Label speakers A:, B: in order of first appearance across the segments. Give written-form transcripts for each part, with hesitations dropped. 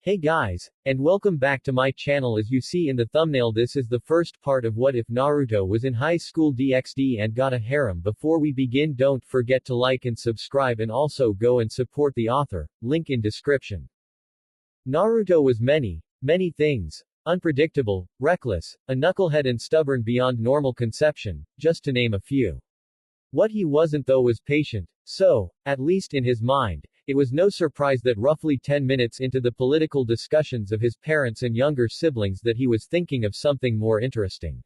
A: Hey guys, and welcome back to my channel. As you see in the thumbnail, this is the first part of What If Naruto Was in High School DxD and Got a Harem. Before we begin, don't forget to like and subscribe, and also go and support the author, link in description. Naruto was many things. Unpredictable, reckless, a knucklehead and stubborn beyond normal conception, just to name a few. What he wasn't though was patient, so, at least in his mind, it was no surprise that roughly 10 minutes into the political discussions of his parents and younger siblings that he was thinking of something more interesting.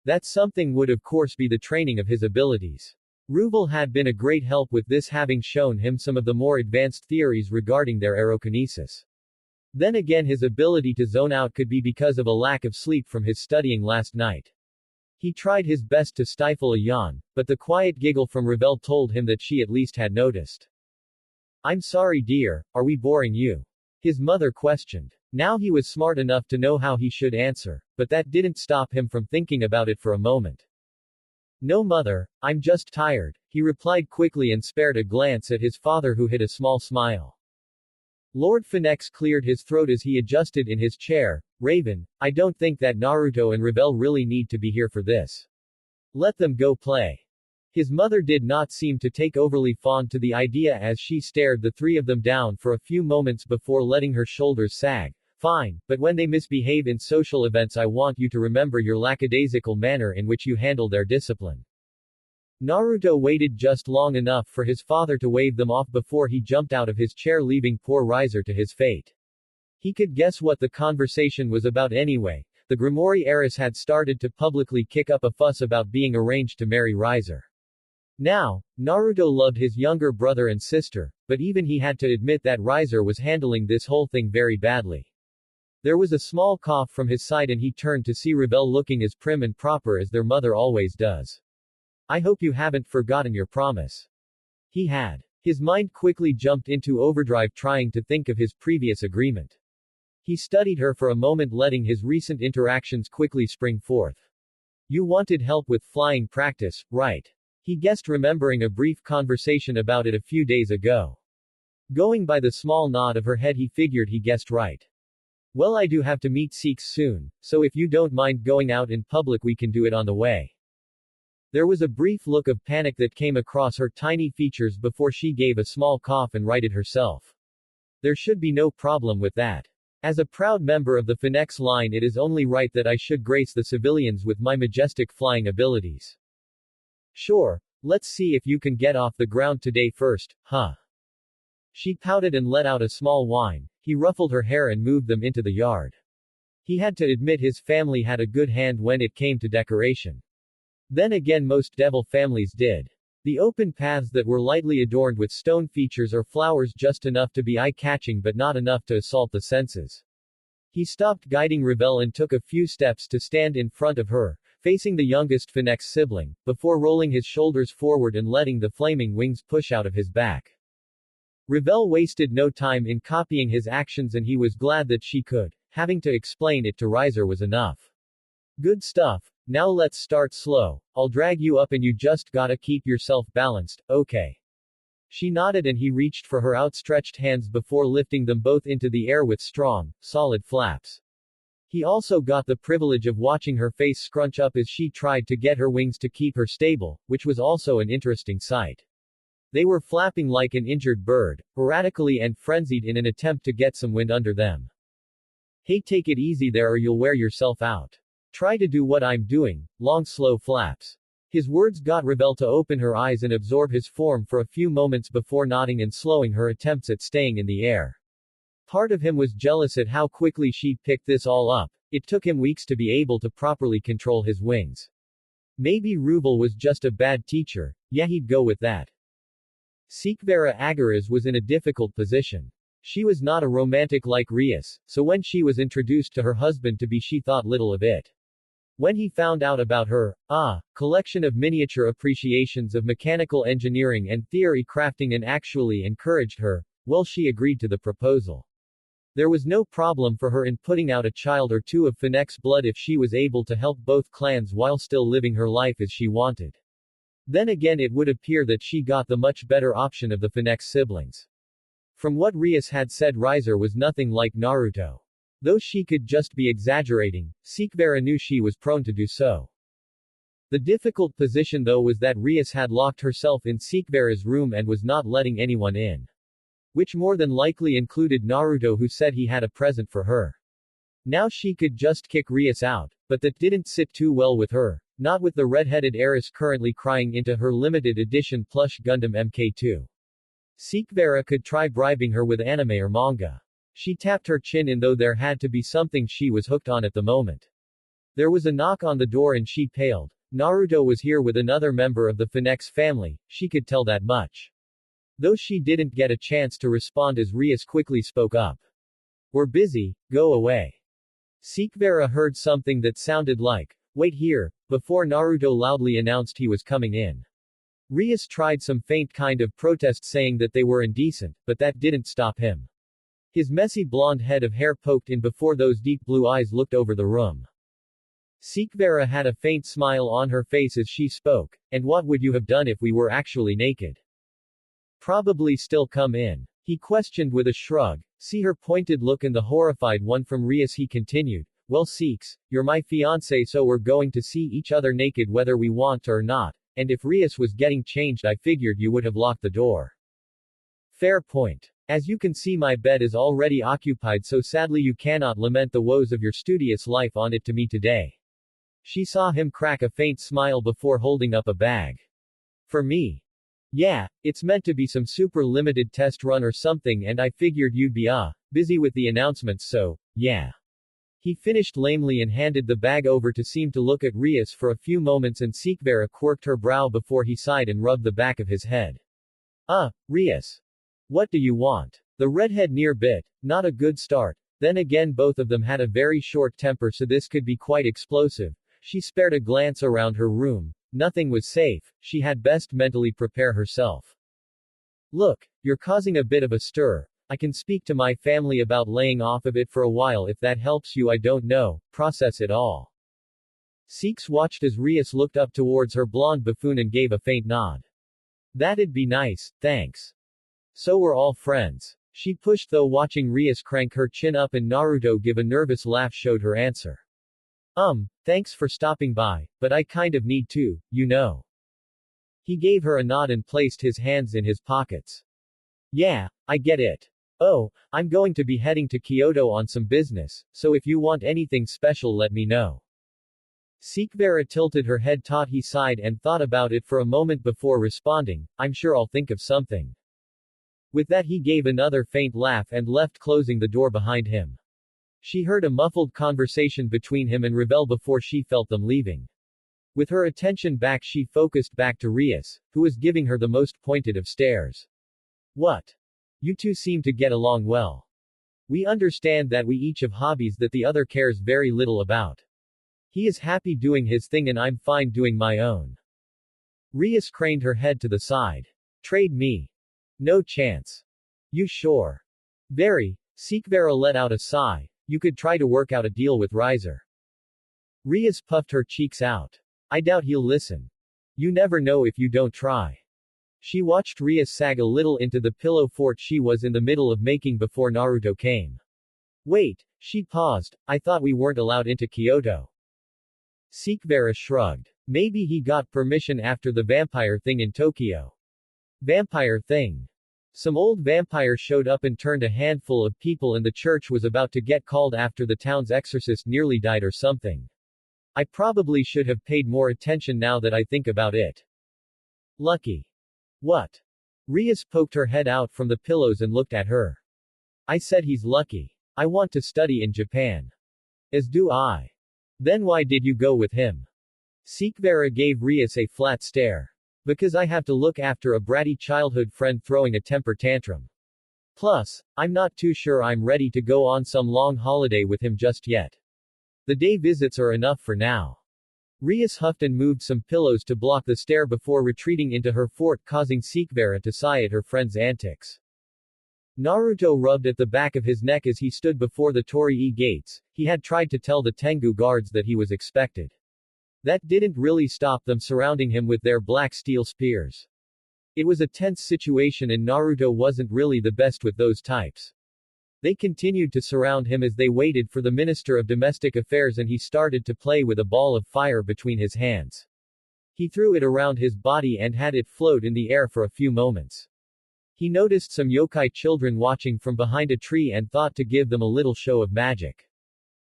A: That something would of course be the training of his abilities. Ruvel had been a great help with this, having shown him some of the more advanced theories regarding their aerokinesis. Then again, his ability to zone out could be because of a lack of sleep from his studying last night. He tried his best to stifle a yawn, but the quiet giggle from Ruvel told him that she at least had noticed. "I'm sorry dear, are we boring you?" his mother questioned. Now he was smart enough to know how he should answer, but that didn't stop him from thinking about it for a moment. "No mother, I'm just tired," he replied quickly and spared a glance at his father, who hid a small smile. Lord Finex cleared his throat as he adjusted in his chair. "Raven, I don't think that Naruto and Ruvel really need to be here for this. Let them go play." His mother did not seem to take overly fond to the idea as she stared the three of them down for a few moments before letting her shoulders sag. "Fine, but when they misbehave in social events, I want you to remember your lackadaisical manner in which you handle their discipline." Naruto waited just long enough for his father to wave them off before he jumped out of his chair, leaving poor Riser to his fate. He could guess what the conversation was about anyway. The Grimoire Arys had started to publicly kick up a fuss about being arranged to marry Riser. Now, Naruto loved his younger brother and sister, but even he had to admit that Riser was handling this whole thing very badly. There was a small cough from his side and he turned to see Ruvel looking as prim and proper as their mother always does. "I hope you haven't forgotten your promise." He had. His mind quickly jumped into overdrive trying to think of his previous agreement. He studied her for a moment, letting his recent interactions quickly spring forth. "You wanted help with flying practice, right?" he guessed, remembering a brief conversation about it a few days ago. Going by the small nod of her head, he figured he guessed right. "Well, I do have to meet Sikhs soon, so if you don't mind going out in public, we can do it on the way." There was a brief look of panic that came across her tiny features before she gave a small cough and righted herself. "There should be no problem with that. As a proud member of the finex line, it is only right that I should grace the civilians with my majestic flying abilities." "Sure, let's see if you can get off the ground today first, huh?" She pouted and let out a small whine. He ruffled her hair and moved them into the yard. He had to admit his family had a good hand when it came to decoration. Then again, most devil families did. The open paths that were lightly adorned with stone features or flowers, just enough to be eye-catching but not enough to assault the senses. He stopped guiding Ruvel and took a few steps to stand in front of her, facing the youngest finex sibling, before rolling his shoulders forward and letting the flaming wings push out of his back. Ruvel wasted no time in copying his actions, and he was glad that she could. Having to explain it to Riser was enough. "Good stuff. Now let's start slow. I'll drag you up and you just gotta keep yourself balanced, okay?" She nodded and he reached for her outstretched hands before lifting them both into the air with strong, solid flaps. He also got the privilege of watching her face scrunch up as she tried to get her wings to keep her stable, which was also an interesting sight. They were flapping like an injured bird, erratically and frenzied in an attempt to get some wind under them. "Hey, take it easy there or you'll wear yourself out. Try to do what I'm doing, long slow flaps." His words got Ruvel to open her eyes and absorb his form for a few moments before nodding and slowing her attempts at staying in the air. Part of him was jealous at how quickly she picked this all up. It took him weeks to be able to properly control his wings. Maybe Ruvel was just a bad teacher, yeah, he'd go with that. Sikvara Agaras was in a difficult position. She was not a romantic like Rias, so when she was introduced to her husband-to-be, she thought little of it. When he found out about her, collection of miniature appreciations of mechanical engineering and theory crafting and actually encouraged her, well, she agreed to the proposal. There was no problem for her in putting out a child or two of finex blood if she was able to help both clans while still living her life as she wanted. Then again, it would appear that she got the much better option of the finex siblings. From what Rias had said, Riser was nothing like Naruto. Though she could just be exaggerating, Sikvera knew she was prone to do so. The difficult position though was that Rias had locked herself in Sikvera's room and was not letting anyone in. Which more than likely included Naruto, who said he had a present for her. Now she could just kick Rias out, but that didn't sit too well with her, not with the red-headed Arys currently crying into her limited edition plush Gundam MK2. Sikvera could try bribing her with anime or manga. She tapped her chin in, though there had to be something she was hooked on at the moment. There was a knock on the door and she paled. Naruto was here with another member of the Finex family, she could tell that much. Though she didn't get a chance to respond as Rias quickly spoke up. "We're busy, go away." Sikvera heard something that sounded like, "Wait here," before Naruto loudly announced he was coming in. Rias tried some faint kind of protest, saying that they were indecent, but that didn't stop him. His messy blonde head of hair poked in before those deep blue eyes looked over the room. Sikvera had a faint smile on her face as she spoke. "And what would you have done if we were actually naked?" "Probably still come in," he questioned with a shrug. See her pointed look and the horrified one from Rias, he continued. "Well, Siks, you're my fiancé, so we're going to see each other naked whether we want or not, and if Rias was getting changed I figured you would have locked the door." "Fair point. As you can see, my bed is already occupied, so sadly you cannot lament the woes of your studious life on it to me today." She saw him crack a faint smile before holding up a bag. "For me? Yeah, it's meant to be some super limited test run or something, and I figured you'd be busy with the announcements, so, yeah." He finished lamely and handed the bag over to seem to look at Rias for a few moments, and Sikvera quirked her brow before he sighed and rubbed the back of his head. Rias. What do you want?" The redhead near bit. Not a good start. Then again, both of them had a very short temper, so this could be quite explosive. She spared a glance around her room. Nothing was safe. She had best mentally prepare herself. "Look, you're causing a bit of a stir. I can speak to my family about laying off of it for a while if that helps you. I don't know, process it all." Siks watched as Rias looked up towards her blonde buffoon and gave a faint nod. "That'd be nice, thanks. So we're all friends." She pushed, though, watching Rias crank her chin up and Naruto give a nervous laugh showed her answer. Thanks for stopping by, but I kind of need to, you know." He gave her a nod and placed his hands in his pockets. "Yeah, I get it. Oh, I'm going to be heading to Kyoto on some business, so if you want anything special let me know." Sikvera tilted her head taut. He sighed and thought about it for a moment before responding, "I'm sure I'll think of something." With that he gave another faint laugh and left, closing the door behind him. She heard a muffled conversation between him and Revel before she felt them leaving. With her attention back, she focused back to Rias, who was giving her the most pointed of stares. "What? You two seem to get along well. We understand that we each have hobbies that the other cares very little about. He is happy doing his thing and I'm fine doing my own." Rias craned her head to the side. "Trade me? No chance." "You sure?" "Very." Sikvera let out a sigh. "You could try to work out a deal with Riser." Rias puffed her cheeks out. "I doubt he'll listen." "You never know if you don't try." She watched Rias sag a little into the pillow fort she was in the middle of making before Naruto came. "Wait," she paused, "I thought we weren't allowed into Kyoto." Sikvera shrugged. "Maybe he got permission after the vampire thing in Tokyo." "Vampire thing?" "Some old vampire showed up and turned a handful of people, and the church was about to get called after the town's exorcist nearly died or something. I probably should have paid more attention now that I think about it." "Lucky." "What?" Rias poked her head out from the pillows and looked at her. "I said he's lucky. I want to study in Japan." "As do I." "Then why did you go with him?" Sikvera gave Rias a flat stare. "Because I have to look after a bratty childhood friend throwing a temper tantrum. Plus, I'm not too sure I'm ready to go on some long holiday with him just yet. The day visits are enough for now." Rias huffed and moved some pillows to block the stare before retreating into her fort, causing Sikvera to sigh at her friend's antics. Naruto rubbed at the back of his neck as he stood before the Torii gates. He had tried to tell the Tengu guards that he was expected. That didn't really stop them surrounding him with their black steel spears. It was a tense situation and Naruto wasn't really the best with those types. They continued to surround him as they waited for the Minister of Domestic Affairs and he started to play with a ball of fire between his hands. He threw it around his body and had it float in the air for a few moments. He noticed some yokai children watching from behind a tree and thought to give them a little show of magic.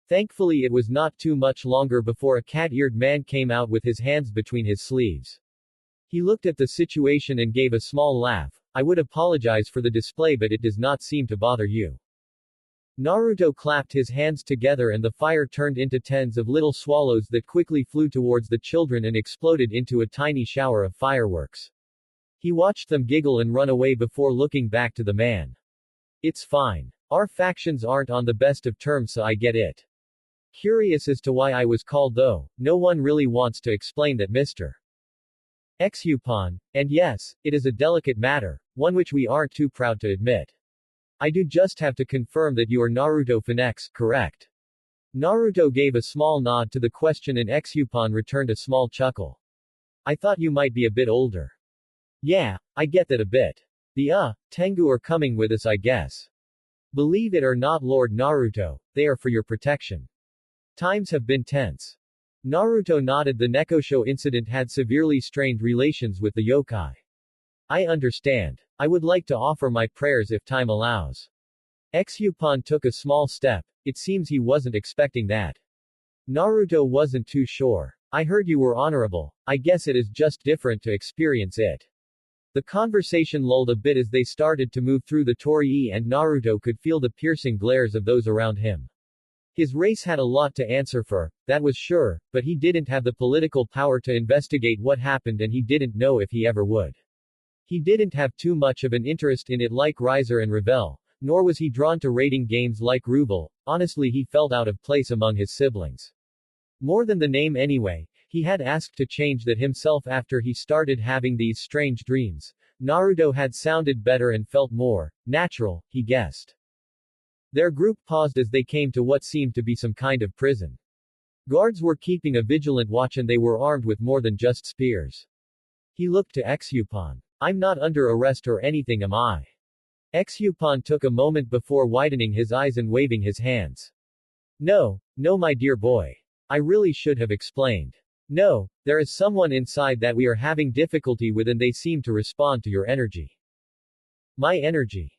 A: Thankfully it was not too much longer before a cat-eared man came out with his hands between his sleeves. He looked at the situation and gave a small laugh. I would apologize for the display but it does not seem to bother you. Naruto clapped his hands together and the fire turned into tens of little swallows that quickly flew towards the children and exploded into a tiny shower of fireworks. He watched them giggle and run away before looking back to the man. It's fine. Our factions aren't on the best of terms so I get it. Curious as to why I was called though, no one really wants to explain that Mr. Xupon, and yes, it is a delicate matter, one which we aren't too proud to admit. I do just have to confirm that you are Naruto finex, correct? Naruto gave a small nod to the question and Xupon returned a small chuckle. I thought you might be a bit older. Yeah, I get that a bit. The Tengu are coming with us I guess. Believe it or not Lord Naruto, they are for your protection. Times have been tense. Naruto nodded. The Nekosho incident had severely strained relations with the yokai. I understand. I would like to offer my prayers if time allows. Xupon took a small step. It seems he wasn't expecting that. Naruto wasn't too sure. I heard you were honorable. I guess it is just different to experience it. The conversation lulled a bit as they started to move through the torii and Naruto could feel the piercing glares of those around him. His race had a lot to answer for, that was sure, but he didn't have the political power to investigate what happened and he didn't know if he ever would. He didn't have too much of an interest in it like Riser and Revel, nor was he drawn to raiding games like Ruble. Honestly he felt out of place among his siblings. More than the name anyway, he had asked to change that himself after he started having these strange dreams. Naruto had sounded better and felt more natural, he guessed. Their group paused as they came to what seemed to be some kind of prison. Guards were keeping a vigilant watch and they were armed with more than just spears. He looked to Xupon. I'm not under arrest or anything am I? Xupon took a moment before widening his eyes and waving his hands. No, my dear boy. I really should have explained. No, there is someone inside that we are having difficulty with and they seem to respond to your energy. My energy.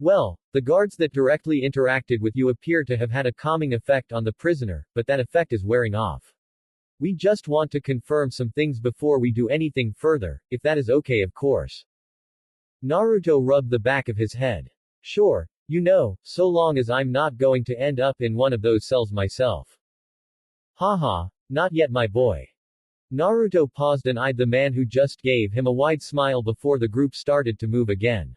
A: Well, the guards that directly interacted with you appear to have had a calming effect on the prisoner, but that effect is wearing off. We just want to confirm some things before we do anything further, if that is okay of course. Naruto rubbed the back of his head. Sure, so long as I'm not going to end up in one of those cells myself. Haha, not yet my boy. Naruto paused and eyed the man who just gave him a wide smile before the group started to move again.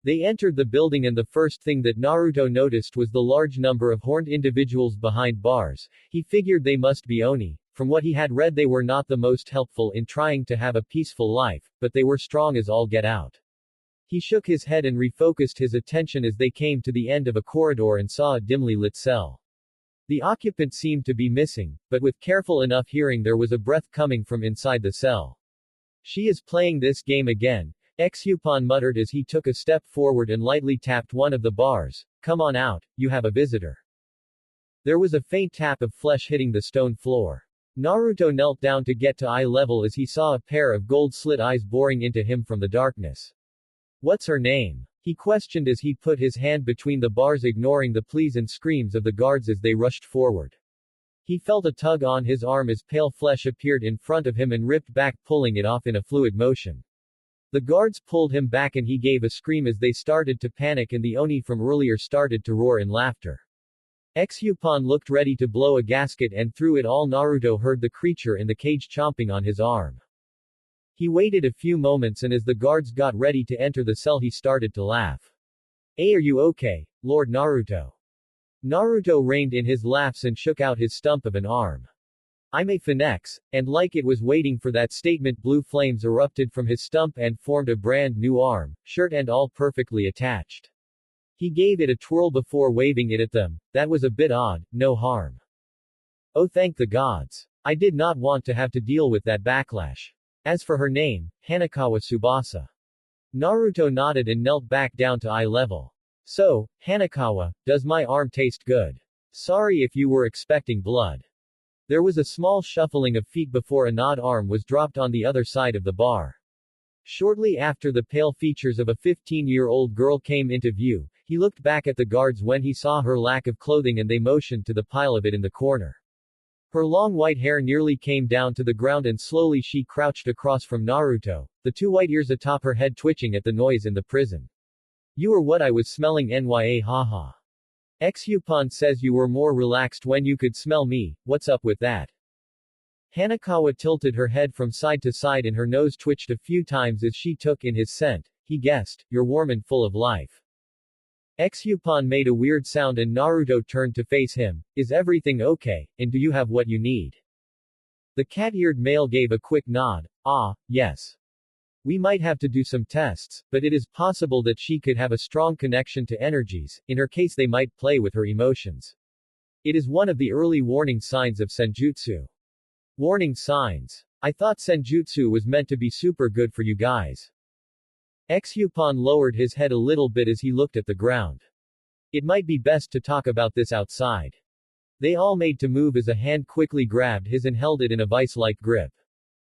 A: They entered the building and the first thing that Naruto noticed was the large number of horned individuals behind bars. He figured they must be Oni. From what he had read they were not the most helpful in trying to have a peaceful life, but they were strong as all get out. He shook his head and refocused his attention as they came to the end of a corridor and saw a dimly lit cell. The occupant seemed to be missing, but with careful enough hearing there was a breath coming from inside the cell. She is playing this game again, Xupon muttered as he took a step forward and lightly tapped one of the bars. Come on out, you have a visitor. There was a faint tap of flesh hitting the stone floor. Naruto knelt down to get to eye level as he saw a pair of gold-slit eyes boring into him from the darkness. What's her name? He questioned as he put his hand between the bars ignoring the pleas and screams of the guards as they rushed forward. He felt a tug on his arm as pale flesh appeared in front of him and ripped back pulling it off in a fluid motion. The guards pulled him back and he gave a scream as they started to panic and the Oni from earlier started to roar in laughter. Xupon looked ready to blow a gasket and through it all Naruto heard the creature in the cage chomping on his arm. He waited a few moments and as the guards got ready to enter the cell he started to laugh. Hey, are you okay, Lord Naruto? Naruto reined in his laughs and shook out his stump of an arm. I'm a finex, and like it was waiting for that statement blue flames erupted from his stump and formed a brand new arm, shirt and all perfectly attached. He gave it a twirl before waving it at them. That was a bit odd, no harm. Oh thank the gods. I did not want to have to deal with that backlash. As for her name, Hanekawa Tsubasa. Naruto nodded and knelt back down to eye level. So, Hanekawa, does my arm taste good? Sorry if you were expecting blood. There was a small shuffling of feet before a gnawed arm was dropped on the other side of the bar. Shortly after the pale features of a 15-year-old girl came into view, he looked back at the guards when he saw her lack of clothing and they motioned to the pile of it in the corner. Her long white hair nearly came down to the ground and slowly she crouched across from Naruto, the two white ears atop her head twitching at the noise in the prison. You are what I was smelling nya haha. Xupon says you were more relaxed when you could smell me, what's up with that? Hanekawa tilted her head from side to side and her nose twitched a few times as she took in his scent. He guessed, you're warm and full of life. Xupon made a weird sound and Naruto turned to face him. Is everything okay, and do you have what you need? The cat-eared male gave a quick nod. Ah, yes. We might have to do some tests, but it is possible that she could have a strong connection to energies. In her case they might play with her emotions. It is one of the early warning signs of senjutsu. Warning signs. I thought senjutsu was meant to be super good for you guys. Xupon lowered his head a little bit as he looked at the ground. It might be best to talk about this outside. They all made to move as a hand quickly grabbed his and held it in a vice-like grip.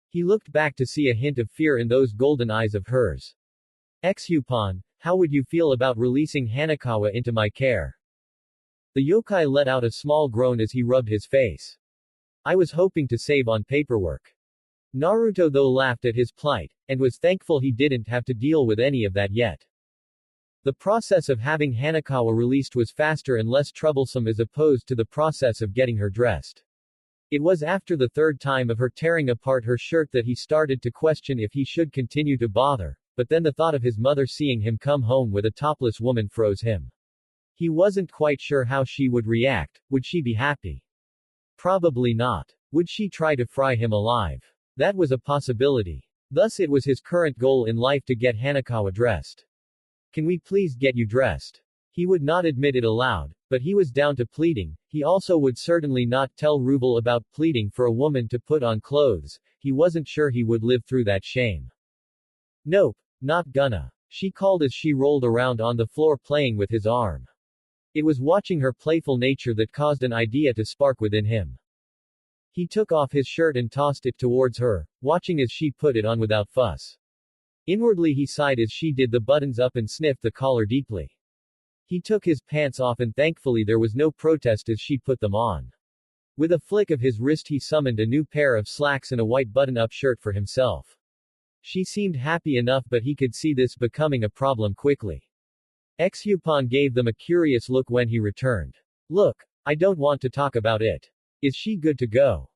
A: He looked back to see a hint of fear in those golden eyes of hers. Xupon, how would you feel about releasing Hanekawa into my care? The yokai let out a small groan as he rubbed his face. I was hoping to save on paperwork. Naruto though laughed at his plight, and was thankful he didn't have to deal with any of that yet. The process of having Hanekawa released was faster and less troublesome as opposed to the process of getting her dressed. It was after the third time of her tearing apart her shirt that he started to question if he should continue to bother, but then the thought of his mother seeing him come home with a topless woman froze him. He wasn't quite sure how she would react. Would she be happy? Probably not. Would she try to fry him alive? That was a possibility. Thus it was his current goal in life to get Hanekawa dressed. Can we please get you dressed? He would not admit it aloud, but he was down to pleading. He also would certainly not tell Ruble about pleading for a woman to put on clothes. He wasn't sure he would live through that shame. Nope, not gonna. She called as she rolled around on the floor playing with his arm. It was watching her playful nature that caused an idea to spark within him. He took off his shirt and tossed it towards her, watching as she put it on without fuss. Inwardly he sighed as she did the buttons up and sniffed the collar deeply. He took his pants off and thankfully there was no protest as she put them on. With a flick of his wrist he summoned a new pair of slacks and a white button-up shirt for himself. She seemed happy enough but he could see this becoming a problem quickly. Xupon gave them a curious look when he returned. Look, I don't want to talk about it. Is she good to go?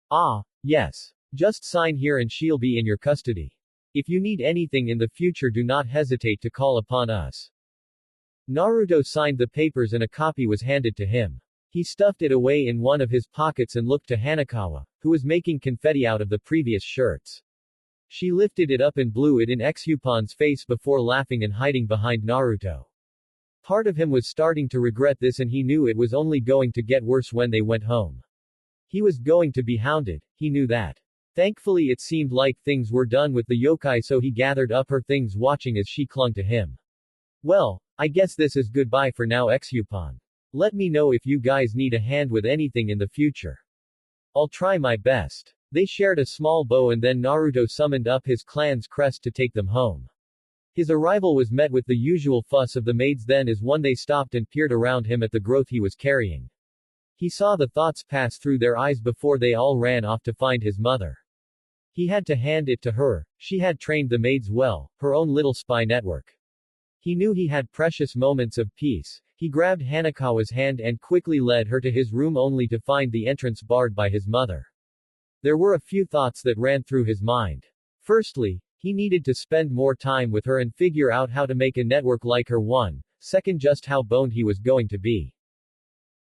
A: Ah, yes. Just sign here and she'll be in your custody. If you need anything in the future do not hesitate to call upon us. Naruto signed the papers and a copy was handed to him. He stuffed it away in one of his pockets and looked to Hanekawa, who was making confetti out of the previous shirts. She lifted it up and blew it in Xupon's face before laughing and hiding behind Naruto. Part of him was starting to regret this and he knew it was only going to get worse when they went home. He was going to be hounded, he knew that. Thankfully it seemed like things were done with the yokai so he gathered up her things watching as she clung to him. Well, I guess this is goodbye for now Xupon. Let me know if you guys need a hand with anything in the future. I'll try my best. They shared a small bow and then Naruto summoned up his clan's crest to take them home. His arrival was met with the usual fuss of the maids then as one they stopped and peered around him at the growth he was carrying. He saw the thoughts pass through their eyes before they all ran off to find his mother. He had to hand it to her. She had trained the maids well, her own little spy network. He knew he had precious moments of peace. He grabbed Hanekawa's hand and quickly led her to his room only to find the entrance barred by his mother. There were a few thoughts that ran through his mind. Firstly, he needed to spend more time with her and figure out how to make a network like her one. Second, just how boned he was going to be.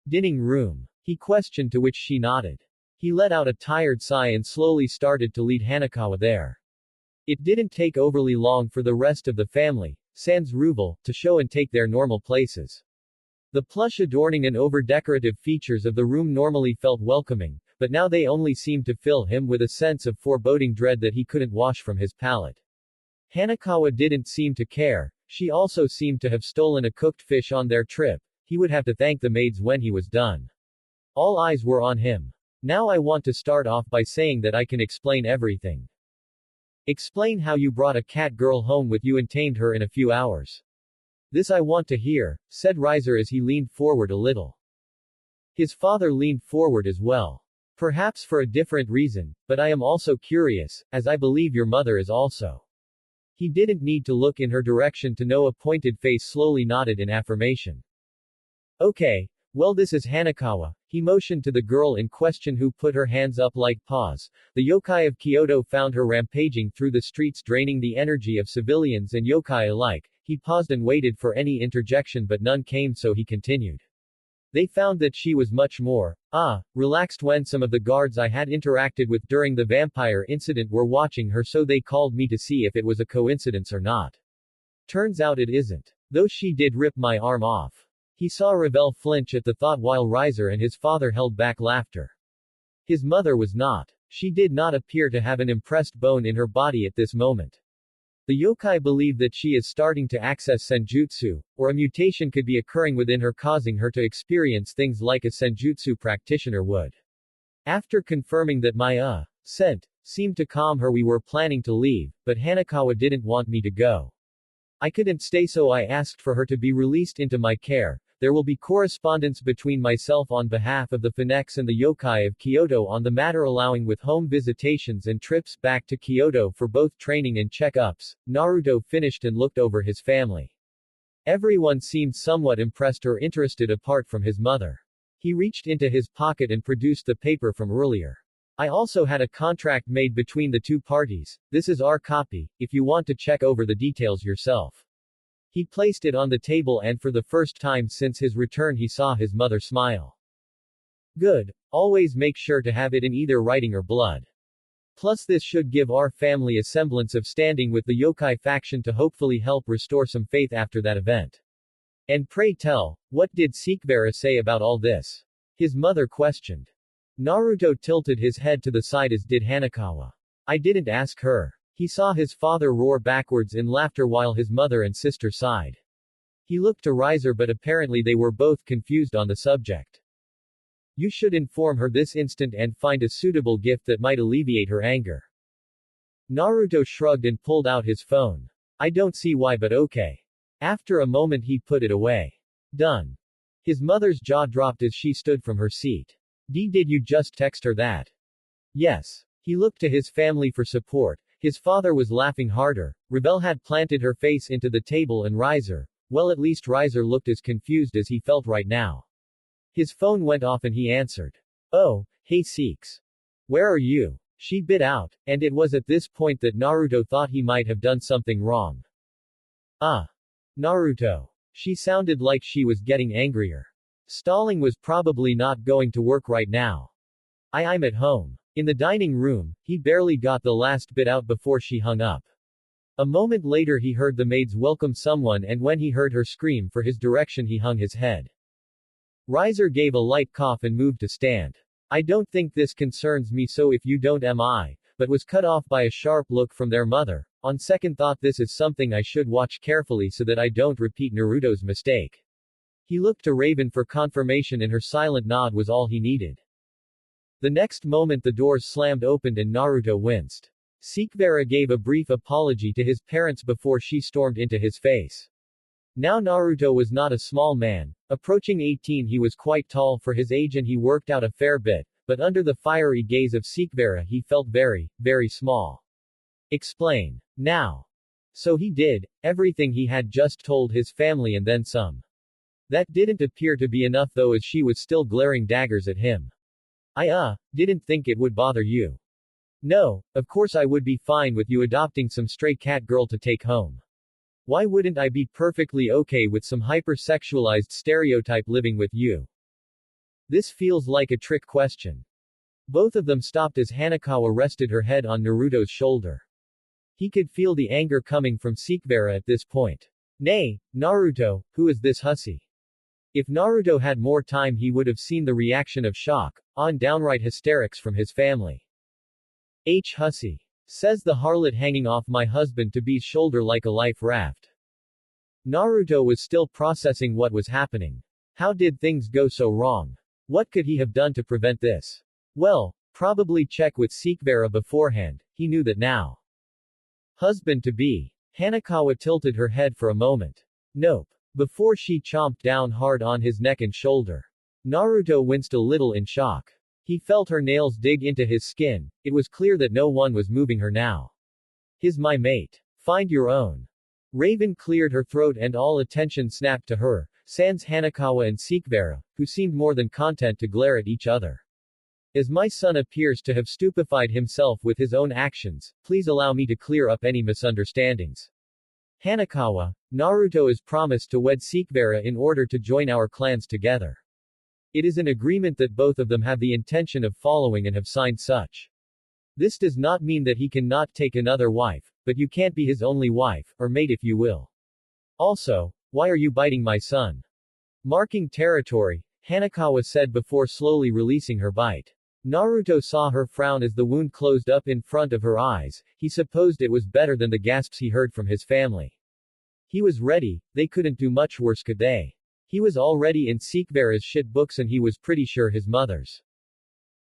A: Dining room. He questioned, to which she nodded. He let out a tired sigh and slowly started to lead Hanekawa there. It didn't take overly long for the rest of the family, sans Ruble, to show and take their normal places. The plush adorning and over-decorative features of the room normally felt welcoming, but now they only seemed to fill him with a sense of foreboding dread that he couldn't wash from his palate. Hanekawa didn't seem to care. She also seemed to have stolen a cooked fish on their trip. He would have to thank the maids when he was done. All eyes were on him. Now I want to start off by saying that I can explain everything. Explain how you brought a cat girl home with you and tamed her in a few hours. This I want to hear, said Riser as he leaned forward a little. His father leaned forward as well. Perhaps for a different reason, but I am also curious, as I believe your mother is also. He didn't need to look in her direction to know a pointed face slowly nodded in affirmation. Okay, well this is Hanekawa. He motioned to the girl in question who put her hands up like paws. The yokai of Kyoto found her rampaging through the streets draining the energy of civilians and yokai alike. He paused and waited for any interjection but none came so he continued. They found that she was much more, relaxed when some of the guards I had interacted with during the vampire incident were watching her so they called me to see if it was a coincidence or not. Turns out it isn't. Though she did rip my arm off. He saw Ravel flinch at the thought while Riser and his father held back laughter. His mother was not. She did not appear to have an impressed bone in her body at this moment. The yokai believe that she is starting to access senjutsu, or a mutation could be occurring within her causing her to experience things like a senjutsu practitioner would. After confirming that my scent seemed to calm her we were planning to leave, but Hanekawa didn't want me to go. I couldn't stay so I asked for her to be released into my care. There will be correspondence between myself on behalf of the finex and the yokai of Kyoto on the matter allowing with home visitations and trips back to Kyoto for both training and check-ups. Naruto finished and looked over his family. Everyone seemed somewhat impressed or interested apart from his mother. He reached into his pocket and produced the paper from earlier. I also had a contract made between the two parties. This is our copy, if you want to check over the details yourself. He placed it on the table and for the first time since his return he saw his mother smile. Good. Always make sure to have it in either writing or blood. Plus this should give our family a semblance of standing with the yokai faction to hopefully help restore some faith after that event. And pray tell, what did Sekibara say about all this? His mother questioned. Naruto tilted his head to the side as did Hanekawa. I didn't ask her. He saw his father roar backwards in laughter while his mother and sister sighed. He looked to Riser but apparently they were both confused on the subject. You should inform her this instant and find a suitable gift that might alleviate her anger. Naruto shrugged and pulled out his phone. I don't see why but okay. After a moment he put it away. Done. His mother's jaw dropped as she stood from her seat. Did you just text her that? Yes. He looked to his family for support. His father was laughing harder. Rebel had planted her face into the table and Riser, well at least Riser looked as confused as he felt right now. His phone went off and he answered. Oh, hey Seeks. Where are you? She bit out, and it was at this point that Naruto thought he might have done something wrong. Naruto. She sounded like she was getting angrier. Stalling was probably not going to work right now. I'm at home. In the dining room, he barely got the last bit out before she hung up. A moment later he heard the maids welcome someone and when he heard her scream for his direction he hung his head. Riser gave a light cough and moved to stand. I don't think this concerns me so if you don't but was cut off by a sharp look from their mother. On second thought this is something I should watch carefully so that I don't repeat Naruto's mistake. He looked to Raven for confirmation and her silent nod was all he needed. The next moment the doors slammed open and Naruto winced. Sekibara gave a brief apology to his parents before she stormed into his face. Now Naruto was not a small man. Approaching 18 he was quite tall for his age and he worked out a fair bit, but under the fiery gaze of Sekibara he felt very, very small. Explain. Now. So he did, everything he had just told his family and then some. That didn't appear to be enough though as she was still glaring daggers at him. I didn't think it would bother you. No, of course I would be fine with you adopting some stray cat girl to take home. Why wouldn't I be perfectly okay with some hypersexualized stereotype living with you? This feels like a trick question. Both of them stopped as Hanekawa rested her head on Naruto's shoulder. He could feel the anger coming from Sekibara at this point. Nay, Naruto, who is this hussy? If Naruto had more time he would have seen the reaction of shock, and downright hysterics from his family. Hussy. Says the harlot hanging off my husband to be's shoulder like a life raft. Naruto was still processing what was happening. How did things go so wrong? What could he have done to prevent this? Well, probably check with Sekvera beforehand, he knew that now. Husband to be. Hanekawa tilted her head for a moment. Nope. Before she chomped down hard on his neck and shoulder. Naruto winced a little in shock. He felt her nails dig into his skin, it was clear that no one was moving her now. His my mate. Find your own. Raven cleared her throat and all attention snapped to her, sans Hanekawa and Sekvera, who seemed more than content to glare at each other. As my son appears to have stupefied himself with his own actions, please allow me to clear up any misunderstandings. Hanekawa, Naruto is promised to wed Sekvera in order to join our clans together. It is an agreement that both of them have the intention of following and have signed such. This does not mean that he cannot take another wife, but you can't be his only wife, or mate if you will. Also, why are you biting my son? Marking territory, Hanekawa said before slowly releasing her bite. Naruto saw her frown as the wound closed up in front of her eyes, he supposed it was better than the gasps he heard from his family. He was ready, they couldn't do much worse could they? He was already in Sekvera's shit books and he was pretty sure his mother's.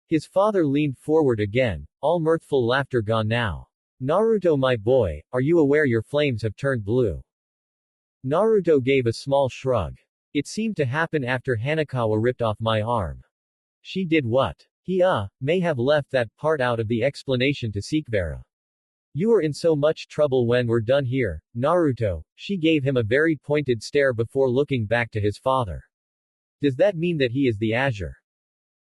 A: His father leaned forward again, all mirthful laughter gone now. Naruto my boy, are you aware your flames have turned blue? Naruto gave a small shrug. It seemed to happen after Hanekawa ripped off my arm. She did what? He may have left that part out of the explanation to Sekvera. You are in so much trouble when we're done here, Naruto. She gave him a very pointed stare before looking back to his father. Does that mean that he is the Azure?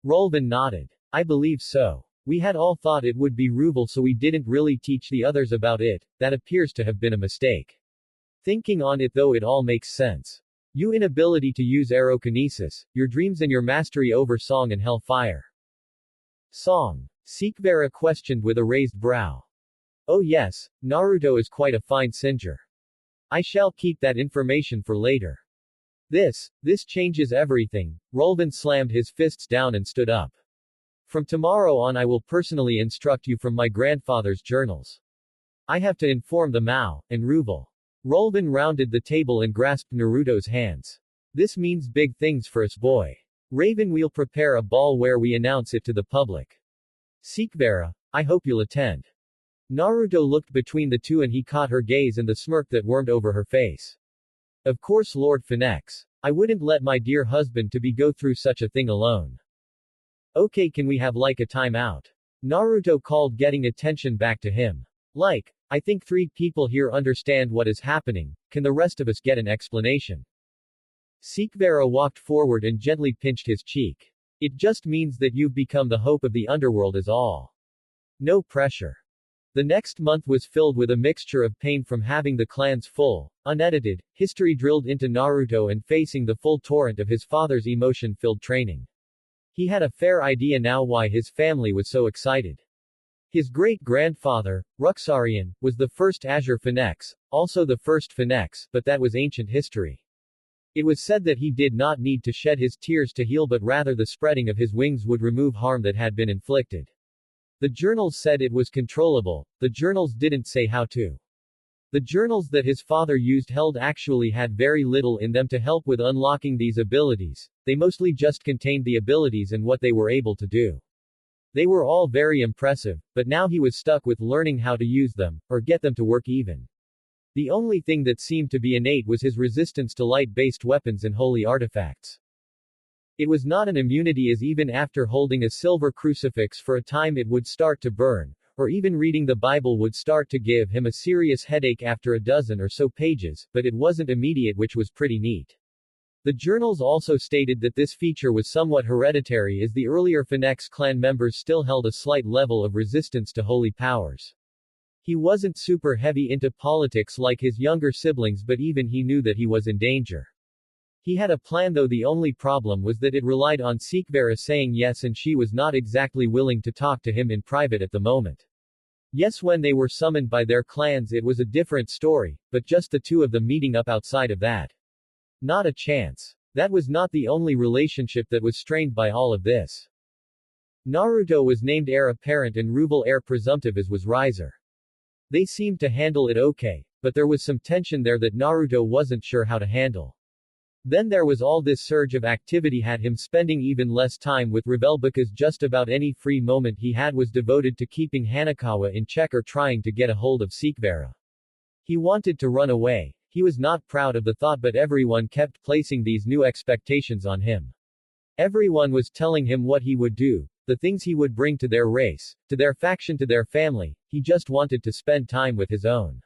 A: Rolvan nodded. I believe so. We had all thought it would be Ruval so we didn't really teach the others about it, that appears to have been a mistake. Thinking on it though it all makes sense. Your inability to use aerokinesis, your dreams and your mastery over song and hellfire. Song. Sekvera questioned with a raised brow. Oh yes, Naruto is quite a fine singer. I shall keep that information for later. This changes everything. Rolvan slammed his fists down and stood up. From tomorrow on I will personally instruct you from my grandfather's journals. I have to inform the Mao, and Ruval. Rolvan rounded the table and grasped Naruto's hands. This means big things for us boy. Raven we'll prepare a ball where we announce it to the public. Sekvera, I hope you'll attend. Naruto looked between the two and he caught her gaze and the smirk that wormed over her face. Of course Lord Finex. I wouldn't let my dear husband to be go through such a thing alone. Okay, can we have like a time out? Naruto called, getting attention back to him. Like, I think 3 people here understand what is happening, can the rest of us get an explanation? Sekvera walked forward and gently pinched his cheek. It just means that you've become the hope of the underworld is all. No pressure. The next month was filled with a mixture of pain from having the clan's full, unedited, history drilled into Naruto and facing the full torrent of his father's emotion-filled training. He had a fair idea now why his family was so excited. His great-grandfather, Ruxarian, was the first Azure finex, also the first finex, but that was ancient history. It was said that he did not need to shed his tears to heal but rather the spreading of his wings would remove harm that had been inflicted. The journals said it was controllable, the journals didn't say how to. The journals that his father used held actually had very little in them to help with unlocking these abilities, they mostly just contained the abilities and what they were able to do. They were all very impressive, but now he was stuck with learning how to use them, or get them to work even. The only thing that seemed to be innate was his resistance to light-based weapons and holy artifacts. It was not an immunity, as even after holding a silver crucifix for a time it would start to burn, or even reading the Bible would start to give him a serious headache after a dozen or so pages, but it wasn't immediate, which was pretty neat. The journals also stated that this feature was somewhat hereditary, as the earlier Finex clan members still held a slight level of resistance to holy powers. He wasn't super heavy into politics like his younger siblings, but even he knew that he was in danger. He had a plan, though the only problem was that it relied on Sekvera saying yes, and she was not exactly willing to talk to him in private at the moment. Yes, when they were summoned by their clans it was a different story, but just the two of them meeting up outside of that. Not a chance. That was not the only relationship that was strained by all of this. Naruto was named heir apparent and Ruval heir presumptive, as was Riser. They seemed to handle it okay, but there was some tension there that Naruto wasn't sure how to handle. Then there was all this surge of activity had him spending even less time with Revel because just about any free moment he had was devoted to keeping Hanekawa in check or trying to get a hold of Sikvera. He wanted to run away. He was not proud of the thought, but everyone kept placing these new expectations on him. Everyone was telling him what he would do, the things he would bring to their race, to their faction, to their family. He just wanted to spend time with his own.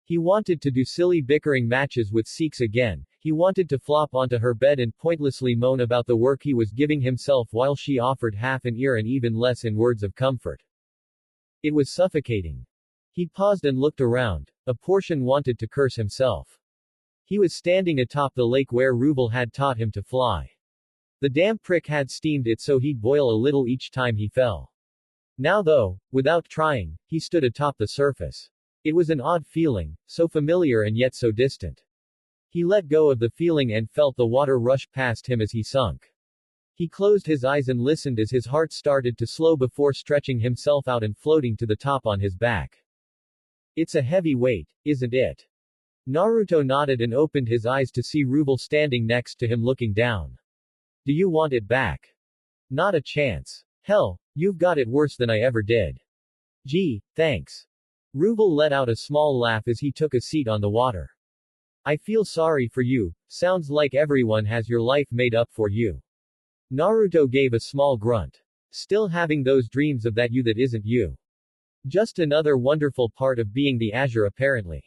A: He wanted to do silly bickering matches with Sikhs again. He wanted to flop onto her bed and pointlessly moan about the work he was giving himself while she offered half an ear and even less in words of comfort. It was suffocating. He paused and looked around. A portion wanted to curse himself. He was standing atop the lake where Ruvel had taught him to fly. The damn prick had steamed it so he'd boil a little each time he fell. Now though, without trying, he stood atop the surface. It was an odd feeling, so familiar and yet so distant. He let go of the feeling and felt the water rush past him as he sunk. He closed his eyes and listened as his heart started to slow before stretching himself out and floating to the top on his back. It's a heavy weight, isn't it? Naruto nodded and opened his eyes to see Ruvel standing next to him looking down. Do you want it back? Not a chance. Hell, you've got it worse than I ever did. Gee, thanks. Ruvel let out a small laugh as he took a seat on the water. I feel sorry for you, sounds like everyone has your life made up for you. Naruto gave a small grunt. Still having those dreams of that you that isn't you. Just another wonderful part of being the Azure apparently.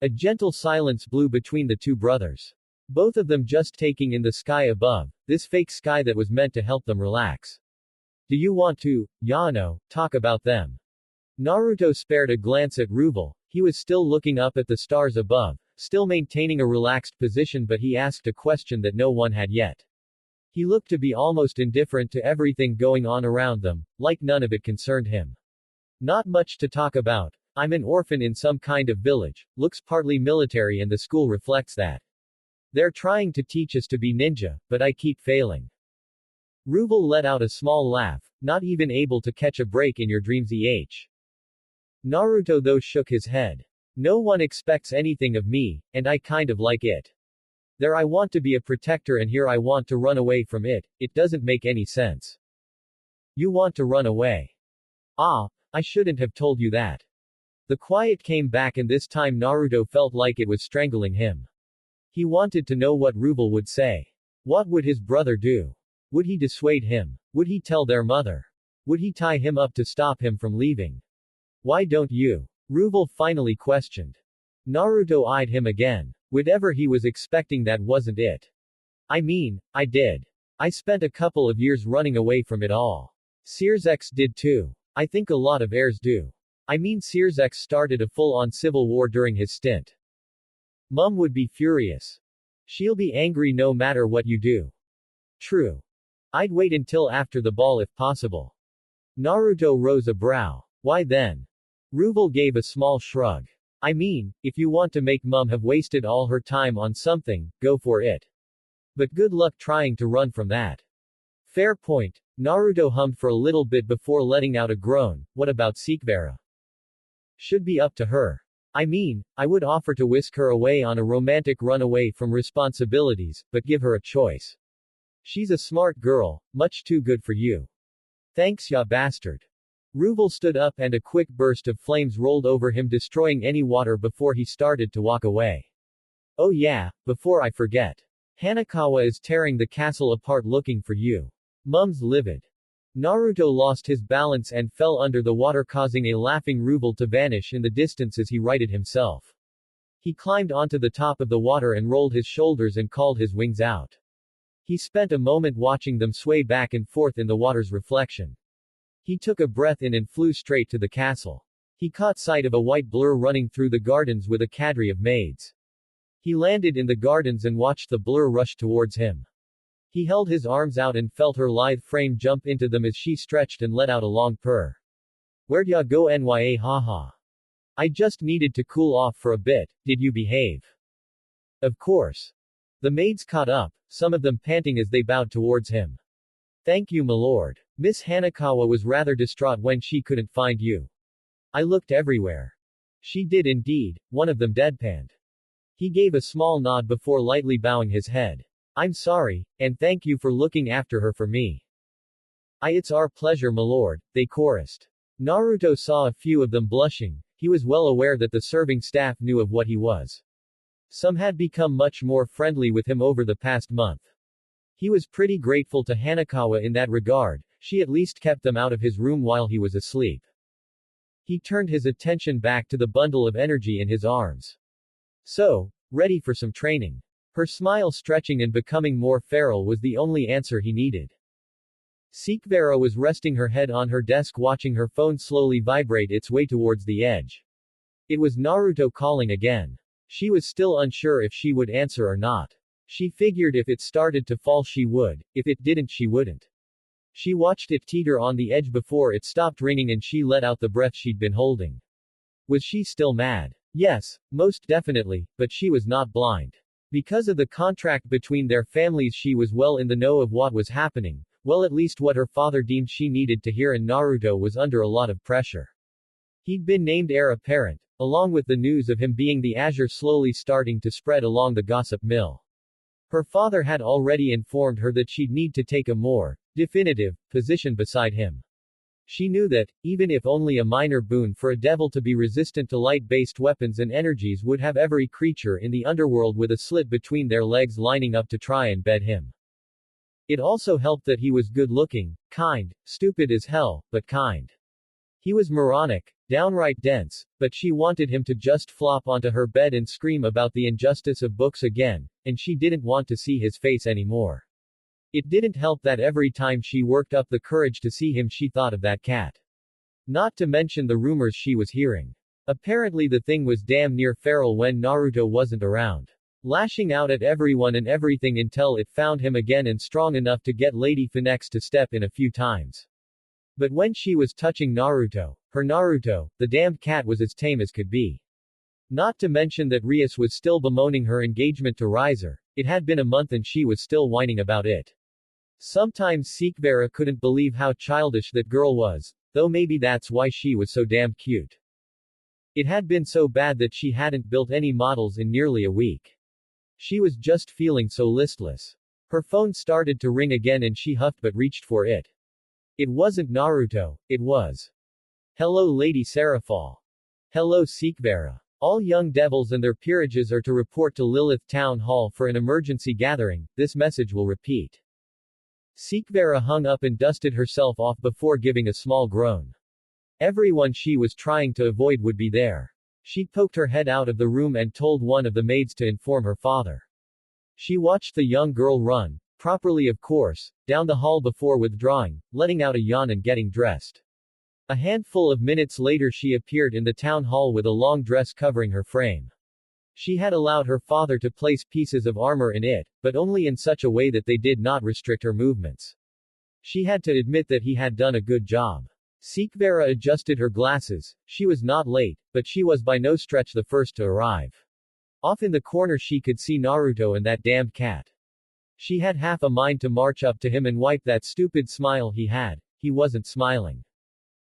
A: A gentle silence blew between the two brothers. Both of them just taking in the sky above, this fake sky that was meant to help them relax. Do you want to, Yano, talk about them? Naruto spared a glance at Ruvel. He was still looking up at the stars above, still maintaining a relaxed position, but he asked a question that no one had yet. He looked to be almost indifferent to everything going on around them, like none of it concerned him. Not much to talk about. I'm an orphan in some kind of village, looks partly military and the school reflects that. They're trying to teach us to be ninja, but I keep failing. Ruvel let out a small laugh, not even able to catch a break in your dreams. Naruto though shook his head. No one expects anything of me, and I kind of like it. There I want to be a protector and here I want to run away from it. It doesn't make any sense. You want to run away? Ah, I shouldn't have told you that. The quiet came back and this time Naruto felt like it was strangling him. He wanted to know what Ruvel would say. What would his brother do? Would he dissuade him? Would he tell their mother? Would he tie him up to stop him from leaving? Why don't you? Ruvel finally questioned. Naruto eyed him again. Whatever he was expecting, that wasn't it. I mean, I did. I spent a couple of years running away from it all. Searsex did too. I think a lot of heirs do. I mean, Searsex started a full-on civil war during his stint. Mum would be furious. She'll be angry no matter what you do. True. I'd wait until after the ball if possible. Naruto rose a brow. Why then? Ruvel gave a small shrug. I mean, if you want to make Mum have wasted all her time on something, go for it. But good luck trying to run from that. Fair point. Naruto hummed for a little bit before letting out a groan. What about Sikvera? Should be up to her. I mean, I would offer to whisk her away on a romantic run away from responsibilities, but give her a choice. She's a smart girl, much too good for you. Thanks ya bastard. Ruvel stood up and a quick burst of flames rolled over him, destroying any water before he started to walk away. Oh yeah, before I forget. Hanekawa is tearing the castle apart looking for you. Mum's livid. Naruto lost his balance and fell under the water, causing a laughing Ruvel to vanish in the distance as he righted himself. He climbed onto the top of the water and rolled his shoulders and called his wings out. He spent a moment watching them sway back and forth in the water's reflection. He took a breath in and flew straight to the castle. He caught sight of a white blur running through the gardens with a cadre of maids. He landed in the gardens and watched the blur rush towards him. He held his arms out and felt her lithe frame jump into them as she stretched and let out a long purr. Where'd ya go nya haha? I just needed to cool off for a bit, did you behave? Of course. The maids caught up, some of them panting as they bowed towards him. Thank you, my lord. Miss Hanekawa was rather distraught when she couldn't find you. I looked everywhere. She did indeed, one of them deadpanned. He gave a small nod before lightly bowing his head. I'm sorry, and thank you for looking after her for me. It's our pleasure, my lord, they chorused. Naruto saw a few of them blushing. He was well aware that the serving staff knew of what he was. Some had become much more friendly with him over the past month. He was pretty grateful to Hanekawa in that regard. She at least kept them out of his room while he was asleep. He turned his attention back to the bundle of energy in his arms. So, ready for some training. Her smile stretching and becoming more feral was the only answer he needed. Sikvera was resting her head on her desk watching her phone slowly vibrate its way towards the edge. It was Naruto calling again. She was still unsure if she would answer or not. She figured if it started to fall she would, if it didn't she wouldn't. She watched it teeter on the edge before it stopped ringing and she let out the breath she'd been holding. Was she still mad? Yes, most definitely, but she was not blind. Because of the contract between their families she was well in the know of what was happening, well at least what her father deemed she needed to hear, and Naruto was under a lot of pressure. He'd been named heir apparent, along with the news of him being the azure slowly starting to spread along the gossip mill. Her father had already informed her that she'd need to take a more definitive position beside him. She knew that, even if only a minor boon for a devil to be resistant to light-based weapons and energies would have every creature in the underworld with a slit between their legs lining up to try and bed him. It also helped that he was good-looking, kind, stupid as hell, but kind. He was moronic, downright dense, but she wanted him to just flop onto her bed and scream about the injustice of books again, and she didn't want to see his face anymore. It didn't help that every time she worked up the courage to see him she thought of that cat. Not to mention the rumors she was hearing. Apparently the thing was damn near feral when Naruto wasn't around. Lashing out at everyone and everything until it found him again and strong enough to get Lady Finex to step in a few times. But when she was touching Naruto, her Naruto, the damned cat was as tame as could be. Not to mention that Arys was still bemoaning her engagement to Riser. It had been a month and she was still whining about it. Sometimes Sikvera couldn't believe how childish that girl was, though maybe that's why she was so damn cute. It had been so bad that she hadn't built any models in nearly a week. She was just feeling so listless. Her phone started to ring again and she huffed but reached for it. It wasn't Naruto, it was. Hello Lady Seraphal. Hello Sikvera. All young devils and their peerages are to report to Lilith Town Hall for an emergency gathering. This message will repeat. Sikvera hung up and dusted herself off before giving a small groan. Everyone she was trying to avoid would be there. She poked her head out of the room and told one of the maids to inform her father. She watched the young girl run, properly of course, down the hall before withdrawing, letting out a yawn and getting dressed. A handful of minutes later she appeared in the town hall with a long dress covering her frame. She had allowed her father to place pieces of armor in it, but only in such a way that they did not restrict her movements. She had to admit that he had done a good job. Sikvera adjusted her glasses. She was not late, but she was by no stretch the first to arrive. Off in the corner she could see Naruto and that damned cat. She had half a mind to march up to him and wipe that stupid smile he had. He wasn't smiling.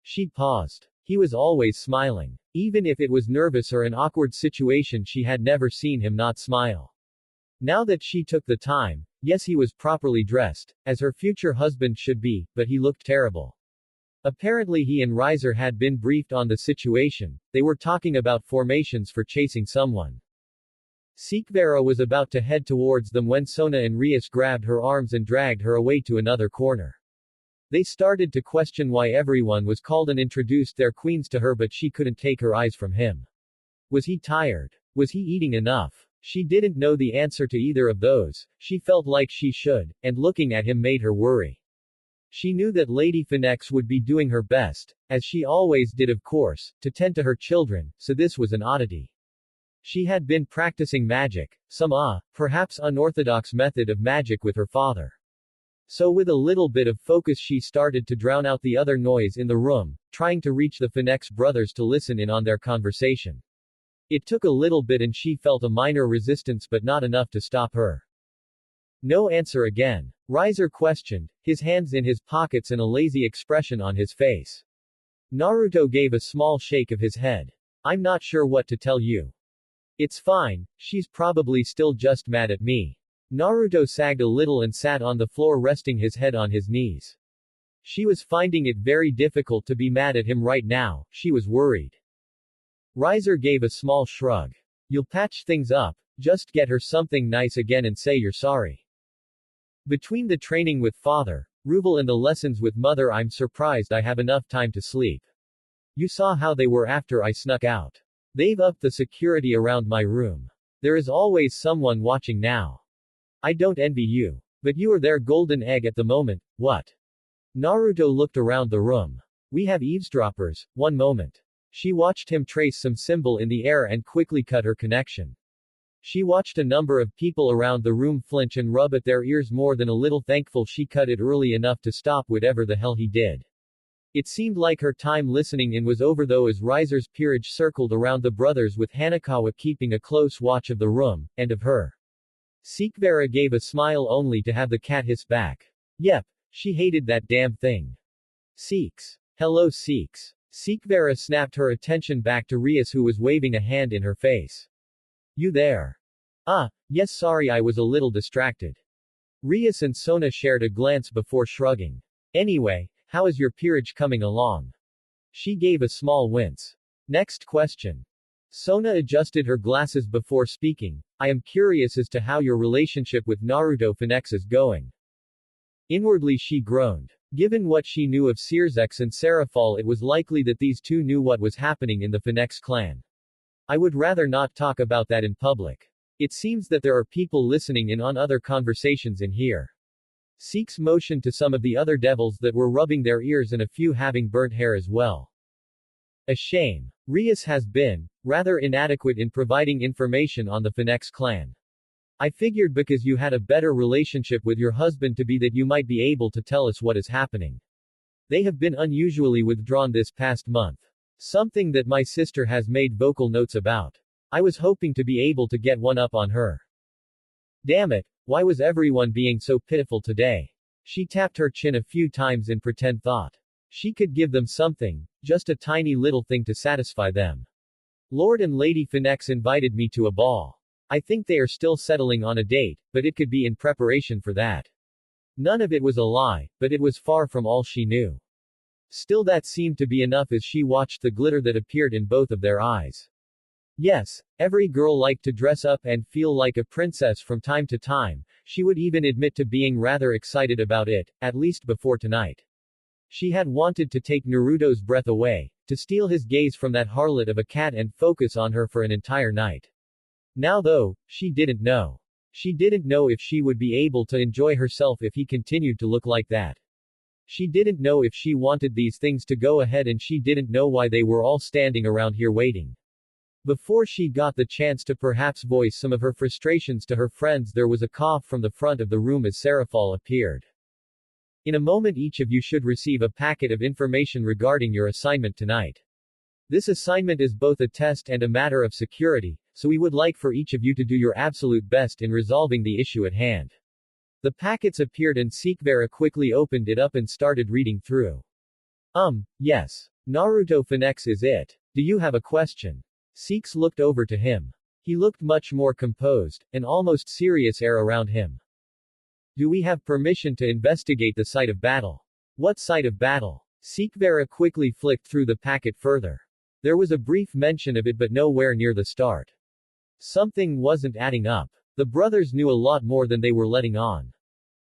A: She paused. He was always smiling. Even if it was nervous or an awkward situation she had never seen him not smile. Now that she took the time, yes he was properly dressed, as her future husband should be, but he looked terrible. Apparently he and Riser had been briefed on the situation. They were talking about formations for chasing someone. Sikvera was about to head towards them when Sona and Arys grabbed her arms and dragged her away to another corner. They started to question why everyone was called and introduced their queens to her, but she couldn't take her eyes from him. Was he tired? Was he eating enough? She didn't know the answer to either of those. She felt like she should, and looking at him made her worry. She knew that Lady Finex would be doing her best, as she always did of course, to tend to her children, so this was an oddity. She had been practicing magic, some perhaps unorthodox method of magic with her father. So with a little bit of focus she started to drown out the other noise in the room, trying to reach the Finex brothers to listen in on their conversation. It took a little bit and she felt a minor resistance but not enough to stop her. No answer again. Riser questioned, his hands in his pockets and a lazy expression on his face. Naruto gave a small shake of his head. I'm not sure what to tell you. It's fine, she's probably still just mad at me. Naruto sagged a little and sat on the floor resting his head on his knees. She was finding it very difficult to be mad at him right now, she was worried. Riser gave a small shrug. You'll patch things up, just get her something nice again and say you're sorry. Between the training with father, Ruble and the lessons with mother, I'm surprised I have enough time to sleep. You saw how they were after I snuck out. They've upped the security around my room. There is always someone watching now. I don't envy you. But you are their golden egg at the moment, what? Naruto looked around the room. We have eavesdroppers, one moment. She watched him trace some symbol in the air and quickly cut her connection. She watched a number of people around the room flinch and rub at their ears, more than a little thankful she cut it early enough to stop whatever the hell he did. It seemed like her time listening in was over though, as Riser's peerage circled around the brothers with Hanekawa keeping a close watch of the room, and of her. Sekibara gave a smile only to have the cat hiss back. Yep, she hated that damn thing. Seeks. Hello Seeks. Sekibara snapped her attention back to Arys, who was waving a hand in her face. You there? Ah, yes, sorry, I was a little distracted. Arys and Sona shared a glance before shrugging. Anyway, how is your peerage coming along? She gave a small wince. Next question. Sona adjusted her glasses before speaking. I am curious as to how your relationship with Naruto finex is going. Inwardly she groaned. Given what she knew of Searsex and Serafal, it was likely that these two knew what was happening in the Finex clan. I would rather not talk about that in public. It seems that there are people listening in on other conversations in here. Seeks motioned to some of the other devils that were rubbing their ears and a few having burnt hair as well. A shame. Arys has been rather inadequate in providing information on the Finex clan. I figured because you had a better relationship with your husband to be that you might be able to tell us what is happening. They have been unusually withdrawn this past month. Something that my sister has made vocal notes about. I was hoping to be able to get one up on her. Damn it, why was everyone being so pitiful today? She tapped her chin a few times in pretend thought. She could give them something, just a tiny little thing to satisfy them. Lord and Lady Finex invited me to a ball. I think they are still settling on a date, but it could be in preparation for that. None of it was a lie, but it was far from all she knew. Still, that seemed to be enough as she watched the glitter that appeared in both of their eyes. Yes, every girl liked to dress up and feel like a princess from time to time. She would even admit to being rather excited about it, at least before tonight. She had wanted to take Naruto's breath away, to steal his gaze from that harlot of a cat and focus on her for an entire night. Now though, she didn't know. She didn't know if she would be able to enjoy herself if he continued to look like that. She didn't know if she wanted these things to go ahead, and she didn't know why they were all standing around here waiting. Before she got the chance to perhaps voice some of her frustrations to her friends, there was a cough from the front of the room as Serafal appeared. In a moment each of you should receive a packet of information regarding your assignment tonight. This assignment is both a test and a matter of security, so we would like for each of you to do your absolute best in resolving the issue at hand. The packets appeared and Sekibara quickly opened it up and started reading through. Yes. Naruto finex is it. Do you have a question? Seeks looked over to him. He looked much more composed, an almost serious air around him. Do we have permission to investigate the site of battle? What site of battle? Sekibara quickly flicked through the packet further. There was a brief mention of it but nowhere near the start. Something wasn't adding up. The brothers knew a lot more than they were letting on.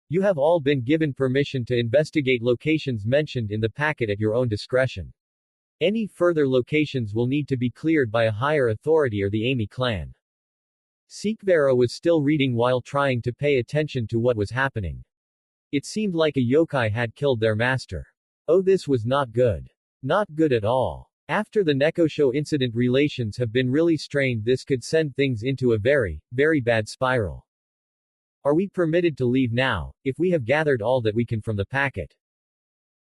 A: You have all been given permission to investigate locations mentioned in the packet at your own discretion. Any further locations will need to be cleared by a higher authority or the Ami clan. Sekibara was still reading while trying to pay attention to what was happening. It seemed like a yokai had killed their master. Oh, this was not good. Not good at all. After the Nekosho incident, relations have been really strained. This could send things into a very, very bad spiral. Are we permitted to leave now, if we have gathered all that we can from the packet?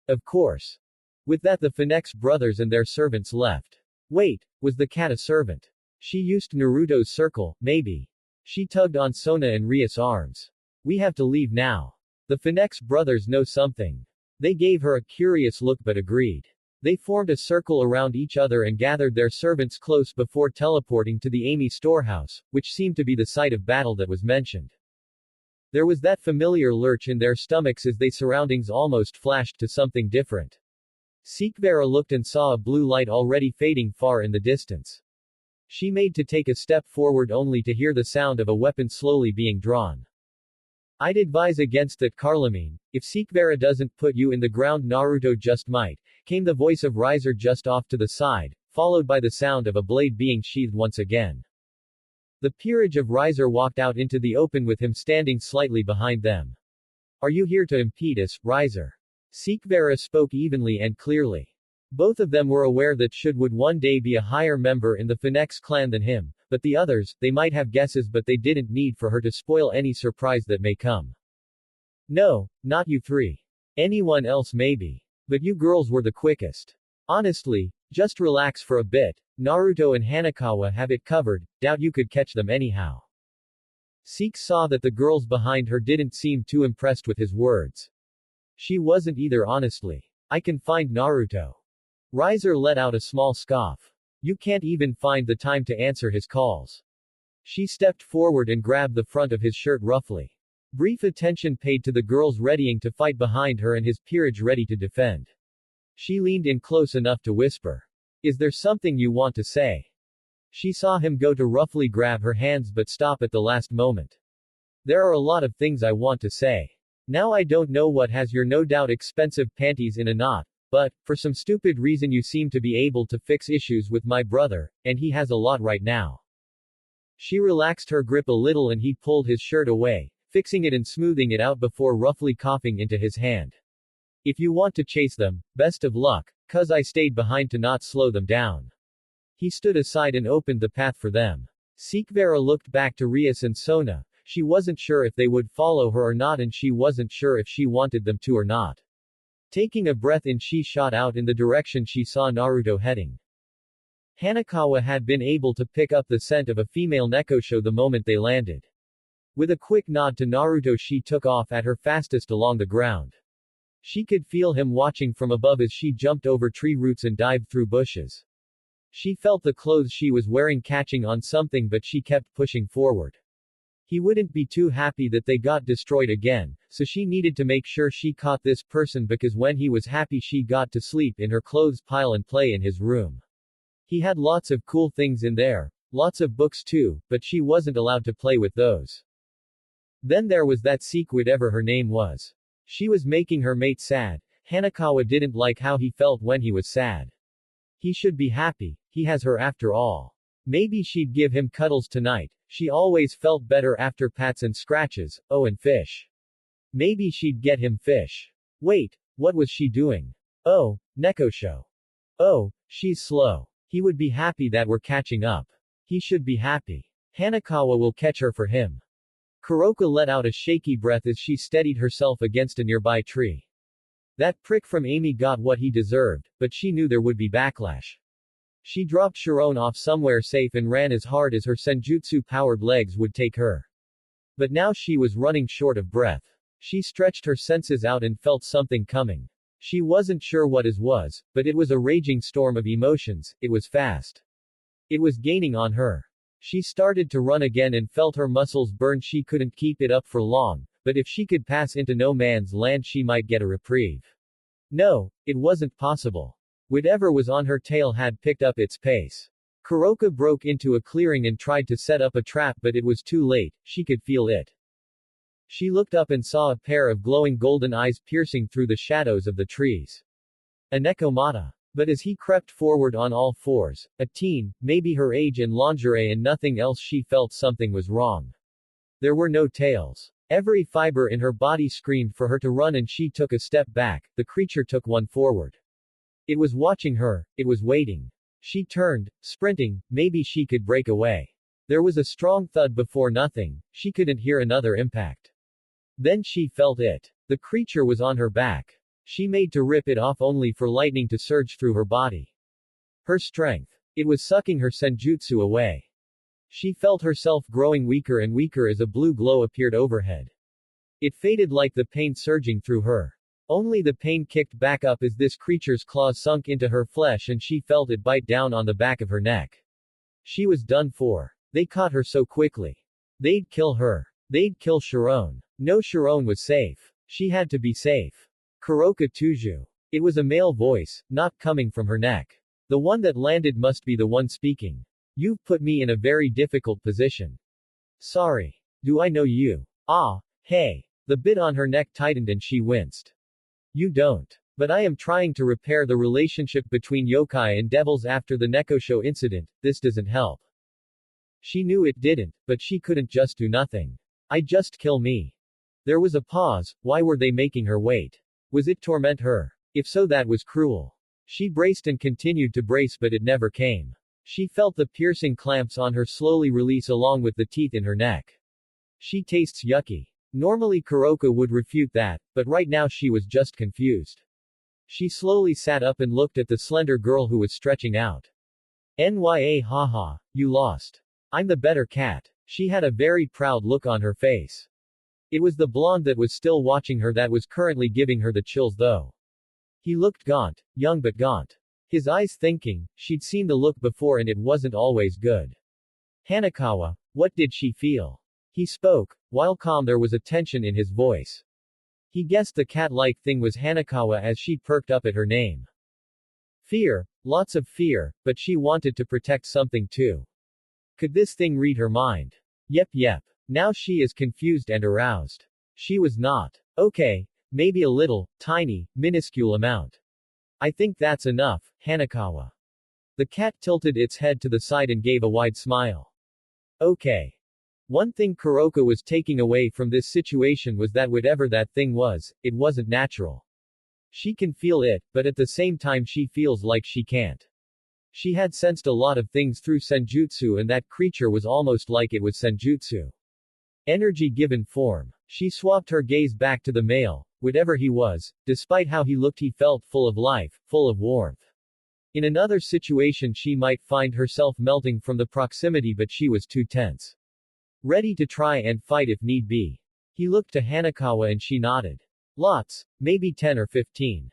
A: Of course. With that, the Finex brothers and their servants left. Wait, was the cat a servant? She used Naruto's circle, maybe. She tugged on Sona and Rias' arms. We have to leave now. The Finex brothers know something. They gave her a curious look but agreed. They formed a circle around each other and gathered their servants close before teleporting to the Amy storehouse, which seemed to be the site of battle that was mentioned. There was that familiar lurch in their stomachs as they surroundings almost flashed to something different. Sikvera looked and saw a blue light already fading far in the distance. She made to take a step forward only to hear the sound of a weapon slowly being drawn. I'd advise against that, Carlamine. If Sikvera doesn't put you in the ground, Naruto just might, came the voice of Riser just off to the side, followed by the sound of a blade being sheathed once again. The peerage of Riser walked out into the open with him standing slightly behind them. Are you here to impede us, Riser? Sikvera spoke evenly and clearly. Both of them were aware that Should would one day be a higher member in the Finex clan than him, but the others, they might have guesses, but they didn't need for her to spoil any surprise that may come. No, not you three. Anyone else maybe. But you girls were the quickest. Honestly, just relax for a bit. Naruto and Hanekawa have it covered, doubt you could catch them anyhow. Sik saw that the girls behind her didn't seem too impressed with his words. She wasn't either, honestly. I can find Naruto. Riser let out a small scoff. You can't even find the time to answer his calls. She stepped forward and grabbed the front of his shirt roughly. Brief attention paid to the girls readying to fight behind her and his peerage ready to defend. She leaned in close enough to whisper. Is there something you want to say? She saw him go to roughly grab her hands but stop at the last moment. There are a lot of things I want to say. Now I don't know what has your no doubt expensive panties in a knot, but, for some stupid reason you seem to be able to fix issues with my brother, and he has a lot right now. She relaxed her grip a little and he pulled his shirt away, fixing it and smoothing it out before roughly coughing into his hand. If you want to chase them, best of luck, cuz I stayed behind to not slow them down. He stood aside and opened the path for them. Sikvera looked back to Rias and Sona. She wasn't sure if they would follow her or not, and she wasn't sure if she wanted them to or not. Taking a breath in, she shot out in the direction she saw Naruto heading. Hanekawa had been able to pick up the scent of a female nekosho the moment they landed. With a quick nod to Naruto, she took off at her fastest along the ground. She could feel him watching from above as she jumped over tree roots and dived through bushes. She felt the clothes she was wearing catching on something, but she kept pushing forward. He wouldn't be too happy that they got destroyed again, so she needed to make sure she caught this person, because when he was happy she got to sleep in her clothes pile and play in his room. He had lots of cool things in there, lots of books too, but she wasn't allowed to play with those. Then there was that Seek, whatever her name was. She was making her mate sad. Hanekawa didn't like how he felt when he was sad. He should be happy, he has her after all. Maybe she'd give him cuddles tonight. She always felt better after pats and scratches. Oh, and fish. Maybe she'd get him fish. Wait, what was she doing? Oh, nekosho. Oh, she's slow. He would be happy that we're catching up. He should be happy. Hanekawa will catch her for him. Kuroka let out a shaky breath as she steadied herself against a nearby tree. That prick from Amy got what he deserved, but she knew there would be backlash. She dropped Sharon off somewhere safe and ran as hard as her senjutsu-powered legs would take her. But now she was running short of breath. She stretched her senses out and felt something coming. She wasn't sure what it was, but it was a raging storm of emotions. It was fast. It was gaining on her. She started to run again and felt her muscles burn. She couldn't keep it up for long, but if she could pass into no man's land she might get a reprieve. No, it wasn't possible. Whatever was on her tail had picked up its pace. Kuroka broke into a clearing and tried to set up a trap, but it was too late. She could feel it. She looked up and saw a pair of glowing golden eyes piercing through the shadows of the trees. A nekomata. But as he crept forward on all fours, a teen, maybe her age, in lingerie and nothing else, she felt something was wrong. There were no tails. Every fiber in her body screamed for her to run, and she took a step back. The creature took one forward. It was watching her, it was waiting. She turned, sprinting, maybe she could break away. There was a strong thud before nothing, she couldn't hear another impact. Then she felt it. The creature was on her back. She made to rip it off only for lightning to surge through her body. Her strength. It was sucking her senjutsu away. She felt herself growing weaker and weaker as a blue glow appeared overhead. It faded like the pain surging through her. Only the pain kicked back up as this creature's claws sunk into her flesh and she felt it bite down on the back of her neck. She was done for. They caught her so quickly. They'd kill her. They'd kill Sharon. No, Sharon was safe. She had to be safe. Kuroka Tuju. It was a male voice, not coming from her neck. The one that landed must be the one speaking. You've put me in a very difficult position. Sorry. Do I know you? Ah, hey. The bit on her neck tightened and she winced. You don't. But I am trying to repair the relationship between yokai and devils after the Nekosho incident. This doesn't help. She knew it didn't, but she couldn't just do nothing. I just kill me. There was a pause. Why were they making her wait? Was it torment her? If so, that was cruel. She braced and continued to brace, but it never came. She felt the piercing clamps on her slowly release along with the teeth in her neck. She tastes yucky. Normally Kuroka would refute that, but right now she was just confused. She slowly sat up and looked at the slender girl who was stretching out. Nya haha, you lost. I'm the better cat. She had a very proud look on her face. It was the blonde that was still watching her that was currently giving her the chills though. He looked gaunt, young but gaunt. His eyes thinking, she'd seen the look before and it wasn't always good. Hanekawa, what did she feel? He spoke. While calm there was a tension in his voice. He guessed the cat-like thing was Hanekawa as she perked up at her name. Fear, lots of fear, but she wanted to protect something too. Could this thing read her mind? Yep. Now she is confused and aroused. She was not. Okay, maybe a little, tiny, minuscule amount. I think that's enough, Hanekawa. The cat tilted its head to the side and gave a wide smile. Okay. One thing Kuroka was taking away from this situation was that whatever that thing was, it wasn't natural. She can feel it, but at the same time she feels like she can't. She had sensed a lot of things through senjutsu and that creature was almost like it was senjutsu. Energy given form. She swapped her gaze back to the male. Whatever he was, despite how he looked he felt full of life, full of warmth. In another situation she might find herself melting from the proximity but she was too tense. Ready to try and fight if need be. He looked to Hanekawa and she nodded. Lots, maybe 10 or 15.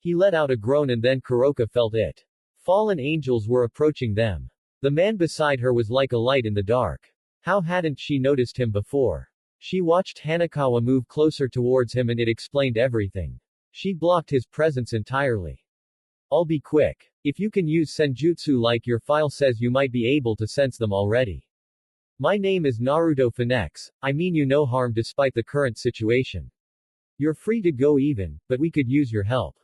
A: He let out a groan and then Kuroka felt it. Fallen angels were approaching them. The man beside her was like a light in the dark. How hadn't she noticed him before? She watched Hanekawa move closer towards him and it explained everything. She blocked his presence entirely. I'll be quick. If you can use senjutsu like your file says you might be able to sense them already. My name is Naruto Finex, I mean you no harm despite the current situation. You're free to go even, but we could use your help.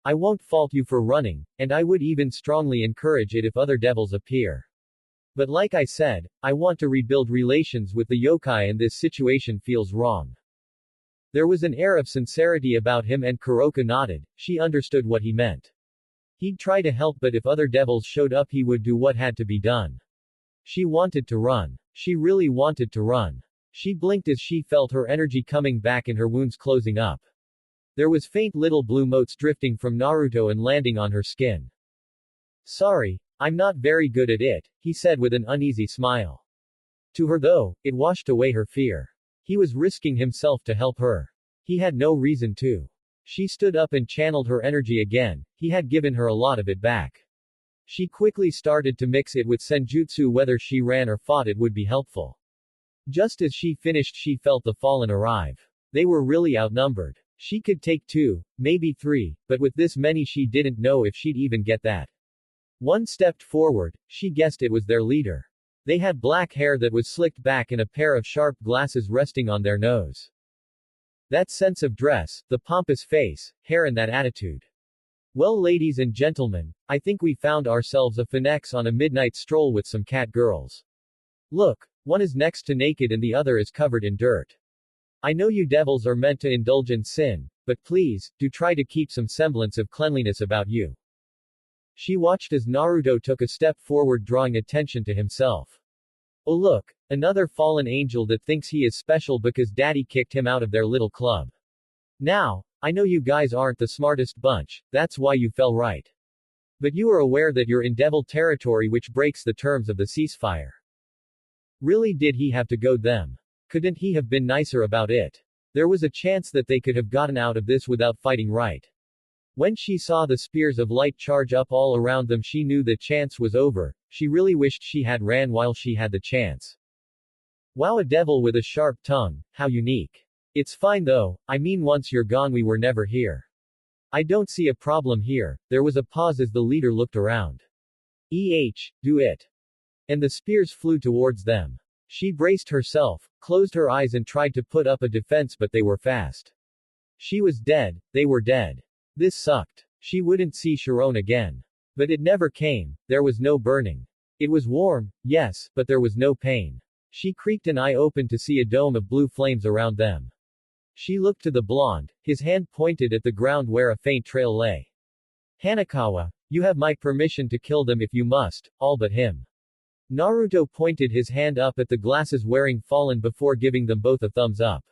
A: I won't fault you for running, and I would even strongly encourage it if other devils appear. But like I said, I want to rebuild relations with the yokai and this situation feels wrong. There was an air of sincerity about him and Kuroka nodded, she understood what he meant. He'd try to help but if other devils showed up he would do what had to be done. She wanted to run. She really wanted to run. She blinked as she felt her energy coming back and her wounds closing up. There was faint little blue motes drifting from Naruto and landing on her skin. Sorry, I'm not very good at it, he said with an uneasy smile. To her though, it washed away her fear. He was risking himself to help her. He had no reason to. She stood up and channeled her energy again, he had given her a lot of it back. She quickly started to mix it with senjutsu whether she ran or fought it would be helpful. Just as she finished she felt the fallen arrive. They were really outnumbered. She could take 2, maybe 3, but with this many she didn't know if she'd even get that. One stepped forward, she guessed it was their leader. They had black hair that was slicked back and a pair of sharp glasses resting on their nose. That sense of dress, the pompous face, hair and that attitude. Well ladies and gentlemen, I think we found ourselves a finex on a midnight stroll with some cat girls. Look, one is next to naked and the other is covered in dirt. I know you devils are meant to indulge in sin, but please, do try to keep some semblance of cleanliness about you. She watched as Naruto took a step forward drawing attention to himself. Oh look, another fallen angel that thinks he is special because daddy kicked him out of their little club. Now, I know you guys aren't the smartest bunch, that's why you fell right. But you are aware that you're in devil territory which breaks the terms of the ceasefire. Really did he have to goad them? Couldn't he have been nicer about it? There was a chance that they could have gotten out of this without fighting right. When she saw the spears of light charge up all around them, she knew the chance was over. She really wished she had ran while she had the chance. Wow, a devil with a sharp tongue, how unique. It's fine though, I mean once you're gone we were never here. I don't see a problem here. There was a pause as the leader looked around. Do it. And the spears flew towards them. She braced herself, closed her eyes and tried to put up a defense, but they were fast. She was dead, they were dead. This sucked. She wouldn't see Sharon again. But it never came, there was no burning. It was warm, yes, but there was no pain. She creaked an eye open to see a dome of blue flames around them. She looked to the blonde, his hand pointed at the ground where a faint trail lay. Hanekawa, you have my permission to kill them if you must, all but him. Naruto pointed his hand up at the glasses wearing Fallen before giving them both a thumbs up.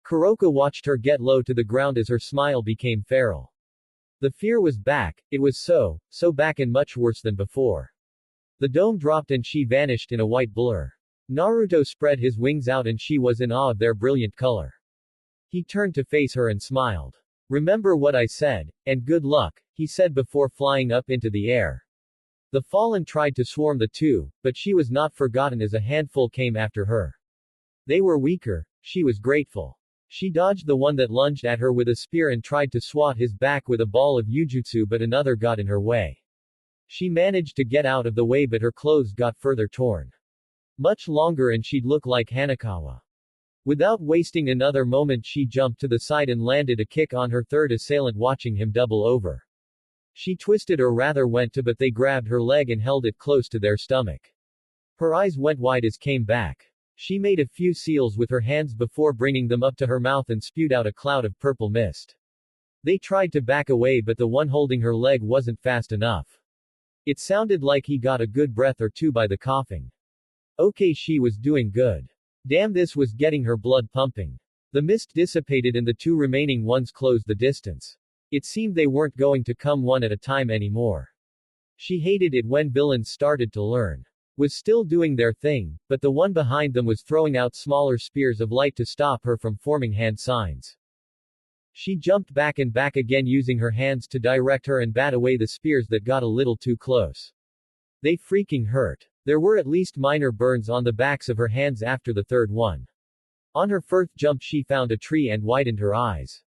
A: Kuroka watched her get low to the ground as her smile became feral. The fear was back, it was so back and much worse than before. The dome dropped and she vanished in a white blur. Naruto spread his wings out and she was in awe of their brilliant color. He turned to face her and smiled. Remember what I said, and good luck, he said before flying up into the air. The Fallen tried to swarm the two, but she was not forgotten as a handful came after her. They were weaker, she was grateful. She dodged the one that lunged at her with a spear and tried to swat his back with a ball of Yujutsu, but another got in her way. She managed to get out of the way, but her clothes got further torn. Much longer and she'd look like Hanekawa. Without wasting another moment she jumped to the side and landed a kick on her third assailant, watching him double over. She twisted, or rather went to, but they grabbed her leg and held it close to their stomach. Her eyes went wide as came back. She made a few seals with her hands before bringing them up to her mouth and spewed out a cloud of purple mist. They tried to back away, but the one holding her leg wasn't fast enough. It sounded like he got a good breath or two by the coughing. Okay, she was doing good. Damn, this was getting her blood pumping. The mist dissipated and the two remaining ones closed the distance. It seemed they weren't going to come one at a time anymore. She hated it when villains started to learn. Was still doing their thing, but the one behind them was throwing out smaller spears of light to stop her from forming hand signs. She jumped back and back again, using her hands to direct her and bat away the spears that got a little too close. They freaking hurt. There were at least minor burns on the backs of her hands after the third one. On her fourth jump she found a tree and widened her eyes.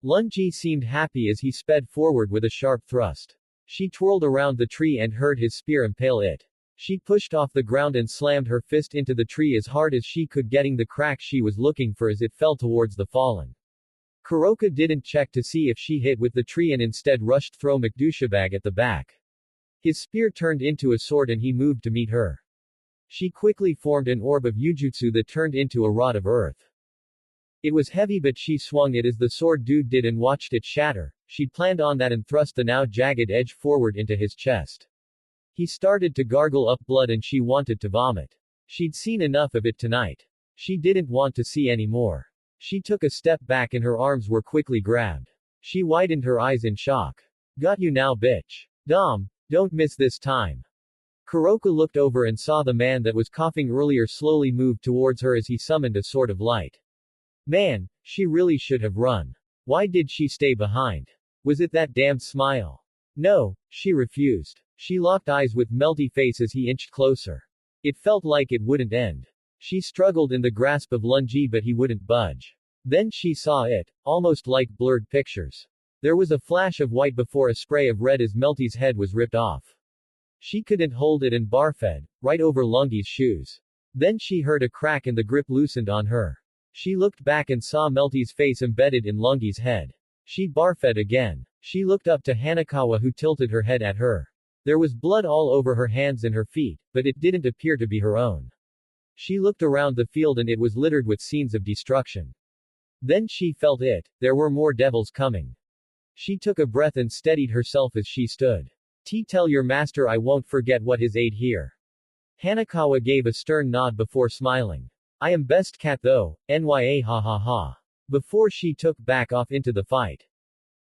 A: Lunji seemed happy as he sped forward with a sharp thrust. She twirled around the tree and heard his spear impale it. She pushed off the ground and slammed her fist into the tree as hard as she could, getting the crack she was looking for as it fell towards the Fallen. Kuroka didn't check to see if she hit with the tree and instead rushed throw McDouchebag at the back. His spear turned into a sword and he moved to meet her. She quickly formed an orb of Yujutsu that turned into a rod of earth. It was heavy, but she swung it as the sword dude did and watched it shatter. She'd planned on that and thrust the now jagged edge forward into his chest. He started to gargle up blood and she wanted to vomit. She'd seen enough of it tonight. She didn't want to see any more. She took a step back and her arms were quickly grabbed. She widened her eyes in shock. Got you now, bitch. Don't miss this time. Kuroka looked over and saw the man that was coughing earlier slowly move towards her as he summoned a sword of light. Man, she really should have run. Why did she stay behind? Was it that damn smile? No, she refused. She locked eyes with melty face as he inched closer. It felt like it wouldn't end. She struggled in the grasp of Lunji, but he wouldn't budge. Then she saw it, almost like blurred pictures. There was a flash of white before a spray of red as Melty's head was ripped off. She couldn't hold it and barfed, right over Lungi's shoes. Then she heard a crack and the grip loosened on her. She looked back and saw Melty's face embedded in Lungi's head. She barfed again. She looked up to Hanekawa, who tilted her head at her. There was blood all over her hands and her feet, but it didn't appear to be her own. She looked around the field and it was littered with scenes of destruction. Then she felt it. There were more devils coming. She took a breath and steadied herself as she stood. Tell your master I won't forget what his aid here. Hanekawa gave a stern nod before smiling. I am best cat though, nya ha ha ha. Before she took back off into the fight.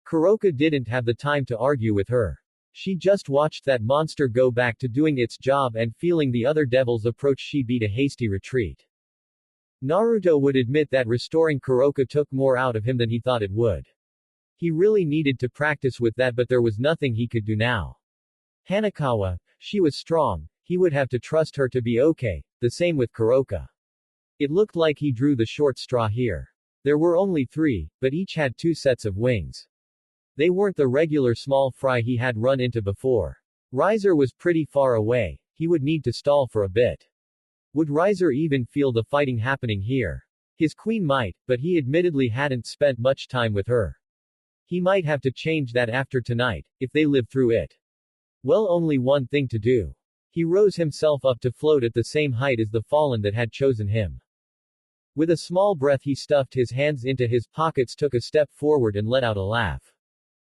A: Kuroka didn't have the time to argue with her. She just watched that monster go back to doing its job, and feeling the other devils approach she beat a hasty retreat. Naruto would admit that restoring Kuroka took more out of him than he thought it would. He really needed to practice with that, but there was nothing he could do now. Hanekawa, she was strong, he would have to trust her to be okay, the same with Kuroka. It looked like he drew the short straw here. There were only 3, but each had 2 sets of wings. They weren't the regular small fry he had run into before. Riser was pretty far away, he would need to stall for a bit. Would Riser even feel the fighting happening here? His queen might, but he admittedly hadn't spent much time with her. He might have to change that after tonight, if they live through it. Well, only one thing to do. He rose himself up to float at the same height as the fallen that had chosen him. With a small breath he stuffed his hands into his pockets, took a step forward and let out a laugh.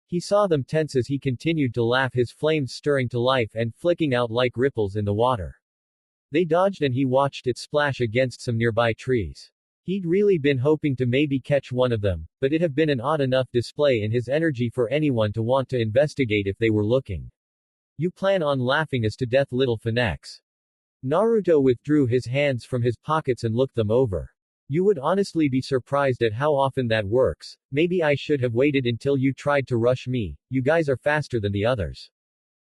A: He saw them tense as he continued to laugh, his flames stirring to life and flicking out like ripples in the water. They dodged and he watched it splash against some nearby trees. He'd really been hoping to maybe catch one of them, but it'd have been an odd enough display in his energy for anyone to want to investigate if they were looking. You plan on laughing us to death, little finex. Naruto withdrew his hands from his pockets and looked them over. You would honestly be surprised at how often that works. Maybe I should have waited until you tried to rush me, you guys are faster than the others.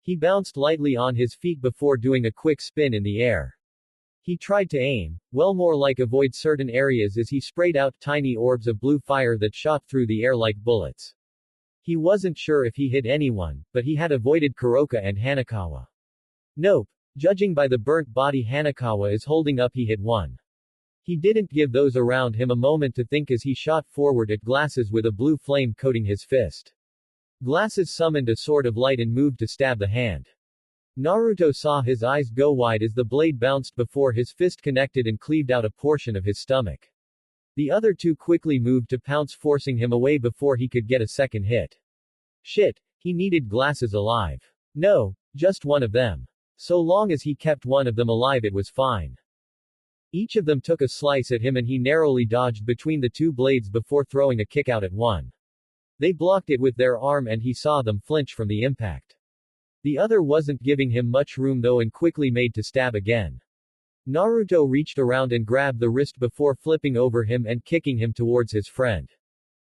A: He bounced lightly on his feet before doing a quick spin in the air. He tried to aim, well, more like avoid certain areas as he sprayed out tiny orbs of blue fire that shot through the air like bullets. He wasn't sure if he hit anyone, but he had avoided Kuroka and Hanekawa. Nope. Judging by the burnt body Hanekawa is holding up, he hit one. He didn't give those around him a moment to think as he shot forward at Glasses with a blue flame coating his fist. Glasses summoned a sword of light and moved to stab the hand. Naruto saw his eyes go wide as the blade bounced before his fist connected and cleaved out a portion of his stomach. The other 2 quickly moved to pounce, forcing him away before he could get a second hit. Shit, he needed Glasses alive. No, just one of them. So long as he kept one of them alive it was fine. Each of them took a slice at him and he narrowly dodged between the 2 blades before throwing a kick out at one. They blocked it with their arm and he saw them flinch from the impact. The other wasn't giving him much room though and quickly made to stab again. Naruto reached around and grabbed the wrist before flipping over him and kicking him towards his friend.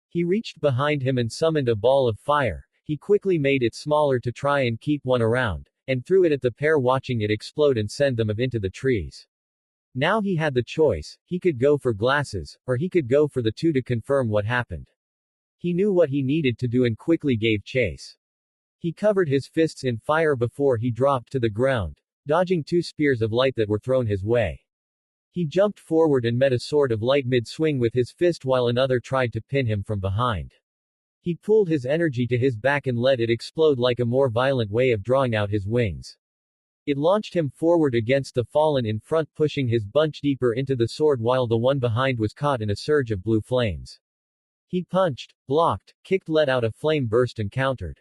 A: He reached behind him and summoned a ball of fire. He quickly made it smaller to try and keep one around, and threw it at the pair, watching it explode and send them into the trees. Now he had the choice. He could go for Glasses, or he could go for the 2 to confirm what happened. He knew what he needed to do and quickly gave chase. He covered his fists in fire before he dropped to the ground, dodging 2 spears of light that were thrown his way. He jumped forward and met a sword of light mid-swing with his fist while another tried to pin him from behind. He pulled his energy to his back and let it explode like a more violent way of drawing out his wings. It launched him forward against the fallen in front, pushing his bunch deeper into the sword while the one behind was caught in a surge of blue flames. He punched, blocked, kicked, let out a flame burst and countered.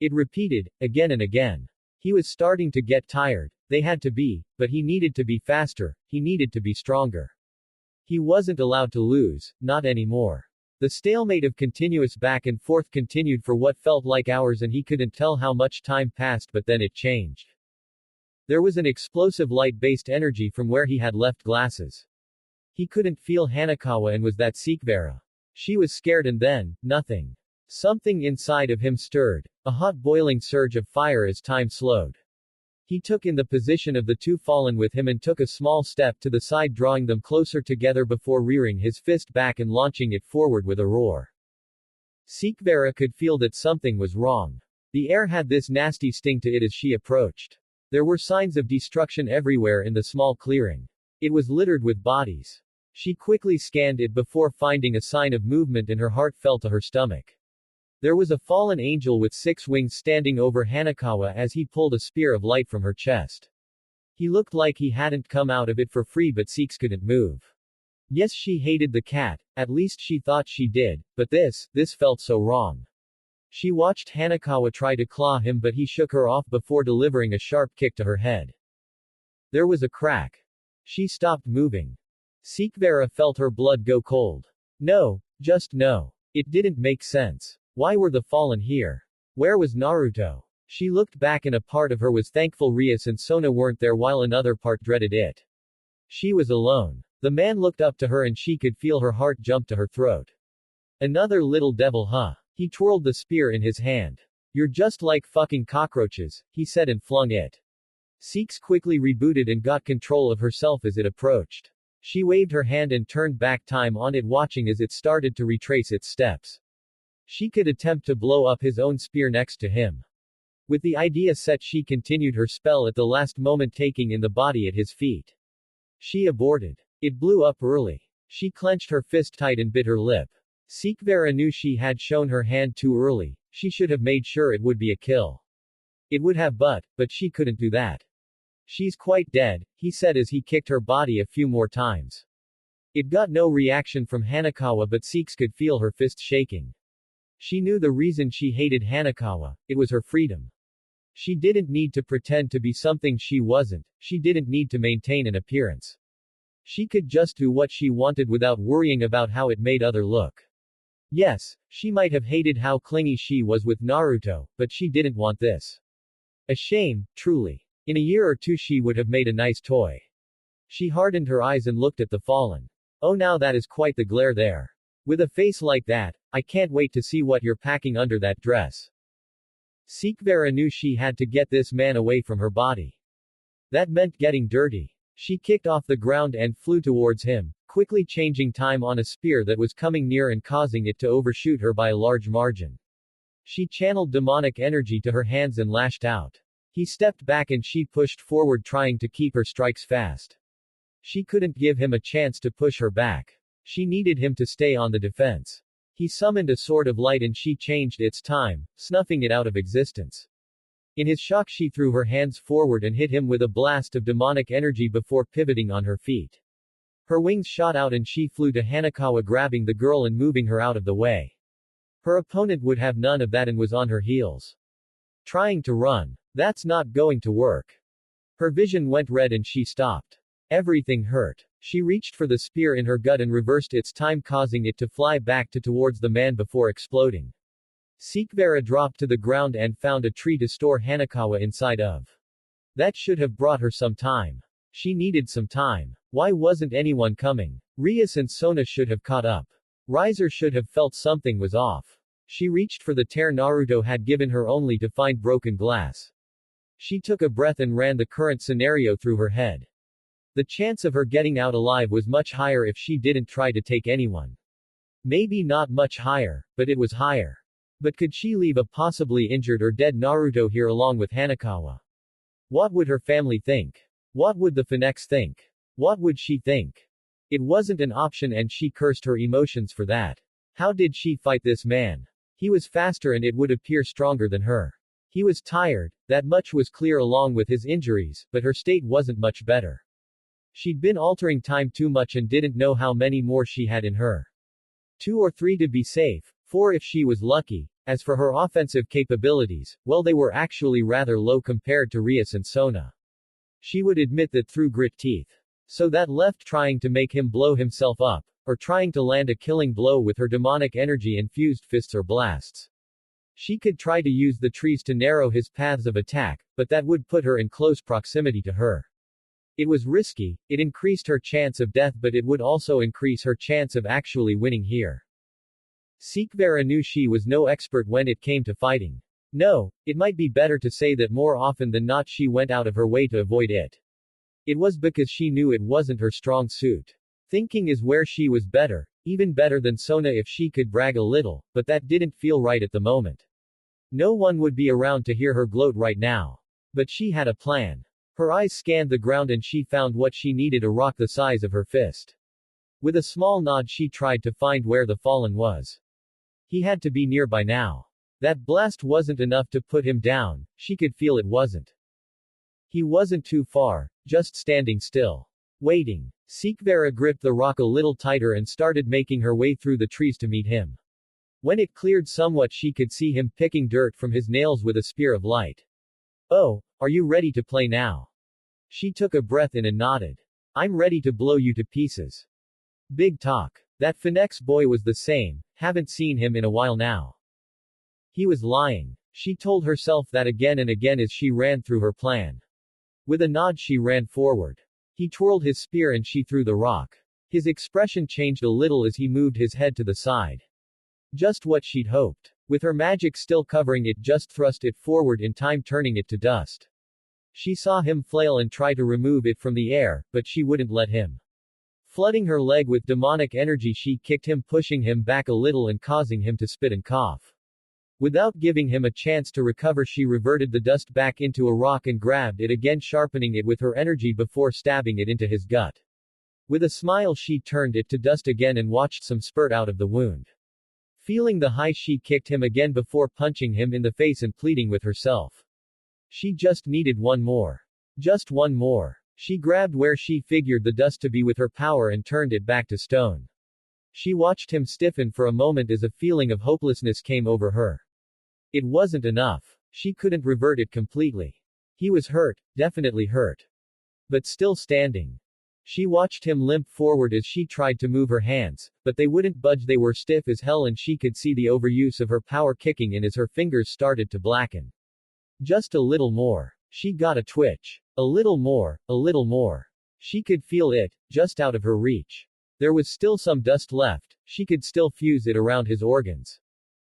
A: It repeated, again and again. He was starting to get tired. They had to be, but he needed to be faster, he needed to be stronger. He wasn't allowed to lose, not anymore. The stalemate of continuous back and forth continued for what felt like hours and he couldn't tell how much time passed, but then it changed. There was an explosive light-based energy from where he had left Glasses. He couldn't feel Hanekawa and was that Sekibara. She was scared and then, nothing. Something inside of him stirred, a hot boiling surge of fire as time slowed. He took in the position of the 2 fallen with him and took a small step to the side, drawing them closer together before rearing his fist back and launching it forward with a roar. Sekibara could feel that something was wrong. The air had this nasty sting to it as she approached. There were signs of destruction everywhere in the small clearing. It was littered with bodies. She quickly scanned it before finding a sign of movement and her heart fell to her stomach. There was a fallen angel with 6 wings standing over Hanekawa as he pulled a spear of light from her chest. He looked like he hadn't come out of it for free, but Seeks couldn't move. Yes, she hated the cat, at least she thought she did, but this felt so wrong. She watched Hanekawa try to claw him, but he shook her off before delivering a sharp kick to her head. There was a crack. She stopped moving. Sekibara felt her blood go cold. No, just no. It didn't make sense. Why were the fallen here? Where was Naruto? She looked back and a part of her was thankful Rias and Sona weren't there while another part dreaded it. She was alone. The man looked up to her and she could feel her heart jump to her throat. Another little devil, huh? He twirled the spear in his hand. You're just like fucking cockroaches, he said and flung it. Six quickly rebooted and got control of herself as it approached. She waved her hand and turned back time on it, watching as it started to retrace its steps. She could attempt to blow up his own spear next to him. With the idea set, she continued her spell at the last moment, taking in the body at his feet. She aborted. It blew up early. She clenched her fist tight and bit her lip. Sikvara knew she had shown her hand too early. She should have made sure it would be a kill. It would have but she couldn't do that. She's quite dead, he said as he kicked her body a few more times. It got no reaction from Hanekawa, but Six could feel her fist shaking. She knew the reason she hated Hanekawa. It was her freedom. She didn't need to pretend to be something she wasn't. She didn't need to maintain an appearance. She could just do what she wanted without worrying about how it made others look. Yes, she might have hated how clingy she was with Naruto, but she didn't want this. A shame, truly. In a year or two she would have made a nice toy. She hardened her eyes and looked at the fallen. Oh, now that is quite the glare there. With a face like that, I can't wait to see what you're packing under that dress. Sikvara knew she had to get this man away from her body. That meant getting dirty. She kicked off the ground and flew towards him, quickly changing time on a spear that was coming near and causing it to overshoot her by a large margin. She channeled demonic energy to her hands and lashed out. He stepped back and she pushed forward, trying to keep her strikes fast. She couldn't give him a chance to push her back. She needed him to stay on the defense. He summoned a sword of light and she changed its time, snuffing it out of existence. In his shock she threw her hands forward and hit him with a blast of demonic energy before pivoting on her feet. Her wings shot out and she flew to Hanekawa, grabbing the girl and moving her out of the way. Her opponent would have none of that and was on her heels. Trying to run. That's not going to work. Her vision went red and she stopped. Everything hurt. She reached for the spear in her gut and reversed its time, causing it to fly back towards the man before exploding. Sikvara dropped to the ground and found a tree to store Hanekawa inside of. That should have brought her some time. She needed some time. Why wasn't anyone coming? Arys and Sona should have caught up. Riser should have felt something was off. She reached for the tear Naruto had given her, only to find broken glass. She took a breath and ran the current scenario through her head. The chance of her getting out alive was much higher if she didn't try to take anyone. Maybe not much higher, but it was higher. But could she leave a possibly injured or dead Naruto here along with Hanekawa? What would her family think? What would the finex think? What would she think? It wasn't an option and she cursed her emotions for that. How did she fight this man? He was faster and it would appear stronger than her. He was tired, that much was clear, along with his injuries, but her state wasn't much better. She'd been altering time too much and didn't know how many more she had in her. 2 or 3 to be safe, 4 if she was lucky. As for her offensive capabilities, well, they were actually rather low compared to Arys and Sona. She would admit that through grit teeth. So that left trying to make him blow himself up, or trying to land a killing blow with her demonic energy-infused fists or blasts. She could try to use the trees to narrow his paths of attack, but that would put her in close proximity to her. It was risky. It increased her chance of death, but it would also increase her chance of actually winning here. Sikvara knew she was no expert when it came to fighting. No, it might be better to say that more often than not she went out of her way to avoid it. It was because she knew it wasn't her strong suit. Thinking is where she was better, even better than Sona if she could brag a little, but that didn't feel right at the moment. No one would be around to hear her gloat right now. But she had a plan. Her eyes scanned the ground and she found what she needed, a rock the size of her fist. With a small nod she tried to find where the fallen was. He had to be nearby now. That blast wasn't enough to put him down, she could feel it wasn't. He wasn't too far, just standing still. Waiting. Sikvara gripped the rock a little tighter and started making her way through the trees to meet him. When it cleared somewhat she could see him picking dirt from his nails with a spear of light. Oh, are you ready to play now? She took a breath in and nodded. I'm ready to blow you to pieces. Big talk. That finex boy was the same, haven't seen him in a while now. He was lying. She told herself that again and again as she ran through her plan. With a nod she ran forward. He twirled his spear and she threw the rock. His expression changed a little as he moved his head to the side. Just what she'd hoped. With her magic still covering it, just thrust it forward in time, turning it to dust. She saw him flail and try to remove it from the air, but she wouldn't let him. Flooding her leg with demonic energy, she kicked him, pushing him back a little and causing him to spit and cough. Without giving him a chance to recover, she reverted the dust back into a rock and grabbed it again, sharpening it with her energy before stabbing it into his gut. With a smile, she turned it to dust again and watched some spurt out of the wound. Feeling the high, she kicked him again before punching him in the face and pleading with herself. She just needed one more. Just one more. She grabbed where she figured the dust to be with her power and turned it back to stone. She watched him stiffen for a moment as a feeling of hopelessness came over her. It wasn't enough. She couldn't revert it completely. He was hurt, definitely hurt. But still standing. She watched him limp forward as she tried to move her hands, but they wouldn't budge. They were stiff as hell, and she could see the overuse of her power kicking in as her fingers started to blacken. Just a little more. She got a twitch. A little more, a little more. She could feel it, just out of her reach. There was still some dust left. She could still fuse it around his organs.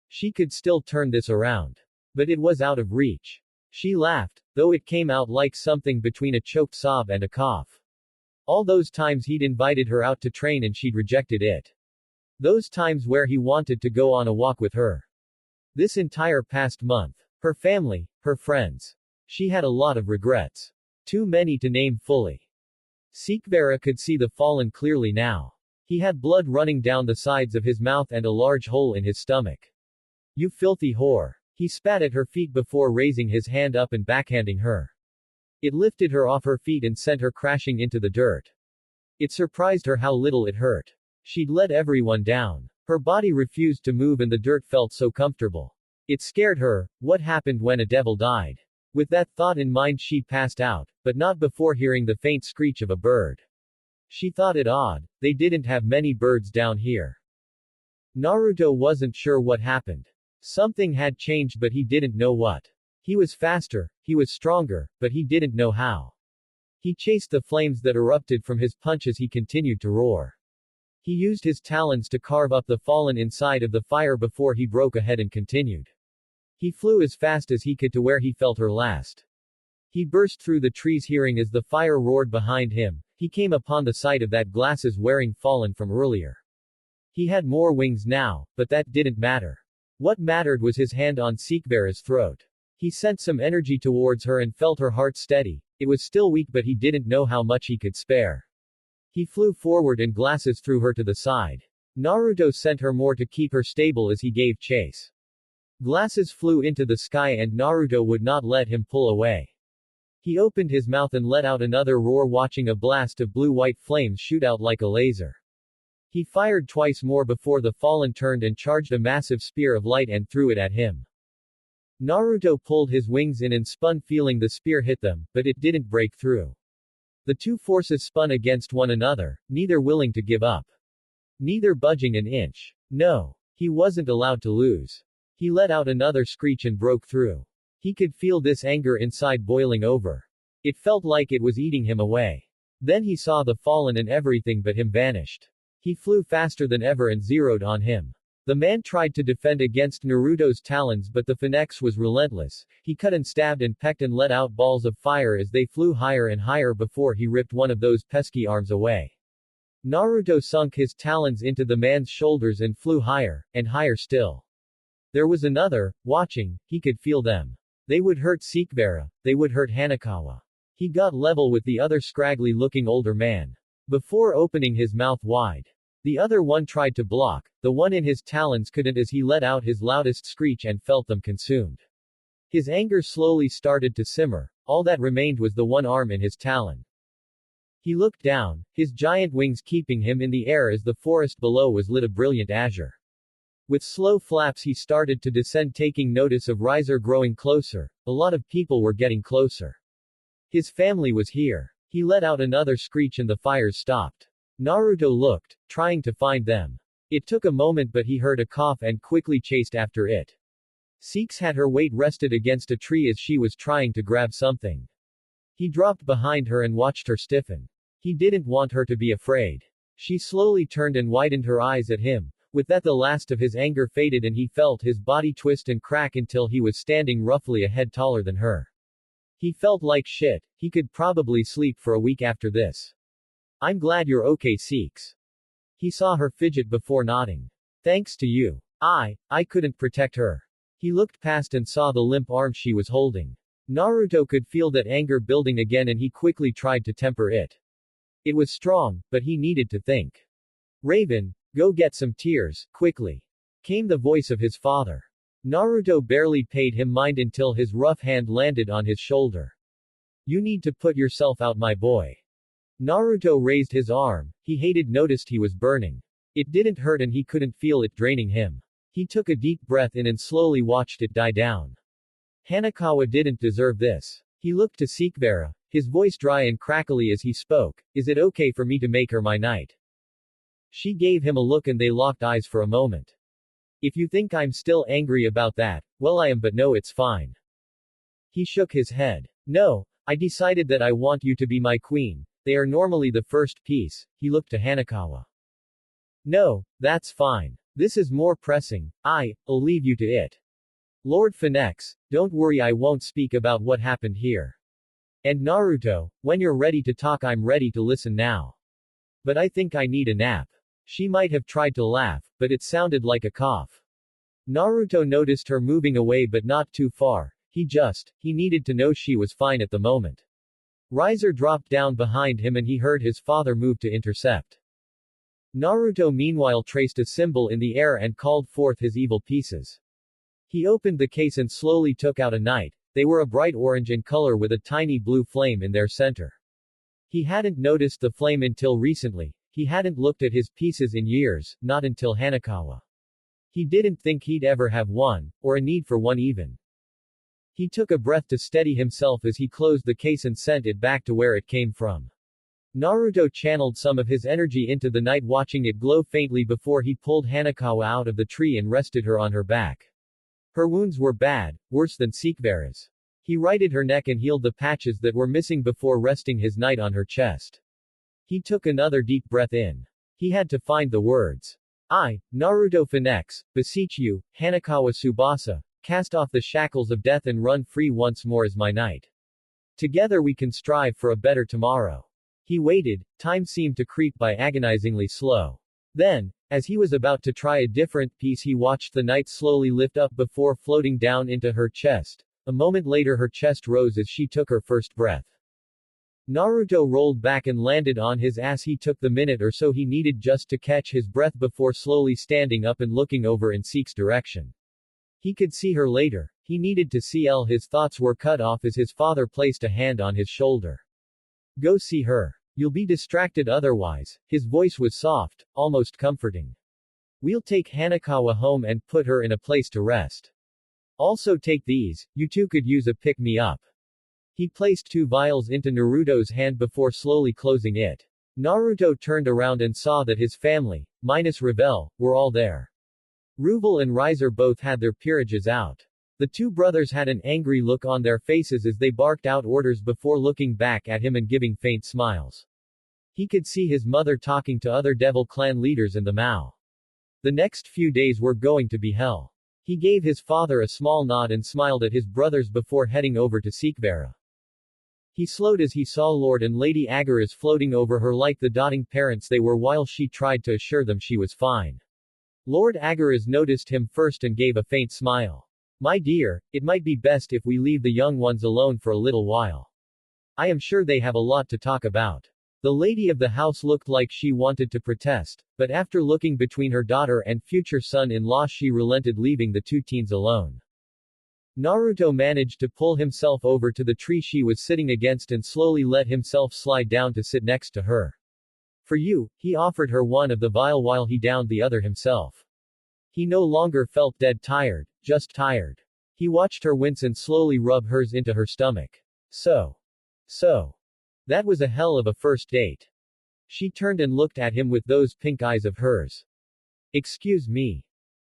A: She could still turn this around. But it was out of reach. She laughed, though it came out like something between a choked sob and a cough. All those times he'd invited her out to train and she'd rejected it. Those times where he wanted to go on a walk with her. This entire past month. Her family, her friends. She had a lot of regrets. Too many to name fully. Sikvera could see the fallen clearly now. He had blood running down the sides of his mouth and a large hole in his stomach. You filthy whore. He spat at her feet before raising his hand up and backhanding her. It lifted her off her feet and sent her crashing into the dirt. It surprised her how little it hurt. She'd let everyone down. Her body refused to move and the dirt felt so comfortable. It scared her. What happened when a devil died? With that thought in mind, she passed out, but not before hearing the faint screech of a bird. She thought it odd. They didn't have many birds down here. Naruto wasn't sure what happened. Something had changed, but he didn't know what. He was faster, he was stronger, but he didn't know how. He chased the flames that erupted from his punch as he continued to roar. He used his talons to carve up the fallen inside of the fire before he broke ahead and continued. He flew as fast as he could to where he felt her last. He burst through the trees, hearing as the fire roared behind him. He came upon the sight of that glasses-wearing fallen from earlier. He had more wings now, but that didn't matter. What mattered was his hand on Sikvera's throat. He sent some energy towards her and felt her heart steady. It was still weak, but he didn't know how much he could spare. He flew forward and glasses threw her to the side. Naruto sent her more to keep her stable as he gave chase. Glasses flew into the sky and Naruto would not let him pull away. He opened his mouth and let out another roar, watching a blast of blue-white flames shoot out like a laser. He fired twice more before the fallen turned and charged a massive spear of light and threw it at him. Naruto pulled his wings in and spun, feeling the spear hit them, but it didn't break through. The two forces spun against one another, neither willing to give up. Neither budging an inch. No. He wasn't allowed to lose. He let out another screech and broke through. He could feel this anger inside boiling over. It felt like it was eating him away. Then he saw the fallen and everything but him vanished. He flew faster than ever and zeroed on him. The man tried to defend against Naruto's talons, but the finex was relentless. He cut and stabbed and pecked and let out balls of fire as they flew higher and higher before he ripped one of those pesky arms away. Naruto sunk his talons into the man's shoulders and flew higher, and higher still. There was another, watching. He could feel them. They would hurt Sikvera. They would hurt Hanekawa. He got level with the other scraggly-looking older man. Before opening his mouth wide. The other one tried to block. The one in his talons couldn't as he let out his loudest screech and felt them consumed. His anger slowly started to simmer. All that remained was the one arm in his talon. He looked down, his giant wings keeping him in the air as the forest below was lit a brilliant azure. With slow flaps he started to descend, taking notice of riser growing closer. A lot of people were getting closer. His family was here. He let out another screech and the fires stopped. Naruto looked, trying to find them. It took a moment, but he heard a cough and quickly chased after it. Six had her weight rested against a tree as she was trying to grab something. He dropped behind her and watched her stiffen. He didn't want her to be afraid. She slowly turned and widened her eyes at him. With that the last of his anger faded and he felt his body twist and crack until he was standing roughly a head taller than her. He felt like shit. He could probably sleep for a week after this. I'm glad you're okay, Seeks. He saw her fidget before nodding. Thanks to you. I couldn't protect her. He looked past and saw the limp arm she was holding. Naruto could feel that anger building again and he quickly tried to temper it. It was strong, but he needed to think. Raven, go get some tears, quickly. Came the voice of his father. Naruto barely paid him mind until his rough hand landed on his shoulder. You need to put yourself out, my boy. Naruto raised his arm. He noticed he was burning. It didn't hurt and he couldn't feel it draining him. He took a deep breath in and slowly watched it die down. Hanekawa didn't deserve this. He looked to Sekibara, his voice dry and crackly as he spoke. Is it okay for me to make her my knight? She gave him a look and they locked eyes for a moment. If you think I'm still angry about that, well I am, but no, it's fine. He shook his head. No, I decided that I want you to be my queen. They are normally the first piece. He looked to Hanekawa. No, that's fine. This is more pressing. I'll leave you to it. Lord Finex, don't worry, I won't speak about what happened here. And Naruto, when you're ready to talk, I'm ready to listen now. But I think I need a nap. She might have tried to laugh, but it sounded like a cough. Naruto noticed her moving away but not too far. He needed to know she was fine at the moment. Riser dropped down behind him and he heard his father move to intercept. Naruto meanwhile traced a symbol in the air and called forth his evil pieces. He opened the case and slowly took out a knight. They were a bright orange in color with a tiny blue flame in their center. He hadn't noticed the flame until recently. He hadn't looked at his pieces in years, not until Hanekawa. He didn't think he'd ever have one, or a need for one even. He took a breath to steady himself as he closed the case and sent it back to where it came from. Naruto channeled some of his energy into the night, watching it glow faintly before he pulled Hanekawa out of the tree and rested her on her back. Her wounds were bad, worse than Sekibara's. He righted her neck and healed the patches that were missing before resting his knight on her chest. He took another deep breath in. He had to find the words. I, Naruto Finex, beseech you, Hanekawa Tsubasa, cast off the shackles of death and run free once more as my knight. Together we can strive for a better tomorrow. He waited, time seemed to creep by agonizingly slow. Then, as he was about to try a different piece, he watched the knight slowly lift up before floating down into her chest. A moment later her chest rose as she took her first breath. Naruto rolled back and landed on his ass. He took the minute or so he needed just to catch his breath before slowly standing up and looking over in Seek's direction. He could see her later. He needed to see Elle. His thoughts were cut off as his father placed a hand on his shoulder. Go see her. You'll be distracted otherwise. His voice was soft, almost comforting. We'll take Hanekawa home and put her in a place to rest. Also take these, you two could use a pick-me-up. He placed 2 vials into Naruto's hand before slowly closing it. Naruto turned around and saw that his family, minus Revel, were all there. Ruvel and Riser both had their peerages out. The 2 brothers had an angry look on their faces as they barked out orders before looking back at him and giving faint smiles. He could see his mother talking to other Devil Clan leaders and the Mao. The next few days were going to be hell. He gave his father a small nod and smiled at his brothers before heading over to Sekibara. He slowed as he saw Lord and Lady Arys floating over her like the doting parents they were while she tried to assure them she was fine. Lord Arys noticed him first and gave a faint smile. My dear, it might be best if we leave the young ones alone for a little while. I am sure they have a lot to talk about. The lady of the house looked like she wanted to protest, but after looking between her daughter and future son-in-law she relented, leaving the 2 teens alone. Naruto managed to pull himself over to the tree she was sitting against and slowly let himself slide down to sit next to her. For you, he offered her one of the vial while he downed the other himself. He no longer felt dead tired, just tired. He watched her wince and slowly rub hers into her stomach. So. That was a hell of a first date. She turned and looked at him with those pink eyes of hers. Excuse me.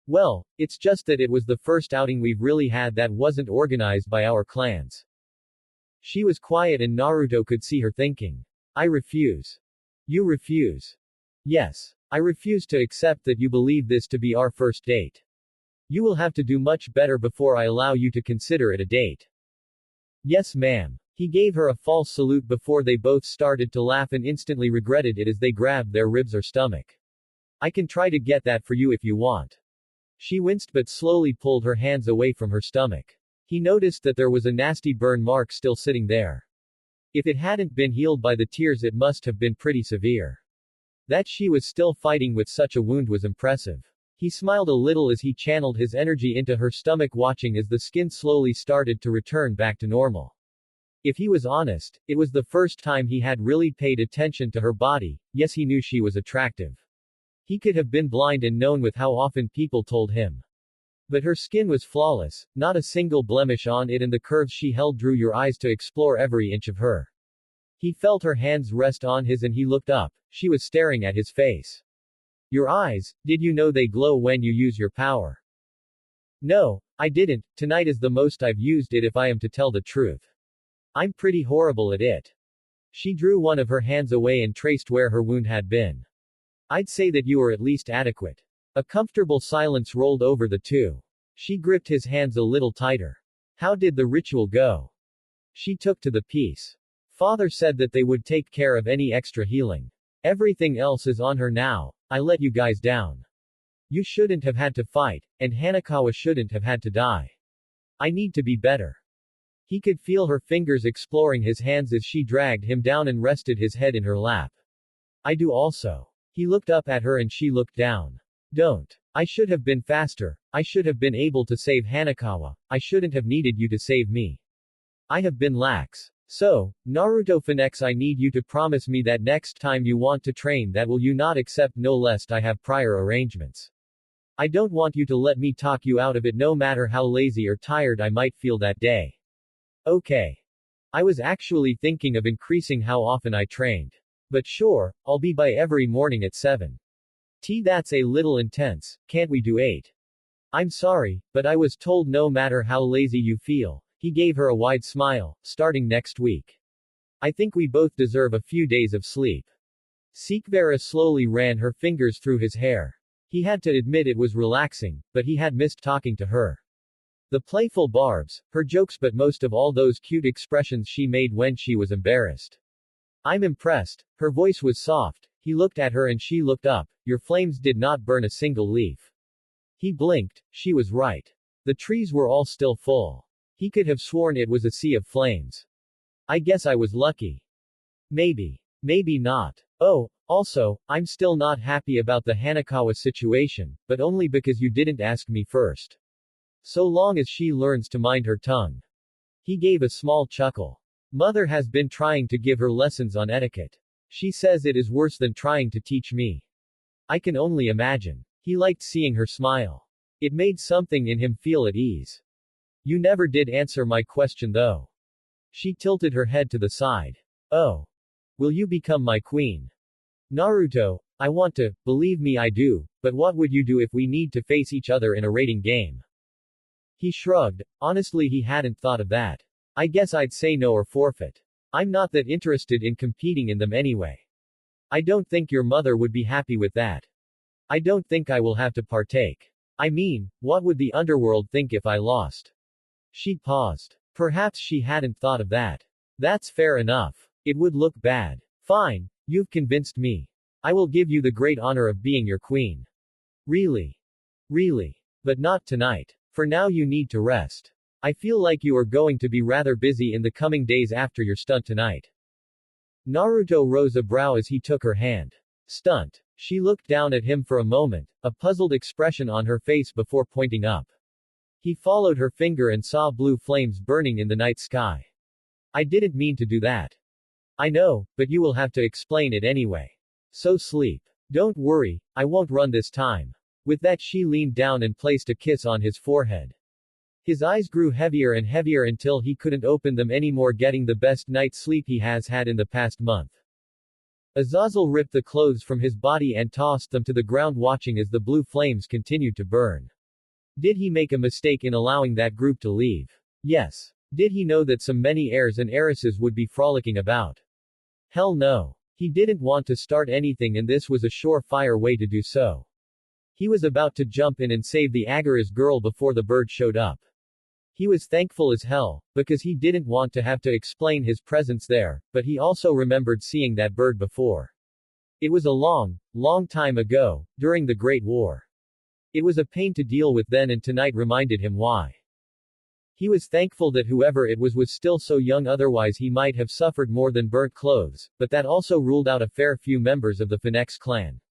A: Well, it's just that it was the first outing we've really had that wasn't organized by our clans. She was quiet and Naruto could see her thinking. I refuse. You refuse. Yes. I refuse to accept that you believe this to be our first date. You will have to do much better before I allow you to consider it a date. Yes, ma'am. He gave her a false salute before they both started to laugh and instantly regretted it as they grabbed their ribs or stomach. I can try to get that for you if you want. She winced but slowly pulled her hands away from her stomach. He noticed that there was a nasty burn mark still sitting there. If it hadn't been healed by the tears, it must have been pretty severe. That she was still fighting with such a wound was impressive. He smiled a little as he channeled his energy into her stomach, watching as the skin slowly started to return back to normal. If he was honest, it was the first time he had really paid attention to her body. Yes, he knew she was attractive. He could have been blind and known with how often people told him. But her skin was flawless, not a single blemish on it, and the curves she held drew your eyes to explore every inch of her. He felt her hands rest on his and he looked up. She was staring at his face. Your eyes, did you know they glow when you use your power? No, I didn't. Tonight is the most I've used it if I am to tell the truth. I'm pretty horrible at it. She drew one of her hands away and traced where her wound had been. I'd say that you are at least adequate. A comfortable silence rolled over the two. She gripped his hands a little tighter. How did the ritual go? She took to the piece. Father said that they would take care of any extra healing. Everything else is on her now. I let you guys down. You shouldn't have had to fight, and Hanekawa shouldn't have had to die. I need to be better. He could feel her fingers exploring his hands as she dragged him down and rested his head in her lap. I do also. He looked up at her and she looked down. Don't. I should have been faster. I should have been able to save Hanekawa. I shouldn't have needed you to save me. I have been lax. So, Naruto finex, I need you to promise me that next time you want to train that will you not accept no lest I have prior arrangements. I don't want you to let me talk you out of it no matter how lazy or tired I might feel that day. Okay. I was actually thinking of increasing how often I trained. But sure, I'll be by every morning at 7. That's a little intense, can't we do 8? I'm sorry, but I was told no matter how lazy you feel. He gave her a wide smile, starting next week. I think we both deserve a few days of sleep. Sikvera slowly ran her fingers through his hair. He had to admit it was relaxing, but he had missed talking to her. The playful barbs, her jokes, but most of all those cute expressions she made when she was embarrassed. I'm impressed. Her voice was soft. He looked at her and she looked up. Your flames did not burn a single leaf. He blinked. She was right. The trees were all still full. He could have sworn it was a sea of flames. I guess I was lucky. Maybe. Maybe not. Oh, also, I'm still not happy about the Hanekawa situation, but only because you didn't ask me first. So long as she learns to mind her tongue. He gave a small chuckle. Mother has been trying to give her lessons on etiquette. She says it is worse than trying to teach me. I can only imagine. He liked seeing her smile. It made something in him feel at ease. You never did answer my question though. She tilted her head to the side. Oh. Will you become my queen? Naruto, I want to, believe me I do, but what would you do if we need to face each other in a rating game? He shrugged. Honestly, he hadn't thought of that. I guess I'd say no or forfeit. I'm not that interested in competing in them anyway. I don't think your mother would be happy with that. I don't think I will have to partake. I mean, what would the underworld think if I lost? She paused. Perhaps she hadn't thought of that. That's fair enough. It would look bad. Fine, you've convinced me. I will give you the great honor of being your queen. Really? Really? But not tonight. For now you need to rest. I feel like you are going to be rather busy in the coming days after your stunt tonight. Naruto rose a brow as he took her hand. Stunt. She looked down at him for a moment, a puzzled expression on her face before pointing up. He followed her finger and saw blue flames burning in the night sky. I didn't mean to do that. I know, but you will have to explain it anyway. So sleep. Don't worry, I won't run this time. With that she leaned down and placed a kiss on his forehead. His eyes grew heavier and heavier until he couldn't open them anymore, getting the best night's sleep he has had in the past month. Azazel ripped the clothes from his body and tossed them to the ground, watching as the blue flames continued to burn. Did he make a mistake in allowing that group to leave? Yes. Did he know that so many heirs and heiresses would be frolicking about? Hell no. He didn't want to start anything and this was a surefire way to do so. He was about to jump in and save the Arys girl before the bird showed up. He was thankful as hell, because he didn't want to have to explain his presence there, but he also remembered seeing that bird before. It was a long, long time ago, during the Great War. It was a pain to deal with then and tonight reminded him why. He was thankful that whoever it was still so young, otherwise he might have suffered more than burnt clothes, but that also ruled out a fair few members of the finex clan.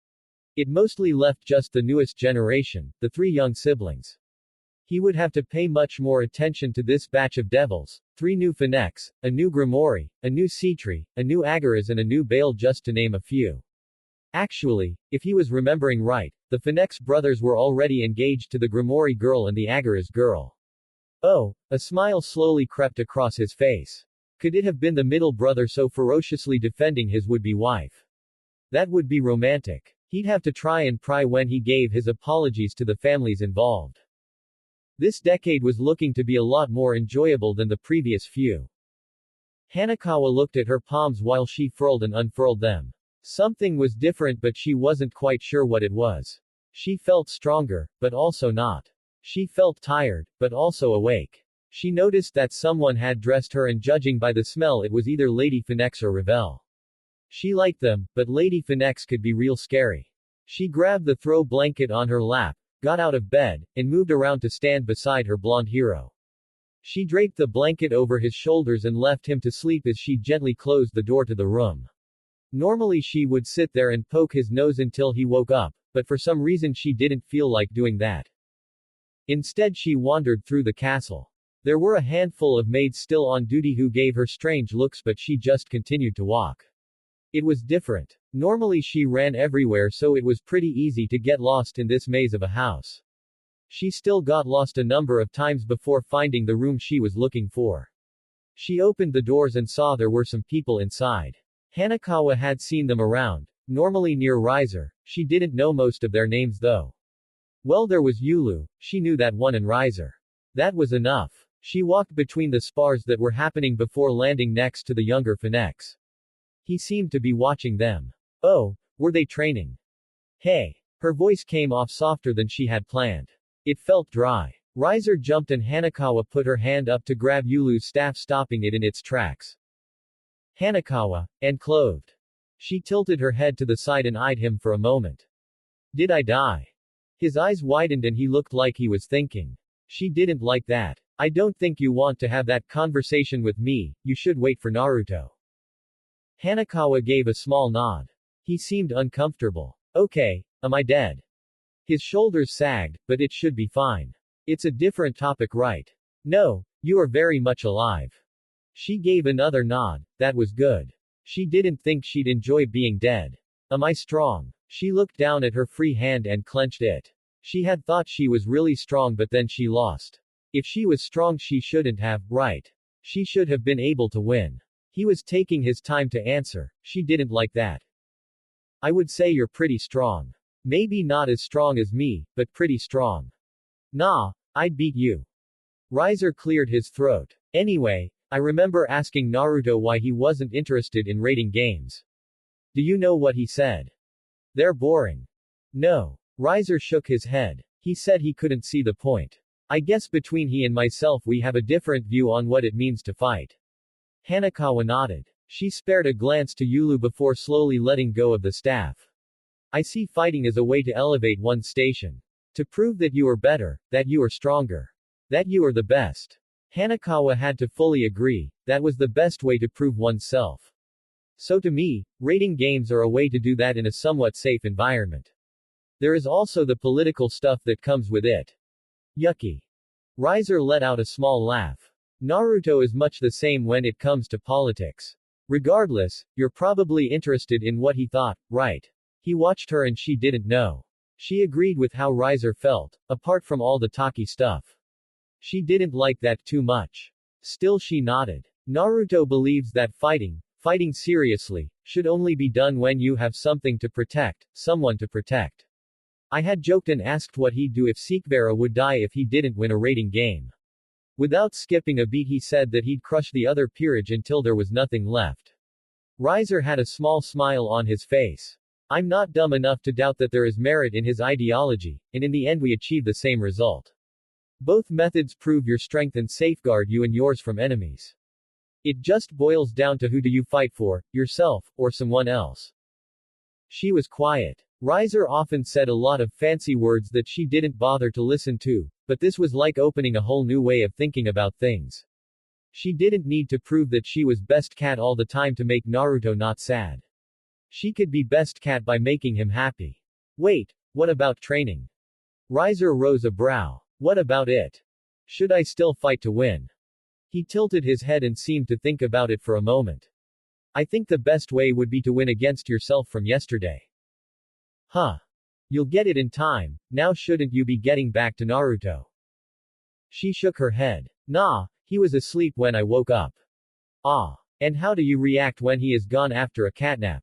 A: It mostly left just the newest generation, the 3 young siblings. He would have to pay much more attention to this batch of devils, 3 new finex, a new grimoire, a new Citri, a new Arys and a new Bale just to name a few. Actually, if he was remembering right, the finex brothers were already engaged to the grimoire girl and the Arys girl. Oh, a smile slowly crept across his face. Could it have been the middle brother so ferociously defending his would-be wife? That would be romantic. He'd have to try and pry when he gave his apologies to the families involved. This decade was looking to be a lot more enjoyable than the previous few. Hanekawa looked at her palms while she furled and unfurled them. Something was different but she wasn't quite sure what it was. She felt stronger, but also not. She felt tired, but also awake. She noticed that someone had dressed her and judging by the smell it was either Lady Finex or Revel. She liked them, but Lady Finex could be real scary. She grabbed the throw blanket on her lap, got out of bed, and moved around to stand beside her blonde hero. She draped the blanket over his shoulders and left him to sleep as she gently closed the door to the room. Normally she would sit there and poke his nose until he woke up, but for some reason she didn't feel like doing that. Instead she wandered through the castle. There were a handful of maids still on duty who gave her strange looks but she just continued to walk. It was different. Normally she ran everywhere so it was pretty easy to get lost in this maze of a house. She still got lost a number of times before finding the room she was looking for. She opened the doors and saw there were some people inside. Hanekawa had seen them around, normally near Riser. She didn't know most of their names though. Well, there was Yulu, she knew that one, and Riser. That was enough. She walked between the spars that were happening before landing next to the younger finex. He seemed to be watching them. Oh, were they training? Hey. Her voice came off softer than she had planned. It felt dry. Riser jumped and Hanekawa put her hand up to grab Yulu's staff, stopping it in its tracks. Hanekawa, and clothed. She tilted her head to the side and eyed him for a moment. Did I die? His eyes widened and he looked like he was thinking. She didn't like that. I don't think you want to have that conversation with me, you should wait for Naruto. Hanekawa gave a small nod. He seemed uncomfortable. Okay, am I dead? His shoulders sagged, but it should be fine. It's a different topic, right? No, you are very much alive. She gave another nod. That was good. She didn't think she'd enjoy being dead. Am I strong? She looked down at her free hand and clenched it. She had thought she was really strong but then she lost. If she was strong she shouldn't have, right? She should have been able to win. He was taking his time to answer. She didn't like that. I would say you're pretty strong. Maybe not as strong as me, but pretty strong. Nah, I'd beat you. Riser cleared his throat. Anyway, I remember asking Naruto why he wasn't interested in raiding games. Do you know what he said? They're boring. No. Riser shook his head. He said he couldn't see the point. I guess between he and myself we have a different view on what it means to fight. Hanekawa nodded. She spared a glance to Yulu before slowly letting go of the staff. I see fighting as a way to elevate one's station. To prove that you are better, that you are stronger. That you are the best. Hanekawa had to fully agree, that was the best way to prove oneself. So to me, raiding games are a way to do that in a somewhat safe environment. There is also the political stuff that comes with it. Yucky. Riser let out a small laugh. Naruto is much the same when it comes to politics. Regardless, you're probably interested in what he thought, right? He watched her and she didn't know. She agreed with how Riser felt, apart from all the talky stuff. She didn't like that too much. Still she nodded. Naruto believes that fighting seriously, should only be done when you have something to protect, someone to protect. I had joked and asked what he'd do if Sekibara would die if he didn't win a raiding game. Without skipping a beat he said that he'd crush the other peerage until there was nothing left. Riser had a small smile on his face. I'm not dumb enough to doubt that there is merit in his ideology, and in the end we achieve the same result. Both methods prove your strength and safeguard you and yours from enemies. It just boils down to who do you fight for, yourself, or someone else. She was quiet. Riser often said a lot of fancy words that she didn't bother to listen to, but this was like opening a whole new way of thinking about things. She didn't need to prove that she was best cat all the time to make Naruto not sad. She could be best cat by making him happy. Wait, what about training? Riser rose a brow. What about it? Should I still fight to win? He tilted his head and seemed to think about it for a moment. I think the best way would be to win against yourself from yesterday. Huh. You'll get it in time, now shouldn't you be getting back to Naruto? She shook her head. Nah, he was asleep when I woke up. Ah. And how do you react when he is gone after a catnap?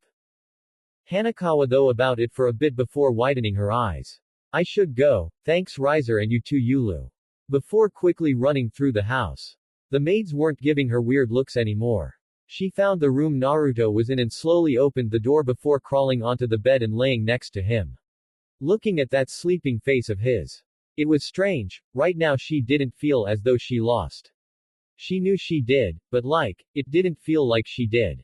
A: Hanekawa though about it for a bit before widening her eyes. I should go, thanks Riser and you too Yulu. Before quickly running through the house. The maids weren't giving her weird looks anymore. She found the room Naruto was in and slowly opened the door before crawling onto the bed and laying next to him. Looking at that sleeping face of his. It was strange, right now she didn't feel as though she lost. She knew she did, but it didn't feel like she did.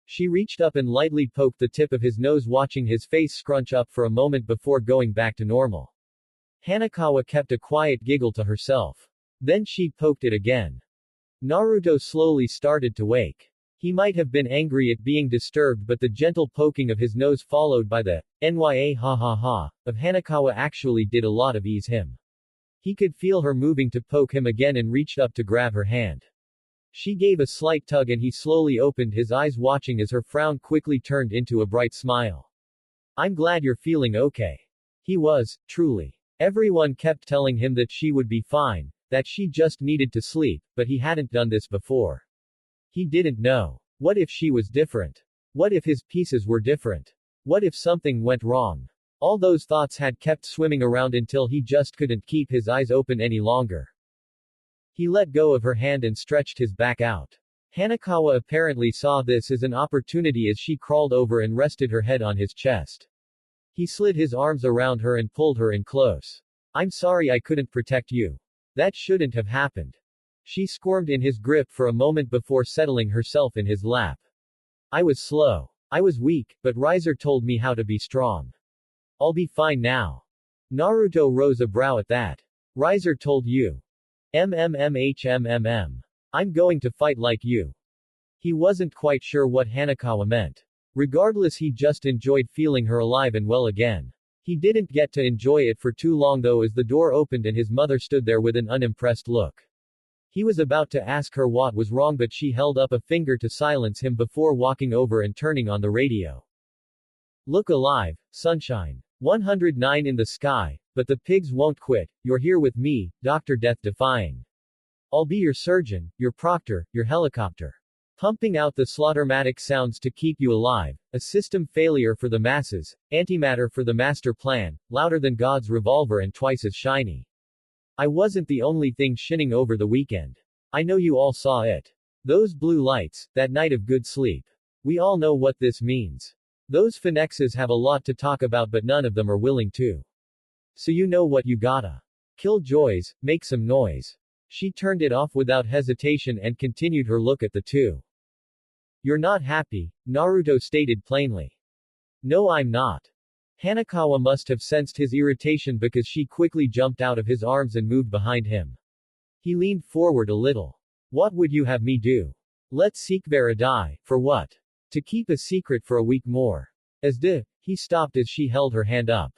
A: She reached up and lightly poked the tip of his nose watching his face scrunch up for a moment before going back to normal. Hanekawa kept a quiet giggle to herself. Then she poked it again. Naruto slowly started to wake. He might have been angry at being disturbed but the gentle poking of his nose followed by the nya ha ha ha of Hanekawa actually did a lot of ease him. He could feel her moving to poke him again and reached up to grab her hand. She gave a slight tug and he slowly opened his eyes watching as her frown quickly turned into a bright smile. I'm glad you're feeling okay. He was, truly. Everyone kept telling him that she would be fine, that she just needed to sleep, but he hadn't done this before. He didn't know. What if she was different? What if his pieces were different? What if something went wrong? All those thoughts had kept swimming around until he just couldn't keep his eyes open any longer. He let go of her hand and stretched his back out. Hanekawa apparently saw this as an opportunity as she crawled over and rested her head on his chest. He slid his arms around her and pulled her in close. I'm sorry I couldn't protect you. That shouldn't have happened. She squirmed in his grip for a moment before settling herself in his lap. I was slow. I was weak, but Riser told me how to be strong. I'll be fine now. Naruto rose a brow at that. Riser told you. MMMHMMM. I'm going to fight like you. He wasn't quite sure what Hanekawa meant. Regardless, he just enjoyed feeling her alive and well again. He didn't get to enjoy it for too long though as the door opened and his mother stood there with an unimpressed look. He was about to ask her what was wrong but she held up a finger to silence him before walking over and turning on the radio. Look alive, sunshine. 109 in the sky, but the pigs won't quit, you're here with me, Dr. Death defying. I'll be your surgeon, your proctor, your helicopter. Pumping out the slaughtermatic sounds to keep you alive, a system failure for the masses, antimatter for the master plan, louder than God's revolver and twice as shiny. I wasn't the only thing shinning over the weekend. I know you all saw it. Those blue lights, that night of good sleep. We all know what this means. Those finexes have a lot to talk about but none of them are willing to. So you know what you gotta. Kill joys, make some noise. She turned it off without hesitation and continued her look at the two. You're not happy, Naruto stated plainly. No, I'm not. Hanekawa must have sensed his irritation because she quickly jumped out of his arms and moved behind him. He leaned forward a little. What would you have me do? Let Sekvera die, for what? To keep a secret for a week more. He stopped as she held her hand up.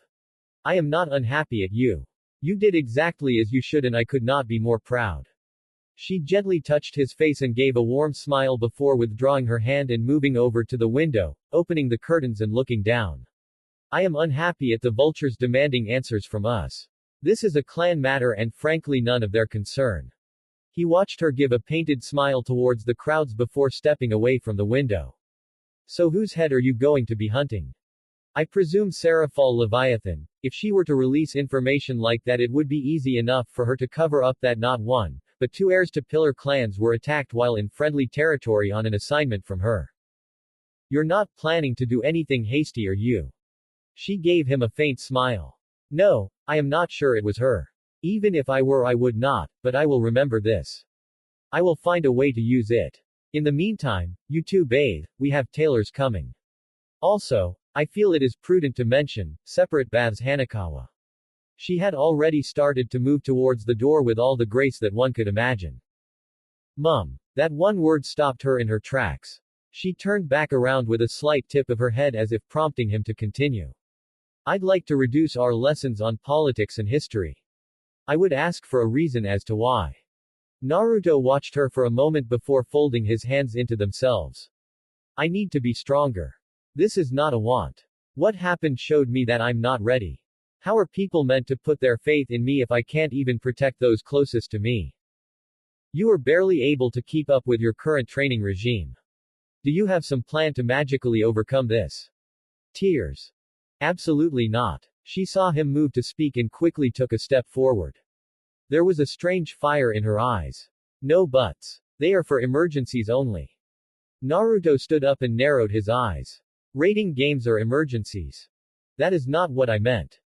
A: I am not unhappy at you. You did exactly as you should and I could not be more proud. She gently touched his face and gave a warm smile before withdrawing her hand and moving over to the window, opening the curtains and looking down. I am unhappy at the vultures demanding answers from us. This is a clan matter and frankly none of their concern. He watched her give a painted smile towards the crowds before stepping away from the window. So whose head are you going to be hunting? I presume Seraphal Leviathan. If she were to release information like that it would be easy enough for her to cover up that not one, but two heirs to pillar clans were attacked while in friendly territory on an assignment from her. You're not planning to do anything hasty, are you? She gave him a faint smile. No, I am not sure it was her. Even if I were, I would not, but I will remember this. I will find a way to use it. In the meantime, you two bathe, we have tailors coming. Also, I feel it is prudent to mention, separate baths Hanekawa. She had already started to move towards the door with all the grace that one could imagine. Mum. That one word stopped her in her tracks. She turned back around with a slight tip of her head as if prompting him to continue. I'd like to reduce our lessons on politics and history. I would ask for a reason as to why. Naruto watched her for a moment before folding his hands into themselves. I need to be stronger. This is not a want. What happened showed me that I'm not ready. How are people meant to put their faith in me if I can't even protect those closest to me? You are barely able to keep up with your current training regime. Do you have some plan to magically overcome this? Tears. Absolutely not. She saw him move to speak and quickly took a step forward. There was a strange fire in her eyes. No buts. They are for emergencies only. Naruto stood up and narrowed his eyes. Rating games are emergencies. That is not what I meant.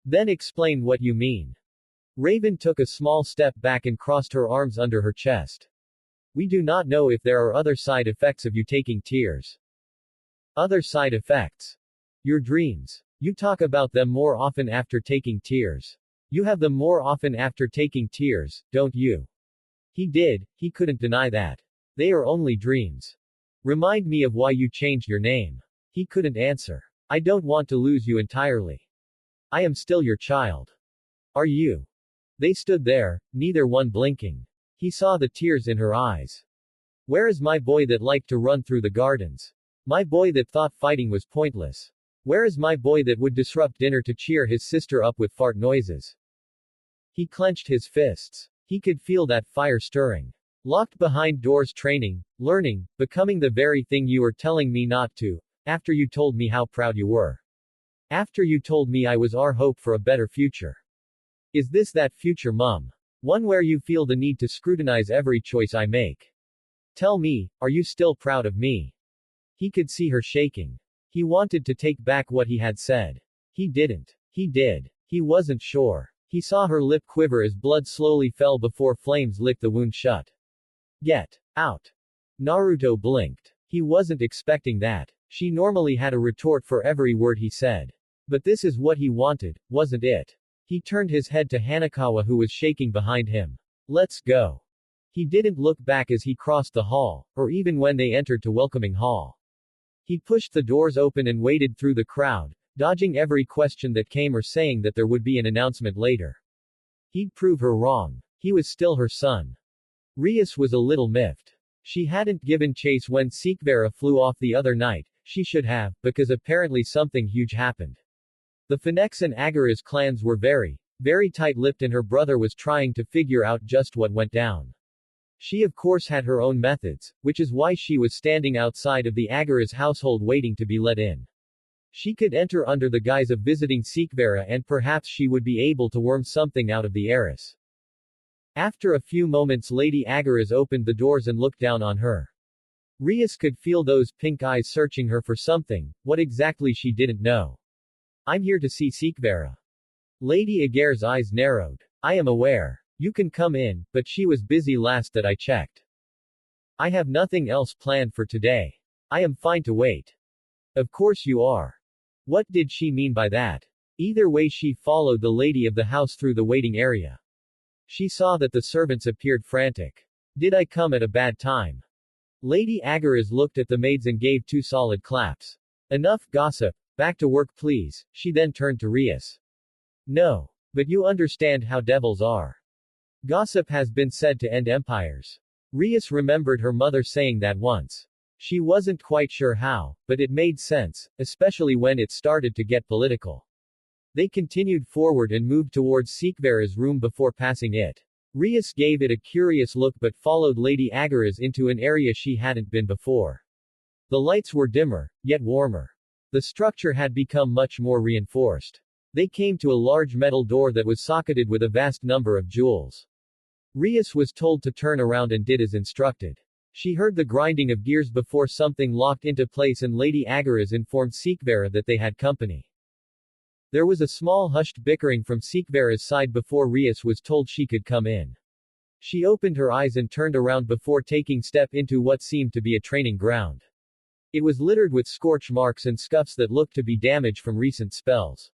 A: Then explain what you mean. Raven took a small step back and crossed her arms under her chest. We do not know if there are other side effects of you taking tears. Other side effects. Your dreams. You talk about them more often after taking tears. You have them more often after taking tears, don't you? He did, he couldn't deny that. They are only dreams. Remind me of why you changed your name. He couldn't answer. I don't want to lose you entirely. I am still your child. Are you? They stood there, neither one blinking. He saw the tears in her eyes. Where is my boy that liked to run through the gardens? My boy that thought fighting was pointless? Where is my boy that would disrupt dinner to cheer his sister up with fart noises? He clenched his fists. He could feel that fire stirring. Locked behind doors training, learning, becoming the very thing you were telling me not to, after you told me how proud you were. After you told me I was our hope for a better future. Is this that future, Mum? One where you feel the need to scrutinize every choice I make? Tell me, are you still proud of me? He could see her shaking. He wanted to take back what he had said. He didn't. He did. He wasn't sure. He saw her lip quiver as blood slowly fell before flames licked the wound shut. Get out. Naruto blinked. He wasn't expecting that. She normally had a retort for every word he said. But this is what he wanted, wasn't it? He turned his head to Hanekawa who was shaking behind him. Let's go. He didn't look back as he crossed the hall, or even when they entered to welcoming hall. He pushed the doors open and waded through the crowd, dodging every question that came or saying that there would be an announcement later. He'd prove her wrong. He was still her son. Arys was a little miffed. She hadn't given chase when Sikvera flew off the other night. She should have, because apparently something huge happened. The Finex and Arys clans were very tight-lipped and her brother was trying to figure out just what went down. She of course had her own methods, which is why she was standing outside of the Arys household waiting to be let in. She could enter under the guise of visiting Sikvera and perhaps she would be able to worm something out of the Arys. After a few moments Lady Arys opened the doors and looked down on her. Arys could feel those pink eyes searching her for something, what exactly she didn't know. I'm here to see Sikvera. Lady Arys' eyes narrowed. I am aware. You can come in, but she was busy last that I checked. I have nothing else planned for today. I am fine to wait. Of course you are. What did she mean by that? Either way she followed the lady of the house through the waiting area. She saw that the servants appeared frantic. Did I come at a bad time? Lady Arys looked at the maids and gave 2 solid claps. Enough gossip. Back to work please, she then turned to Arys. No. But you understand how devils are. Gossip has been said to end empires. Arys remembered her mother saying that once. She wasn't quite sure how, but it made sense, especially when it started to get political. They continued forward and moved towards Sikvera's room before passing it. Arys gave it a curious look but followed Lady Arys into an area she hadn't been before. The lights were dimmer, yet warmer. The structure had become much more reinforced. They came to a large metal door that was socketed with a vast number of jewels. Arys was told to turn around and did as instructed. She heard the grinding of gears before something locked into place and Lady Arys informed Sikvera that they had company. There was a small hushed bickering from Sikvera's side before Arys was told she could come in. She opened her eyes and turned around before taking step into what seemed to be a training ground. It was littered with scorch marks and scuffs that looked to be damage from recent spells.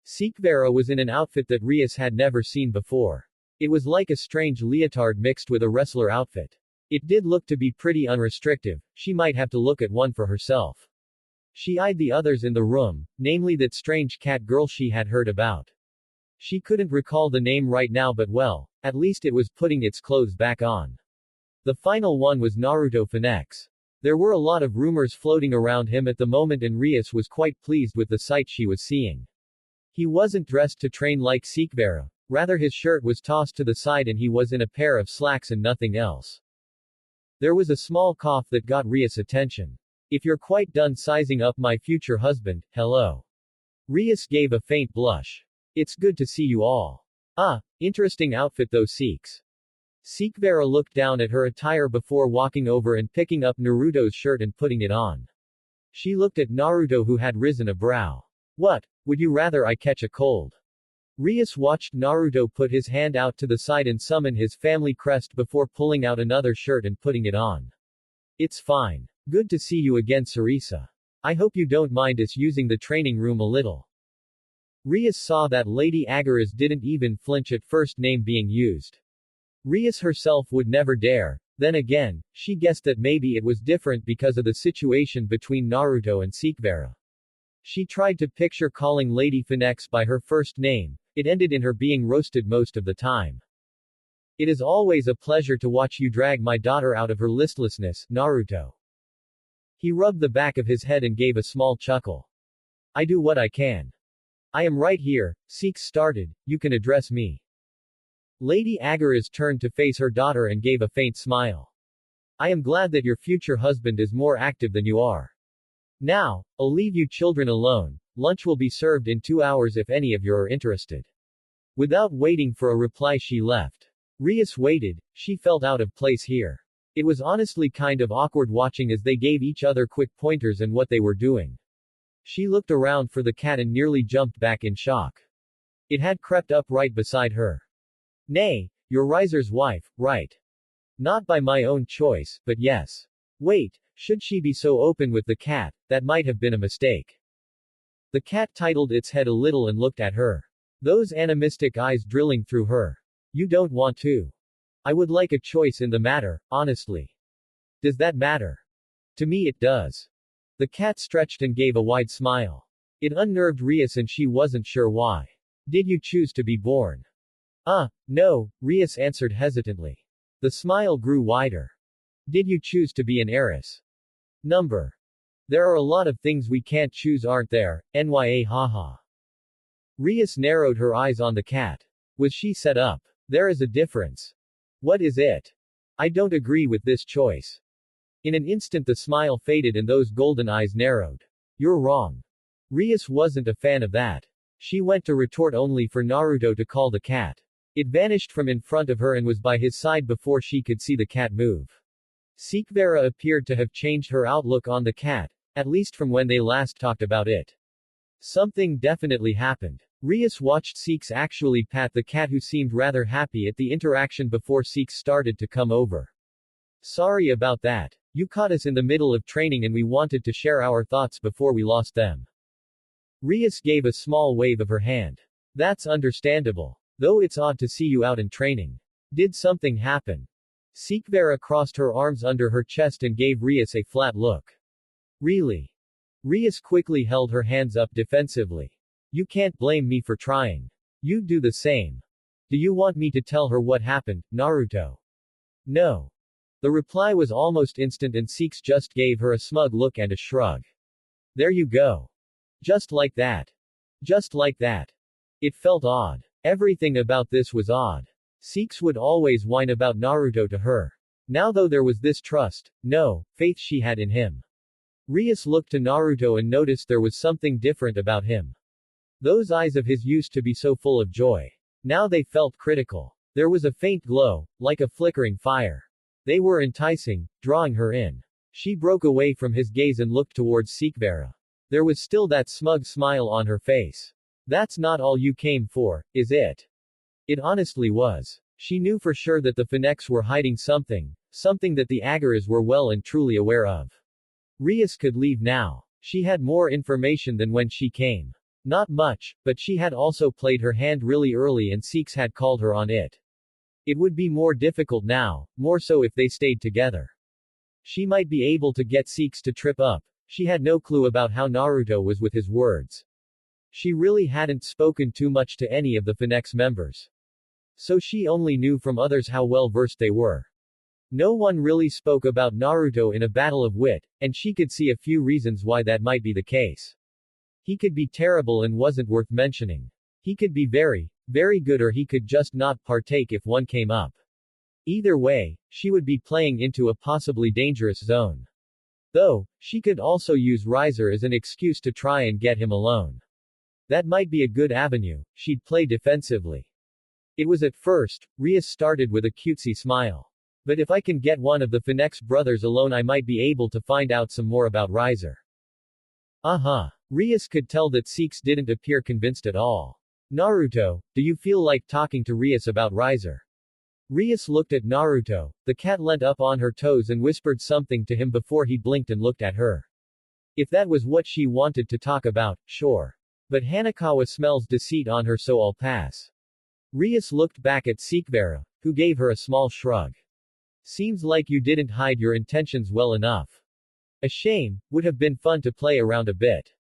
A: Sikvera was in an outfit that Arys had never seen before. It was like a strange leotard mixed with a wrestler outfit. It did look to be pretty unrestrictive, she might have to look at one for herself. She eyed the others in the room, namely that strange cat girl she had heard about. She couldn't recall the name right now but well, at least it was putting its clothes back on. The final one was Naruto finex. There were a lot of rumors floating around him at the moment and Arys was quite pleased with the sight she was seeing. He wasn't dressed to train like Sikvera, rather his shirt was tossed to the side and he was in a pair of slacks and nothing else. There was a small cough that got Arys' attention. If you're quite done sizing up my future husband, hello. Arys gave a faint blush. It's good to see you all. Ah, interesting outfit though Siks. Sikvera looked down at her attire before walking over and picking up Naruto's shirt and putting it on. She looked at Naruto who had risen a brow. What, would you rather I catch a cold? Arys watched Naruto put his hand out to the side and summon his family crest before pulling out another shirt and putting it on. It's fine. Good to see you again Sarisa. I hope you don't mind us using the training room a little. Arys saw that Lady Arys didn't even flinch at first name being used. Arys herself would never dare, then again, she guessed that maybe it was different because of the situation between Naruto and Sikvera. She tried to picture calling Lady Finex by her first name, it ended in her being roasted most of the time. It is always a pleasure to watch you drag my daughter out of her listlessness, Naruto. He rubbed the back of his head and gave a small chuckle. I do what I can. I am right here, Siks started, you can address me. Lady Arys turned to face her daughter and gave a faint smile. I am glad that your future husband is more active than you are. Now, I'll leave you children alone, lunch will be served in 2 hours if any of you are interested. Without waiting for a reply she left. Arys waited, she felt out of place here. It was honestly kind of awkward watching as they gave each other quick pointers and what they were doing. She looked around for the cat and nearly jumped back in shock. It had crept up right beside her. Nay, you're Riser's wife, right? Not by my own choice, but yes. Wait, should she be so open with the cat, that might have been a mistake. The cat titled its head a little and looked at her. Those animistic eyes drilling through her. You don't want to. I would like a choice in the matter, honestly. Does that matter? To me it does. The cat stretched and gave a wide smile. It unnerved Arys and she wasn't sure why. Did you choose to be born? No, Arys answered hesitantly. The smile grew wider. Did you choose to be an heiress? Number. There are a lot of things we can't choose aren't there, nya haha. Arys narrowed her eyes on the cat. Was she set up? There is a difference. What is it? I don't agree with this choice. In an instant the smile faded and those golden eyes narrowed. You're wrong. Arys wasn't a fan of that. She went to retort only for Naruto to call the cat. It vanished from in front of her and was by his side before she could see the cat move. Sikvera appeared to have changed her outlook on the cat, at least from when they last talked about it. Something definitely happened. Arys watched Siks actually pat the cat who seemed rather happy at the interaction before Siks started to come over. Sorry about that. You caught us in the middle of training and we wanted to share our thoughts before we lost them. Arys gave a small wave of her hand. That's understandable. Though it's odd to see you out in training. Did something happen? Sikvera crossed her arms under her chest and gave Arys a flat look. Really? Arys quickly held her hands up defensively. You can't blame me for trying. You do the same. Do you want me to tell her what happened, Naruto? No. The reply was almost instant and Siks just gave her a smug look and a shrug. There you go. Just like that. Just like that. It felt odd. Everything about this was odd. Siks would always whine about Naruto to her. Now though there was this trust, no, faith she had in him. Arys looked to Naruto and noticed there was something different about him. Those eyes of his used to be so full of joy. Now they felt critical. There was a faint glow, like a flickering fire. They were enticing, drawing her in. She broke away from his gaze and looked towards Sikvera. There was still that smug smile on her face. That's not all you came for, is it? It honestly was. She knew for sure that the finex were hiding something, something that the Arys were well and truly aware of. Arys could leave now. She had more information than when she came. Not much, but she had also played her hand really early and Sikhs had called her on it. It would be more difficult now, more so if they stayed together. She might be able to get Sikhs to trip up. She had no clue about how Naruto was with his words. She really hadn't spoken too much to any of the finex members. So she only knew from others how well versed they were. No one really spoke about Naruto in a battle of wit, and she could see a few reasons why that might be the case. He could be terrible and wasn't worth mentioning. He could be very, very good, or he could just not partake if one came up. Either way, she would be playing into a possibly dangerous zone. Though, she could also use Riser as an excuse to try and get him alone. That might be a good avenue. She'd play defensively. It was at first, Arys started with a cutesy smile. But if I can get one of the finex brothers alone, I might be able to find out some more about Riser. Arys could tell that Sikhs didn't appear convinced at all. Naruto, do you feel like talking to Arys about Riser? Arys looked at Naruto. The cat leant up on her toes and whispered something to him before he blinked and looked at her. If that was what she wanted to talk about, sure. But Hanekawa smells deceit on her, so I'll pass. Arys looked back at Sikvera, who gave her a small shrug. Seems like you didn't hide your intentions well enough. A shame, would have been fun to play around a bit.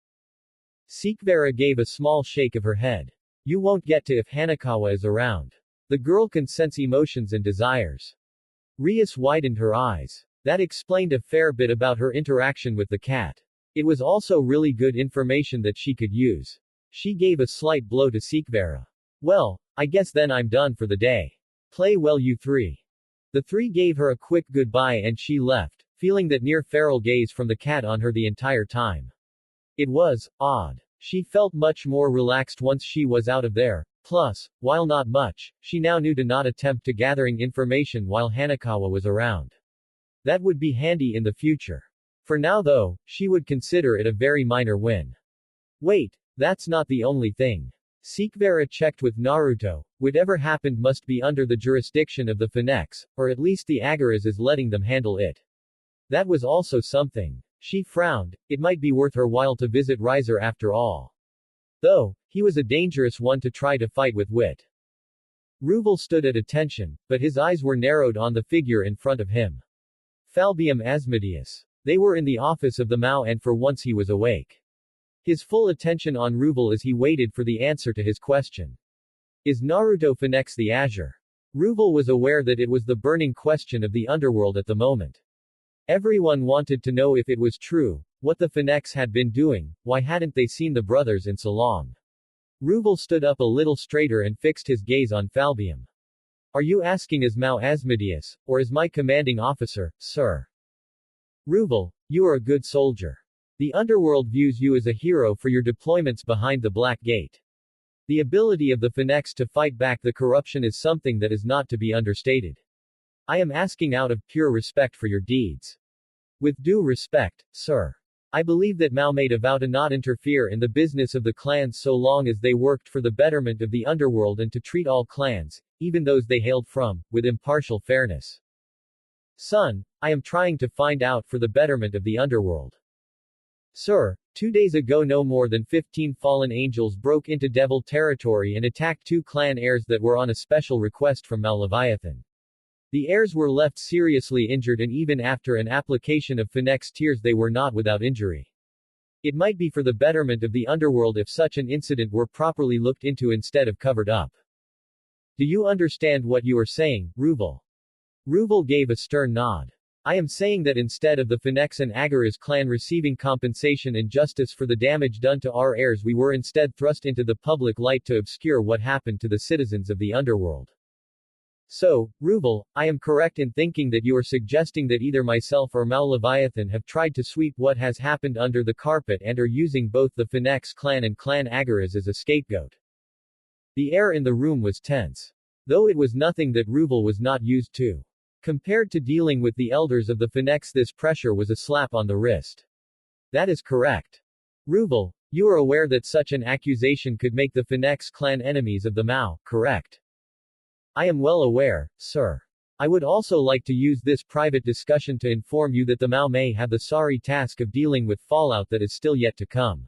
A: Sikvera gave a small shake of her head. You won't get to if Hanekawa is around. The girl can sense emotions and desires. Arys widened her eyes. That explained a fair bit about her interaction with the cat. It was also really good information that she could use. She gave a slight blow to Sikvera. Well, I guess then I'm done for the day. Play well, you three. The three gave her a quick goodbye and she left, feeling that near feral gaze from the cat on her the entire time. It was odd. She felt much more relaxed once she was out of there. Plus, while not much, she now knew to not attempt to gathering information while Hanekawa was around. That would be handy in the future. For now though, she would consider it a very minor win. Wait, that's not the only thing. Sikvera checked with Naruto. Whatever happened must be under the jurisdiction of the finex, or at least the Arys is letting them handle it. That was also something. She frowned. It might be worth her while to visit Riser after all. Though, he was a dangerous one to try to fight with wit. Ruvel stood at attention, but his eyes were narrowed on the figure in front of him. Falbium Asmodeus. They were in the office of the Mao and for once he was awake. His full attention on Ruvel as he waited for the answer to his question. Is Naruto finex the Azure? Ruvel was aware that it was the burning question of the underworld at the moment. Everyone wanted to know if it was true, what the finex had been doing, why hadn't they seen the brothers in so long. Ruvel stood up a little straighter and fixed his gaze on Falbium. Are you asking as Mao Asmodeus, or as my commanding officer, sir? Ruvel, you are a good soldier. The underworld views you as a hero for your deployments behind the Black Gate. The ability of the finex to fight back the corruption is something that is not to be understated. I am asking out of pure respect for your deeds. With due respect, sir. I believe that Mao made a vow to not interfere in the business of the clans so long as they worked for the betterment of the underworld and to treat all clans, even those they hailed from, with impartial fairness. Son, I am trying to find out for the betterment of the underworld. Sir, 2 days ago no more than 15 fallen angels broke into devil territory and attacked 2 clan heirs that were on a special request from Mao Leviathan. The heirs were left seriously injured and even after an application of finex tears they were not without injury. It might be for the betterment of the underworld if such an incident were properly looked into instead of covered up. Do you understand what you are saying, Ruvel? Ruvel gave a stern nod. I am saying that instead of the finex and Arys clan receiving compensation and justice for the damage done to our heirs, we were instead thrust into the public light to obscure what happened to the citizens of the underworld. So, Ruvel, I am correct in thinking that you are suggesting that either myself or Mao Leviathan have tried to sweep what has happened under the carpet and are using both the finex clan and clan Arys as a scapegoat. The air in the room was tense. Though it was nothing that Ruvel was not used to. Compared to dealing with the elders of the finex, this pressure was a slap on the wrist. That is correct. Ruvel, you are aware that such an accusation could make the finex clan enemies of the Mao, correct? I am well aware, sir. I would also like to use this private discussion to inform you that the Mao may have the sorry task of dealing with fallout that is still yet to come.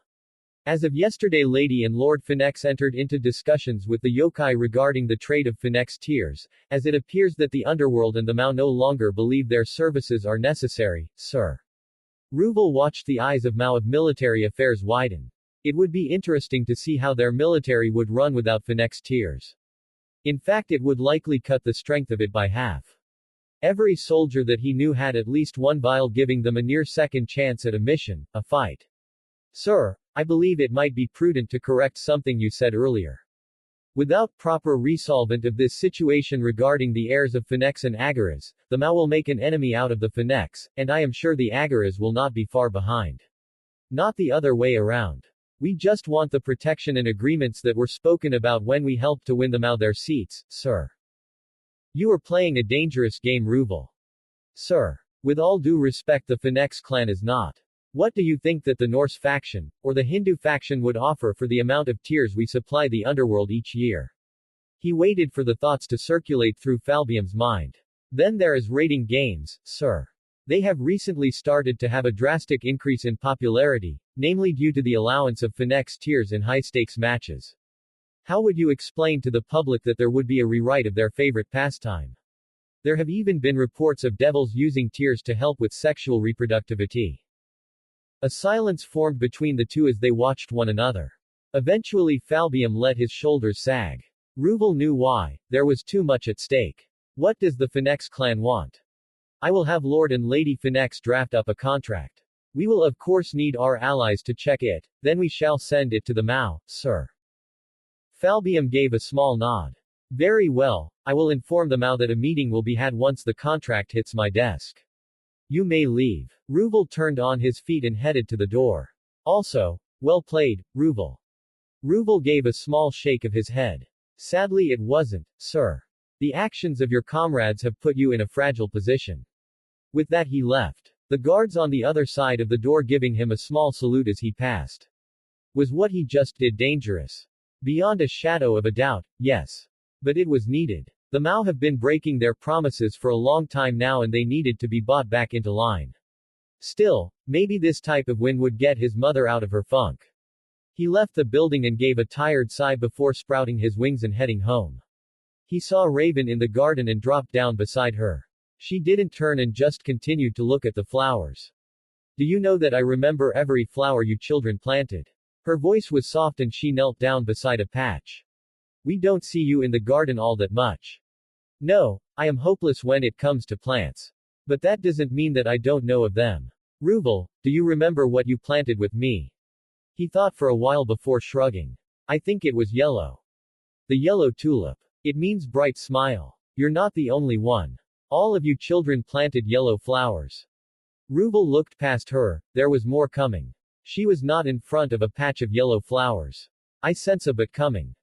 A: As of yesterday, Lady and Lord Finex entered into discussions with the yokai regarding the trade of Finex tears, as it appears that the underworld and the Mao no longer believe their services are necessary, sir. Ruvel watched the eyes of Mao of military affairs widen. It would be interesting to see how their military would run without Finex tears. In fact, it would likely cut the strength of it by half. Every soldier that he knew had at least one vial, giving them a near second chance at a mission, a fight. Sir, I believe it might be prudent to correct something you said earlier. Without proper resolvent of this situation regarding the heirs of Finex and Arys, the Mao will make an enemy out of the Finex, and I am sure the Arys will not be far behind. Not the other way around. We just want the protection and agreements that were spoken about when we helped to win the Mao their seats, sir. You are playing a dangerous game, Ruvel. Sir. With all due respect, the Finex clan is not. What do you think that the Norse faction, or the Hindu faction would offer for the amount of tears we supply the underworld each year? He waited for the thoughts to circulate through Falbium's mind. Then there is raiding games, sir. They have recently started to have a drastic increase in popularity, namely due to the allowance of Finex tears in high-stakes matches. How would you explain to the public that there would be a rewrite of their favorite pastime? There have even been reports of devils using tears to help with sexual reproductivity. A silence formed between the two as they watched one another. Eventually Falbium let his shoulders sag. Ruvel knew why. There was too much at stake. What does the Finex clan want? I will have Lord and Lady Finex draft up a contract. We will of course need our allies to check it, then we shall send it to the Mao, sir. Falbium gave a small nod. Very well, I will inform the Mao that a meeting will be had once the contract hits my desk. You may leave. Ruvel turned on his feet and headed to the door. Also, well played, Ruvel. Ruvel gave a small shake of his head. Sadly it wasn't, sir. The actions of your comrades have put you in a fragile position. With that he left. The guards on the other side of the door giving him a small salute as he passed. Was what he just did dangerous? Beyond a shadow of a doubt, yes. But it was needed. The Mao have been breaking their promises for a long time now and they needed to be brought back into line. Still, maybe this type of win would get his mother out of her funk. He left the building and gave a tired sigh before sprouting his wings and heading home. He saw Raven in the garden and dropped down beside her. She didn't turn and just continued to look at the flowers. Do you know that I remember every flower you children planted? Her voice was soft and she knelt down beside a patch. We don't see you in the garden all that much. No, I am hopeless when it comes to plants. But that doesn't mean that I don't know of them. Ruvel, do you remember what you planted with me? He thought for a while before shrugging. I think it was yellow. The yellow tulip. It means bright smile. You're not the only one. All of you children planted yellow flowers. Ruvel looked past her, there was more coming. She was not in front of a patch of yellow flowers. I sense a but coming.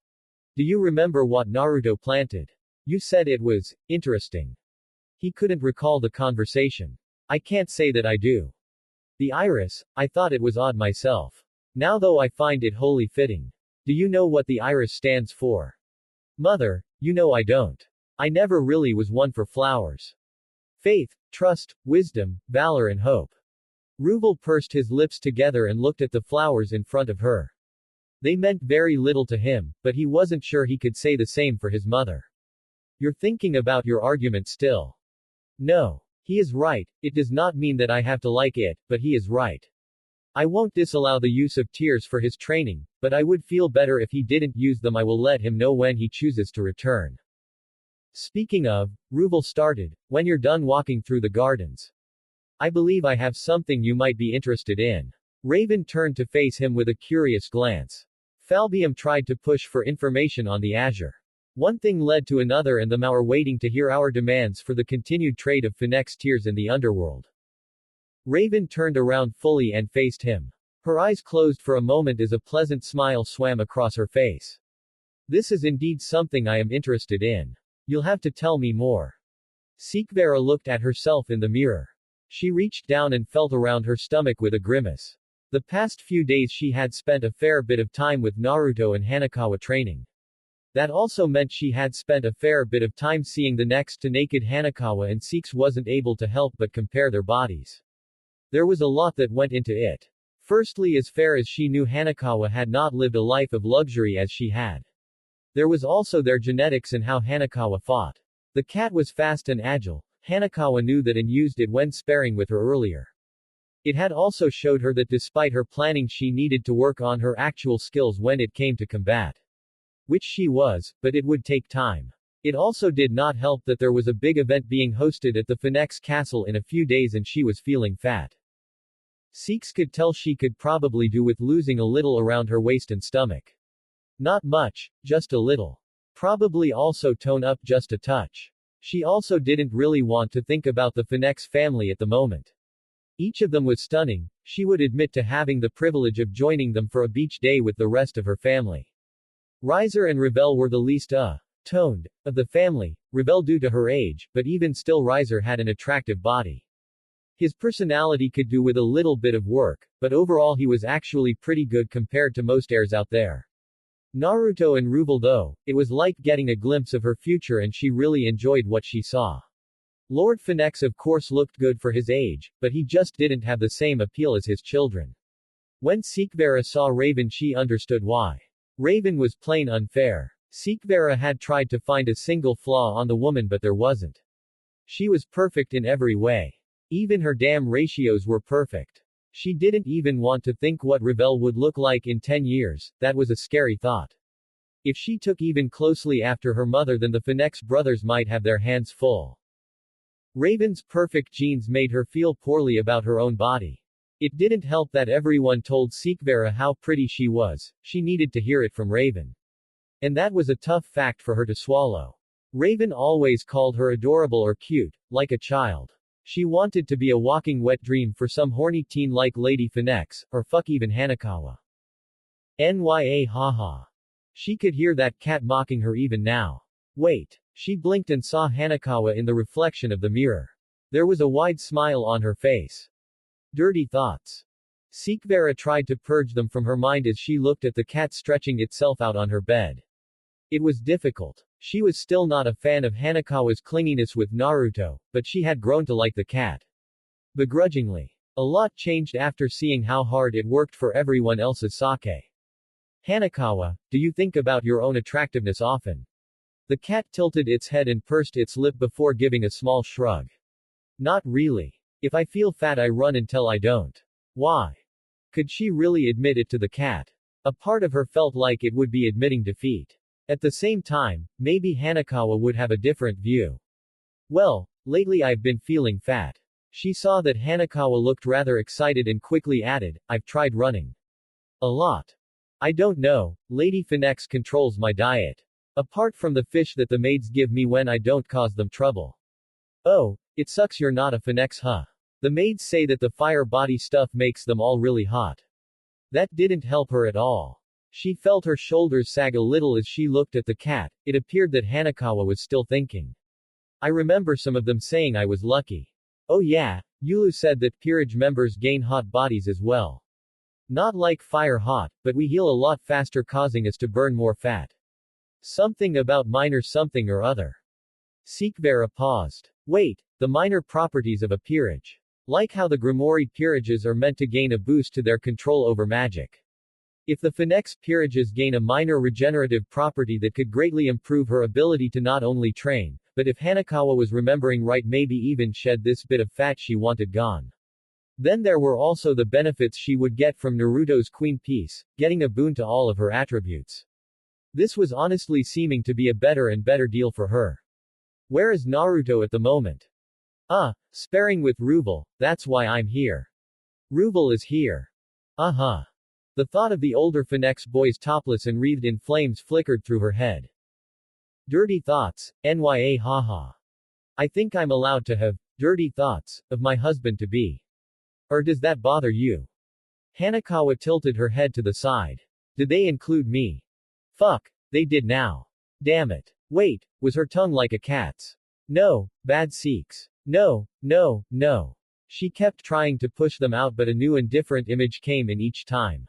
A: Do you remember what Naruto planted? You said it was interesting. He couldn't recall the conversation. I can't say that I do. The iris, I thought it was odd myself. Now though I find it wholly fitting. Do you know what the iris stands for? Mother, you know I don't. I never really was one for flowers. Faith, trust, wisdom, valor and hope. Ruvel pursed his lips together and looked at the flowers in front of her. They meant very little to him, but he wasn't sure he could say the same for his mother. You're thinking about your argument still. No. He is right, it does not mean that I have to like it, but he is right. I won't disallow the use of tears for his training, but I would feel better if he didn't use them. I will let him know when he chooses to return. Speaking of, Ruvel started, when you're done walking through the gardens. I believe I have something you might be interested in. Raven turned to face him with a curious glance. Falbium tried to push for information on the azure. One thing led to another and the Mao are waiting to hear our demands for the continued trade of Finex tears in the underworld. Raven turned around fully and faced him. Her eyes closed for a moment as a pleasant smile swam across her face. This is indeed something I am interested in. You'll have to tell me more. Sikvera looked at herself in the mirror. She reached down and felt around her stomach with a grimace. The past few days she had spent a fair bit of time with Naruto and Hanekawa training. That also meant she had spent a fair bit of time seeing the next to naked Hanekawa, and Six wasn't able to help but compare their bodies. There was a lot that went into it. Firstly, as fair as she knew, Hanekawa had not lived a life of luxury as she had. There was also their genetics and how Hanekawa fought. The cat was fast and agile. Hanekawa knew that and used it when sparring with her earlier. It had also showed her that despite her planning she needed to work on her actual skills when it came to combat. Which she was, but it would take time. It also did not help that there was a big event being hosted at the Finex castle in a few days and she was feeling fat. Six could tell she could probably do with losing a little around her waist and stomach. Not much, just a little. Probably also tone up just a touch. She also didn't really want to think about the Finex family at the moment. Each of them was stunning. She would admit to having the privilege of joining them for a beach day with the rest of her family. Riser and Revel were the least toned of the family, Revel due to her age, but even still Riser had an attractive body. His personality could do with a little bit of work, but overall he was actually pretty good compared to most heirs out there. Naruto and Revel though, it was like getting a glimpse of her future and she really enjoyed what she saw. Lord Finex of course looked good for his age, but he just didn't have the same appeal as his children. When Sikvera saw Raven she understood why. Raven was plain unfair. Sikvera had tried to find a single flaw on the woman but there wasn't. She was perfect in every way. Even her damn ratios were perfect. She didn't even want to think what Revel would look like in 10 years, that was a scary thought. If she took even closely after her mother then the Finex brothers might have their hands full. Raven's perfect genes made her feel poorly about her own body. It didn't help that everyone told Sikvera how pretty she was, she needed to hear it from Raven. And that was a tough fact for her to swallow. Raven always called her adorable or cute, like a child. She wanted to be a walking wet dream for some horny teen like Lady Finex, or fuck even Hanekawa. Nya haha. She could hear that cat mocking her even now. Wait. She blinked and saw Hanekawa in the reflection of the mirror. There was a wide smile on her face. Dirty thoughts. Sikvera tried to purge them from her mind as she looked at the cat stretching itself out on her bed. It was difficult. She was still not a fan of Hanekawa's clinginess with Naruto, but she had grown to like the cat. Begrudgingly. A lot changed after seeing how hard it worked for everyone else's sake. Hanekawa, do you think about your own attractiveness often? The cat tilted its head and pursed its lip before giving a small shrug. Not really. If I feel fat I run until I don't. Why? Could she really admit it to the cat? A part of her felt like it would be admitting defeat. At the same time, maybe Hanekawa would have a different view. Well, lately I've been feeling fat. She saw that Hanekawa looked rather excited and quickly added, I've tried running. A lot. I don't know, Lady Finex controls my diet. Apart from the fish that the maids give me when I don't cause them trouble. Oh, it sucks you're not a Finex huh? The maids say that the fire body stuff makes them all really hot. That didn't help her at all. She felt her shoulders sag a little as she looked at the cat. It appeared that Hanekawa was still thinking. I remember some of them saying I was lucky. Oh yeah, Yulu said that peerage members gain hot bodies as well. Not like fire hot, but we heal a lot faster causing us to burn more fat. Something about minor something or other. Sikvera paused. Wait, the minor properties of a peerage. Like how the Grimoire peerages are meant to gain a boost to their control over magic. If the Finex peerages gain a minor regenerative property that could greatly improve her ability to not only train, but if Hanekawa was remembering right maybe even shed this bit of fat she wanted gone. Then there were also the benefits she would get from Naruto's Queen Piece, getting a boon to all of her attributes. This was honestly seeming to be a better and better deal for her. Where is Naruto at the moment? Sparring with Revel, that's why I'm here. Revel is here. Uh-huh. The thought of the older Finex boys topless and wreathed in flames flickered through her head. Dirty thoughts, Nya haha. I think I'm allowed to have dirty thoughts of my husband-to-be. Or does that bother you? Hanekawa tilted her head to the side. Did they include me? Fuck, they did now. Damn it. Wait, was her tongue like a cat's? No, bad Sikhs. No, no, no. She kept trying to push them out but a new and different image came in each time.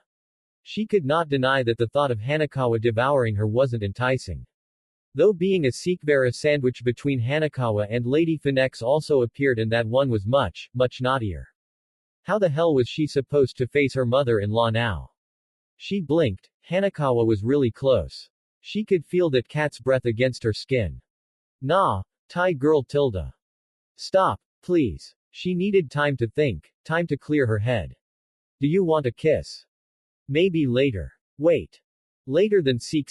A: She could not deny that the thought of Hanekawa devouring her wasn't enticing. Though being a Sikhvara sandwich between Hanekawa and Lady Finex also appeared and that one was much, much naughtier. How the hell was she supposed to face her mother-in-law now? She blinked. Hanekawa was really close. She could feel that cat's breath against her skin. Nah, Thai girl tilde. Stop, please. She needed time to think, time to clear her head. Do you want a kiss? Maybe later. Wait. Later than Seek.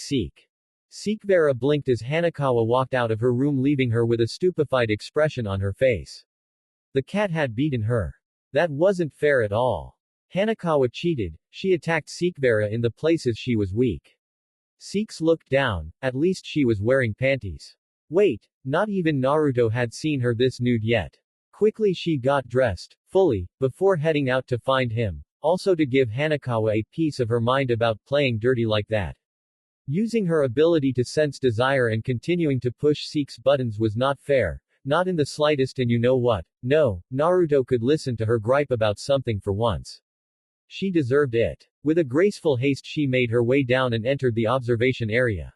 A: Sikhvara blinked as Hanekawa walked out of her room leaving her with a stupefied expression on her face. The cat had beaten her. That wasn't fair at all. Hanekawa cheated, she attacked Sikhvara in the places she was weak. Sikhs looked down, at least she was wearing panties. Wait, not even Naruto had seen her this nude yet. Quickly she got dressed, fully, before heading out to find him, also to give Hanekawa a piece of her mind about playing dirty like that. Using her ability to sense desire and continuing to push Sikh's buttons was not fair, not in the slightest and you know what, no, Naruto could listen to her gripe about something for once. She deserved it. With a graceful haste she made her way down and entered the observation area.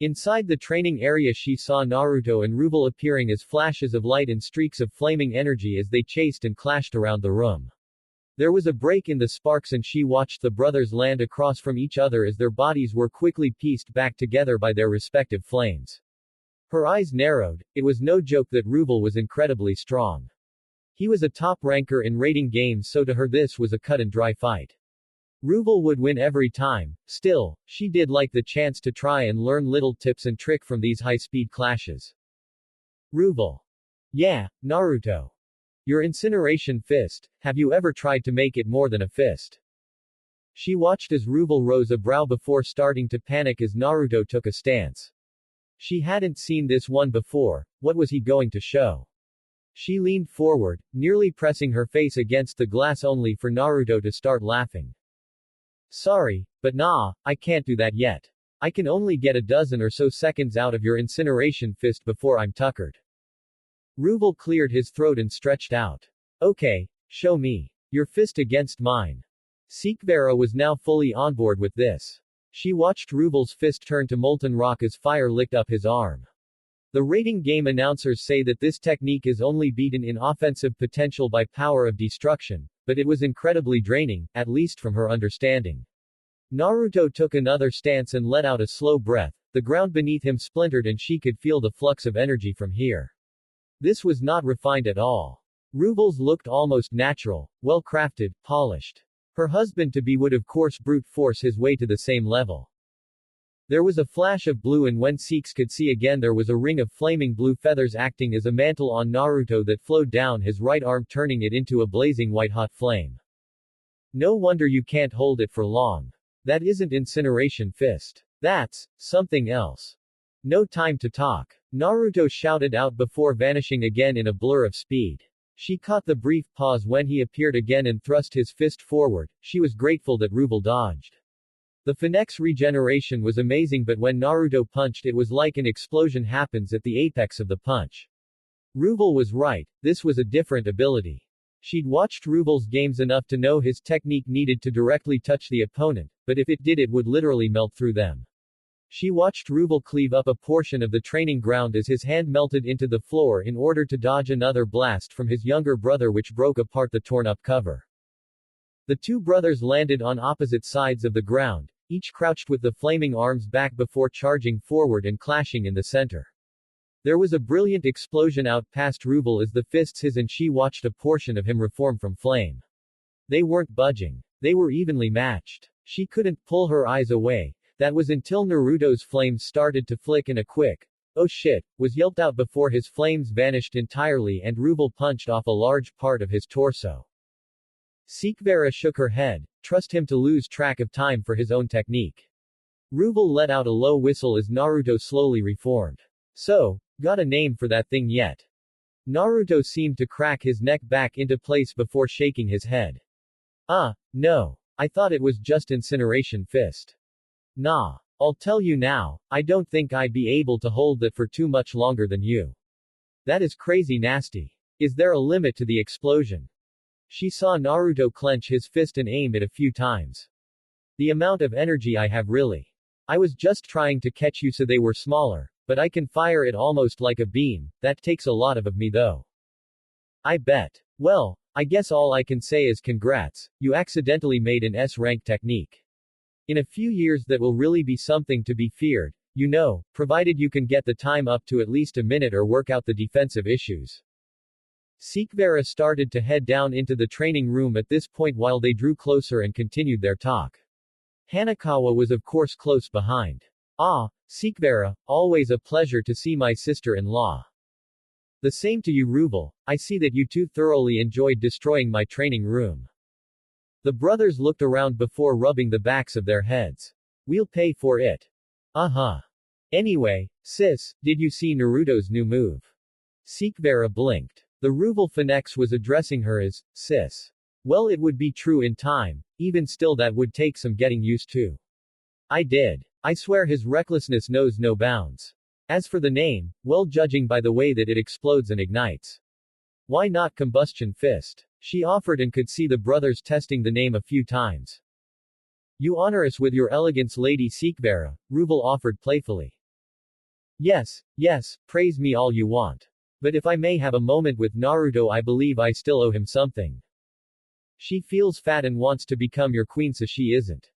A: Inside the training area she saw Naruto and Ruble appearing as flashes of light and streaks of flaming energy as they chased and clashed around the room. There was a break in the sparks and she watched the brothers land across from each other as their bodies were quickly pieced back together by their respective flames. Her eyes narrowed. It was no joke that Ruble was incredibly strong. He was a top ranker in rating games, so to her this was a cut and dry fight. Ruble would win every time. Still, she did like the chance to try and learn little tips and trick from these high-speed clashes. Ruble. Yeah, Naruto. Your incineration fist, have you ever tried to make it more than a fist? She watched as Ruble rose a brow before starting to panic as Naruto took a stance. She hadn't seen this one before, what was he going to show? She leaned forward, nearly pressing her face against the glass only for Naruto to start laughing. Sorry, but nah, I can't do that yet. I can only get a dozen or so seconds out of your incineration fist before I'm tuckered. Ruble cleared his throat and stretched out. Okay, show me. Your fist against mine. Sikhvara was now fully on board with this. She watched Ruble's fist turn to molten rock as fire licked up his arm. The rating game announcers say that this technique is only beaten in offensive potential by power of destruction, but it was incredibly draining, at least from her understanding. Naruto took another stance and let out a slow breath. The ground beneath him splintered and she could feel the flux of energy from here. This was not refined at all. Ruble's looked almost natural, well-crafted, polished. Her husband-to-be would of course brute force his way to the same level. There was a flash of blue and when Sikhs could see again there was a ring of flaming blue feathers acting as a mantle on Naruto that flowed down his right arm turning it into a blazing white-hot flame. No wonder you can't hold it for long. That isn't incineration fist. That's something else. No time to talk. Naruto shouted out before vanishing again in a blur of speed. She caught the brief pause when he appeared again and thrust his fist forward. She was grateful that Ruble dodged. The finex regeneration was amazing but when Naruto punched it was like an explosion happens at the apex of the punch. Ruble was right, this was a different ability. She'd watched Ruble's games enough to know his technique needed to directly touch the opponent, but if it did it would literally melt through them. She watched Ruble cleave up a portion of the training ground as his hand melted into the floor in order to dodge another blast from his younger brother which broke apart the torn-up cover. The two brothers landed on opposite sides of the ground, each crouched with the flaming arms back before charging forward and clashing in the center. There was a brilliant explosion out past Ruble as the fists his and she watched a portion of him reform from flame. They weren't budging. They were evenly matched. She couldn't pull her eyes away. That was until Naruto's flames started to flick and a quick, "Oh shit," was yelped out before his flames vanished entirely and Ruble punched off a large part of his torso. Sikhvara shook her head, trust him to lose track of time for his own technique. Ruble let out a low whistle as Naruto slowly reformed. So, got a name for that thing yet? Naruto seemed to crack his neck back into place before shaking his head. No. I thought it was just incineration fist. Nah. I'll tell you now, I don't think I'd be able to hold that for too much longer than you. That is crazy nasty. Is there a limit to the explosion? She saw Naruto clench his fist and aim it a few times. The amount of energy I have really. I was just trying to catch you so they were smaller, but I can fire it almost like a beam. That takes a lot of me though. I bet. Well, I guess all I can say is congrats, you accidentally made an S-rank technique. In a few years that will really be something to be feared, you know, provided you can get the time up to at least a minute or work out the defensive issues. Sekvera started to head down into the training room at this point while they drew closer and continued their talk. Hanekawa was of course close behind. Ah, Sekvera, always a pleasure to see my sister-in-law. The same to you Ruvel, I see that you two thoroughly enjoyed destroying my training room. The brothers looked around before rubbing the backs of their heads. We'll pay for it. Uh-huh. Anyway, sis, did you see Naruto's new move? Sekvera blinked. The Ruvel finex was addressing her as, sis. Well, it would be true in time, even still that would take some getting used to. I did. I swear his recklessness knows no bounds. As for the name, well judging by the way that it explodes and ignites. Why not combustion fist? She offered and could see the brothers testing the name a few times. You honor us with your elegance Lady Sekvera, Ruvel offered playfully. Yes, praise me all you want. But if I may have a moment with Naruto I believe I still owe him something. She feels fat and wants to become your queen so she isn't.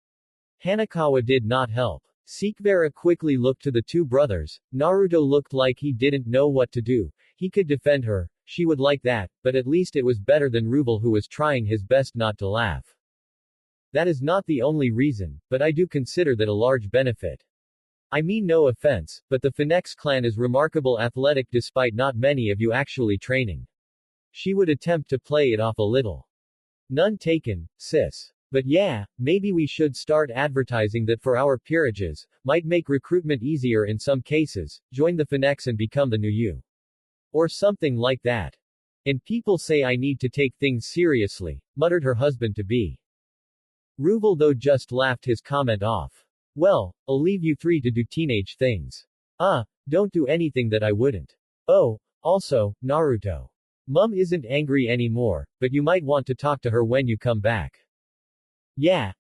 A: Hanekawa did not help. Sekvera quickly looked to the two brothers. Naruto looked like he didn't know what to do. He could defend her, she would like that, but at least it was better than Ruvel who was trying his best not to laugh. That is not the only reason, but I do consider that a large benefit. I mean no offense, but the Finex clan is remarkable athletic despite not many of you actually training. She would attempt to play it off a little. None taken, sis. But yeah, maybe we should start advertising that for our peerages, might make recruitment easier in some cases, join the Finex and become the new you. Or something like that. And people say I need to take things seriously, muttered her husband-to-be. Ruvel though just laughed his comment off. Well, I'll leave you three to do teenage things. Don't do anything that I wouldn't. Oh, also, Naruto. Mum isn't angry anymore, but you might want to talk to her when you come back. Yeah.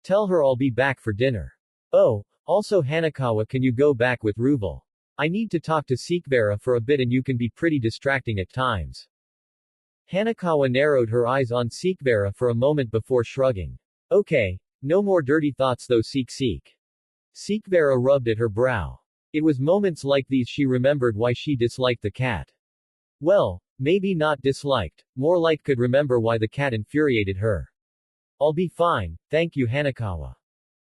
A: Tell her I'll be back for dinner. Oh, also Hanekawa can you go back with Ruvel? I need to talk to Sekvera for a bit and you can be pretty distracting at times. Hanekawa narrowed her eyes on Sekvera for a moment before shrugging. Okay. No more dirty thoughts though Seek. Sekvera rubbed at her brow. It was moments like these she remembered why she disliked the cat. Well, maybe not disliked, more like could remember why the cat infuriated her. I'll be fine, thank you Hanekawa.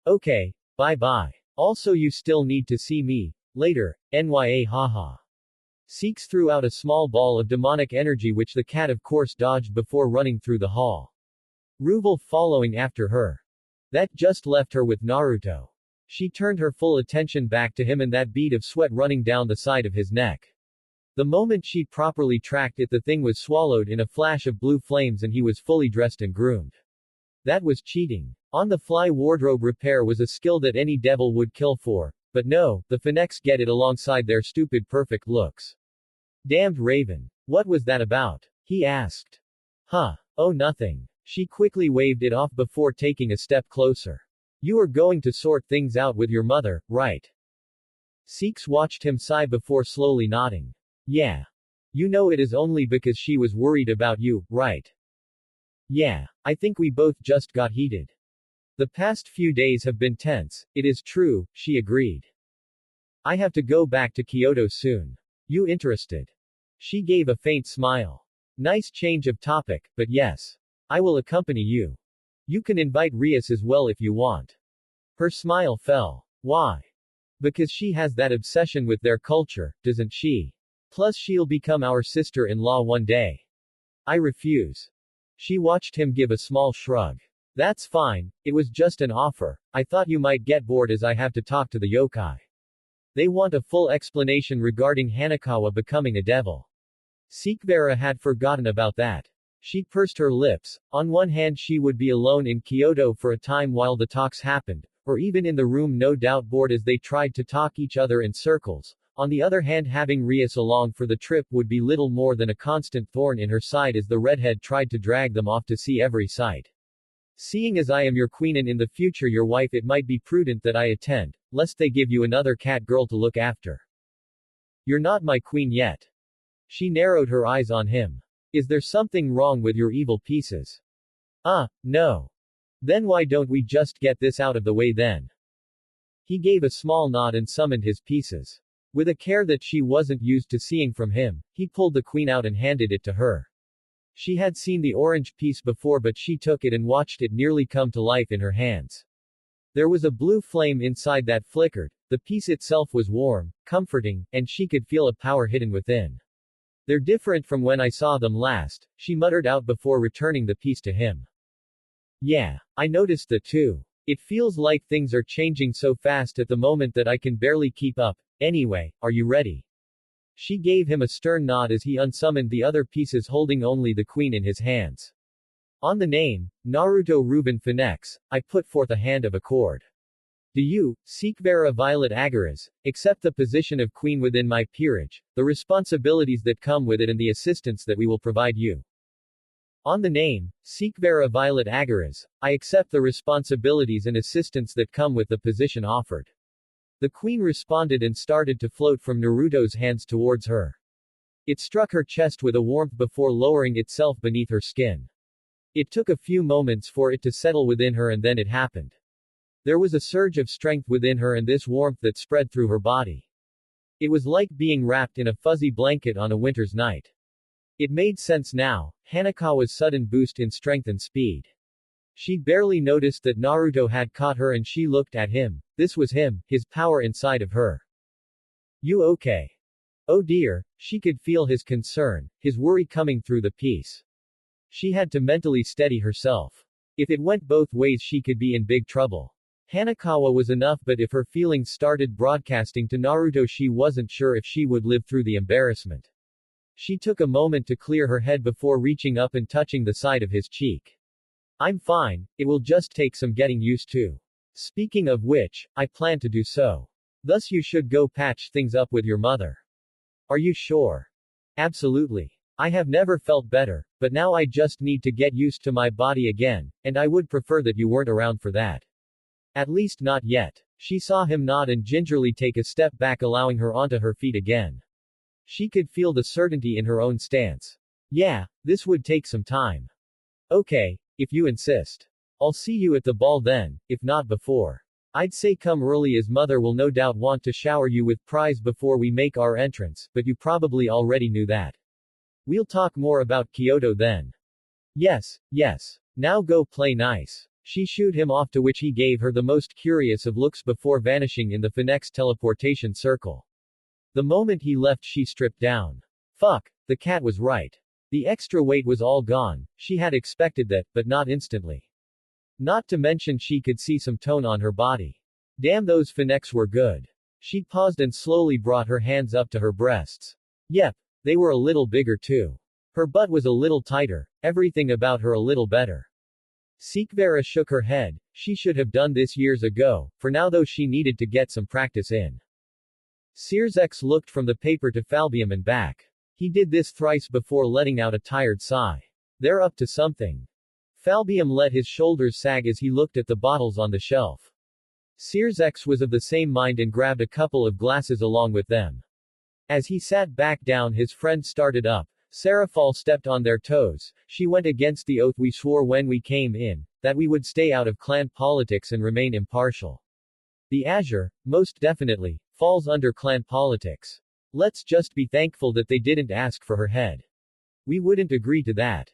A: Okay, bye. Also you still need to see me, later, nya haha. Seeks threw out a small ball of demonic energy which the cat of course dodged before running through the hall. Ruvel following after her. That just left her with Naruto. She turned her full attention back to him and that bead of sweat running down the side of his neck. The moment she properly tracked it the thing was swallowed in a flash of blue flames and he was fully dressed and groomed. That was cheating. On-the-fly wardrobe repair was a skill that any devil would kill for, but no, the Finex get it alongside their stupid perfect looks. Damned Raven. What was that about? He asked. Oh nothing. She quickly waved it off before taking a step closer. You are going to sort things out with your mother, right? Seeks watched him sigh before slowly nodding. Yeah. You know it is only because she was worried about you, right? Yeah. I think we both just got heated. The past few days have been tense, it is true, she agreed. I have to go back to Kyoto soon. You interested? She gave a faint smile. Nice change of topic, but yes. I will accompany you. You can invite Rias as well if you want. Her smile fell. Why? Because she has that obsession with their culture, doesn't she? Plus she'll become our sister-in-law one day. I refuse. She watched him give a small shrug. That's fine, it was just an offer. I thought you might get bored as I have to talk to the yokai. They want a full explanation regarding Hanekawa becoming a devil. Sekvera had forgotten about that. She pursed her lips. On one hand she would be alone in Kyoto for a time while the talks happened, or even in the room no doubt bored as they tried to talk each other in circles. On the other hand, having Rias along for the trip would be little more than a constant thorn in her side as the redhead tried to drag them off to see every sight. Seeing as I am your queen and in the future your wife, it might be prudent that I attend, lest they give you another cat girl to look after. You're not my queen yet. She narrowed her eyes on him. Is there something wrong with your evil pieces? No. Then why don't we just get this out of the way then? He gave a small nod and summoned his pieces. With a care that she wasn't used to seeing from him, he pulled the queen out and handed it to her. She had seen the orange piece before, but she took it and watched it nearly come to life in her hands. There was a blue flame inside that flickered, the piece itself was warm, comforting, and she could feel a power hidden within. They're different from when I saw them last, she muttered out before returning the piece to him. Yeah, I noticed that too. It feels like things are changing so fast at the moment that I can barely keep up. Anyway, are you ready? She gave him a stern nod as he unsummoned the other pieces, holding only the queen in his hands. On the name, Naruto Ruben Finex, I put forth a hand of accord. Do you, Sikvera Violet Agaras, accept the position of queen within my peerage, the responsibilities that come with it and the assistance that we will provide you? On the name, Sikvera Violet Agaras, I accept the responsibilities and assistance that come with the position offered. The queen responded and started to float from Naruto's hands towards her. It struck her chest with a warmth before lowering itself beneath her skin. It took a few moments for it to settle within her, and then it happened. There was a surge of strength within her and this warmth that spread through her body. It was like being wrapped in a fuzzy blanket on a winter's night. It made sense now, Hanekawa's sudden boost in strength and speed. She barely noticed that Naruto had caught her and she looked at him. This was him, his power inside of her. You okay? Oh dear, she could feel his concern, his worry coming through the piece. She had to mentally steady herself. If it went both ways she could be in big trouble. Hanekawa was enough, but if her feelings started broadcasting to Naruto she wasn't sure if she would live through the embarrassment. She took a moment to clear her head before reaching up and touching the side of his cheek. I'm fine, it will just take some getting used to. Speaking of which, I plan to do so. Thus you should go patch things up with your mother. Are you sure? Absolutely. I have never felt better, but now I just need to get used to my body again, and I would prefer that you weren't around for that. At least not yet. She saw him nod and gingerly take a step back, allowing her onto her feet again. She could feel the certainty in her own stance. Yeah, this would take some time. Okay, if you insist. I'll see you at the ball then, if not before. I'd say come early as mother will no doubt want to shower you with prize before we make our entrance, but you probably already knew that. We'll talk more about Kyoto then. Yes. Now go play nice. She shooed him off, to which he gave her the most curious of looks before vanishing in the finex teleportation circle. The moment he left she stripped down. Fuck, the cat was right. The extra weight was all gone, she had expected that, but not instantly. Not to mention she could see some tone on her body. Damn, those finex were good. She paused and slowly brought her hands up to her breasts. Yep, they were a little bigger too. Her butt was a little tighter, everything about her a little better. Sikvera shook her head. She should have done this years ago, for now though she needed to get some practice in. Sirzek looked from the paper to Falbium and back. He did this thrice before letting out a tired sigh. They're up to something. Falbium let his shoulders sag as he looked at the bottles on the shelf. Sirzek was of the same mind and grabbed a couple of glasses along with them. As he sat back down, his friend started up. Serafal stepped on their toes. She went against the oath we swore when we came in, that we would stay out of clan politics and remain impartial. The Azure, most definitely, falls under clan politics. Let's just be thankful that they didn't ask for her head. We wouldn't agree to that.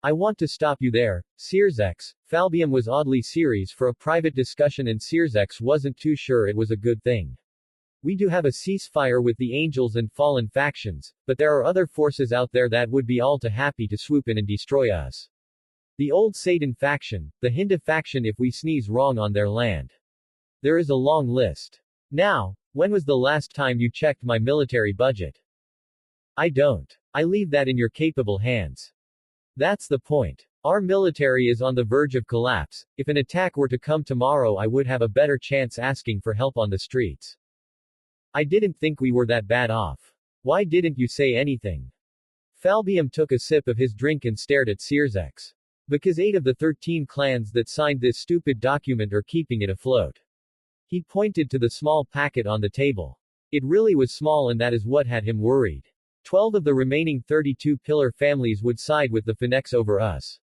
A: I want to stop you there, Sirzek. Falbium was oddly serious for a private discussion and Sirzek wasn't too sure it was a good thing. We do have a ceasefire with the Angels and fallen factions, but there are other forces out there that would be all too happy to swoop in and destroy us. The old Satan faction, the Hinda faction if we sneeze wrong on their land. There is a long list. Now, when was the last time you checked my military budget? I don't. I leave that in your capable hands. That's the point. Our military is on the verge of collapse. If an attack were to come tomorrow I would have a better chance asking for help on the streets. I didn't think we were that bad off. Why didn't you say anything? Falbium took a sip of his drink and stared at Searsex. Because 8 of the 13 clans that signed this stupid document are keeping it afloat. He pointed to the small packet on the table. It really was small, and that is what had him worried. 12 of the remaining 32 pillar families would side with the finex over us.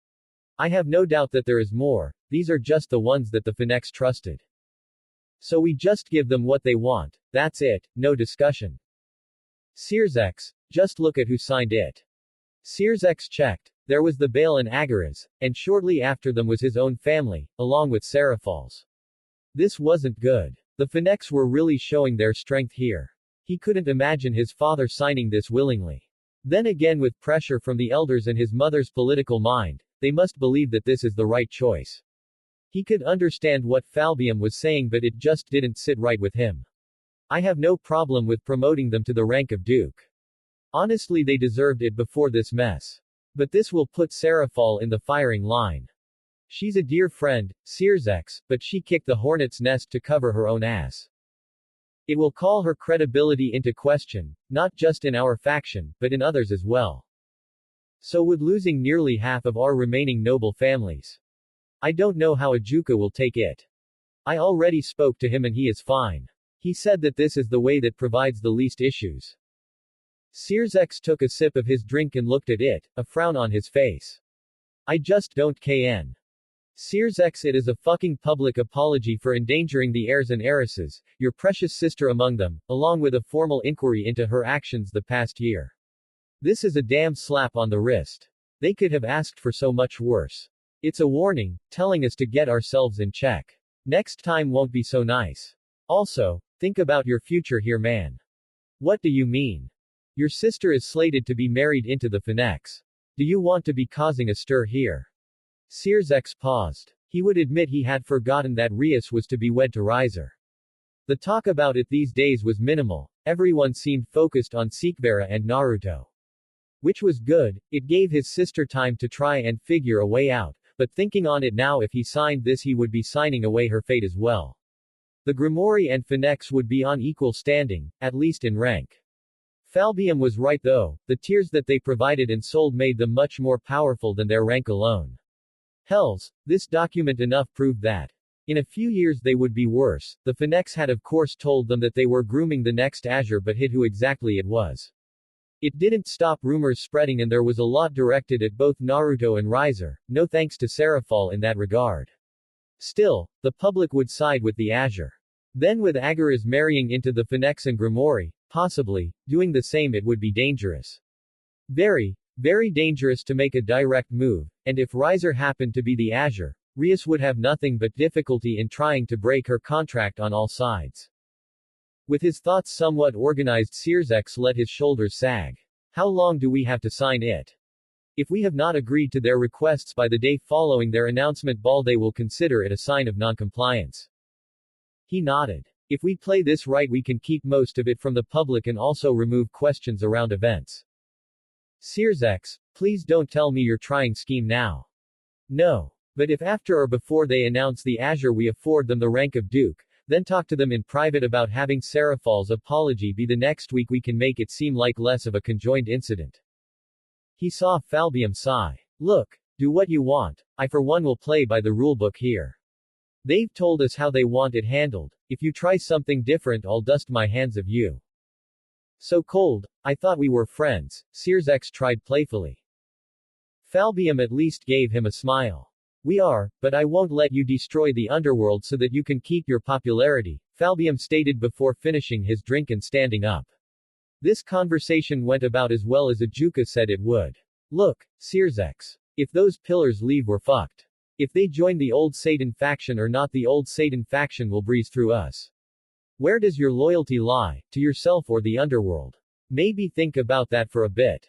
A: I have no doubt that there is more, these are just the ones that the finex trusted. So we just give them what they want, that's it, no discussion. Searsex, just look at who signed it. Searsex checked. There was the Bale and Arys, and shortly after them was his own family, along with Serafal's. This wasn't good. The finex were really showing their strength here. He couldn't imagine his father signing this willingly. Then again, with pressure from the elders and his mother's political mind, they must believe that this is the right choice. He could understand what Falbium was saying, but it just didn't sit right with him. I have no problem with promoting them to the rank of Duke. Honestly, they deserved it before this mess. But this will put Serafal in the firing line. She's a dear friend, Searsex, but she kicked the hornet's nest to cover her own ass. It will call her credibility into question, not just in our faction, but in others as well. So would losing nearly half of our remaining noble families. I don't know how Ajuka will take it. I already spoke to him and he is fine. He said that this is the way that provides the least issues. Searsex took a sip of his drink and looked at it, a frown on his face. I just don't kn. Searsex, it is a fucking public apology for endangering the heirs and heiresses, your precious sister among them, along with a formal inquiry into her actions the past year. This is a damn slap on the wrist. They could have asked for so much worse. It's a warning, telling us to get ourselves in check. Next time won't be so nice. Also, think about your future here, man. What do you mean? Your sister is slated to be married into the finex. Do you want to be causing a stir here? Searsex paused. He would admit he had forgotten that Arys was to be wed to Riser. The talk about it these days was minimal, everyone seemed focused on Sekibara and Naruto. Which was good, it gave his sister time to try and figure a way out, but thinking on it now, if he signed this he would be signing away her fate as well. The Grimoire and finex would be on equal standing, at least in rank. Falbium was right though, the tiers that they provided and sold made them much more powerful than their rank alone. Hells, this document enough proved that. In a few years they would be worse. The finex had of course told them that they were grooming the next Azure, but hid who exactly it was. It didn't stop rumors spreading, and there was a lot directed at both Naruto and Riser, no thanks to Serafal in that regard. Still, the public would side with the Azure. Then with Arys marrying into the finex and Grimoire, possibly, doing the same, it would be dangerous. Very, very dangerous to make a direct move, and if Riser happened to be the Azure, Arys would have nothing but difficulty in trying to break her contract on all sides. With his thoughts somewhat organized, Searsex let his shoulders sag. How long do we have to sign it? If we have not agreed to their requests by the day following their announcement ball, they will consider it a sign of noncompliance. He nodded. If we play this right, we can keep most of it from the public and also remove questions around events. Searsex, please don't tell me you're trying scheme now. No. But if after or before they announce the Azure we afford them the rank of Duke, then talk to them in private about having Serafal's apology be the next week, we can make it seem like less of a conjoined incident. He saw Falbium sigh. Look, do what you want, I for one will play by the rulebook here. They've told us how they want it handled. If you try something different, I'll dust my hands of you. So cold, I thought we were friends, Searsex tried playfully. Falbium at least gave him a smile. We are, but I won't let you destroy the underworld so that you can keep your popularity, Falbium stated before finishing his drink and standing up. This conversation went about as well as Ajuka said it would. Look, Searsex. If those pillars leave, we're fucked. If they join the old Satan faction or not, the old Satan faction will breeze through us. Where does your loyalty lie, to yourself or the underworld? Maybe think about that for a bit.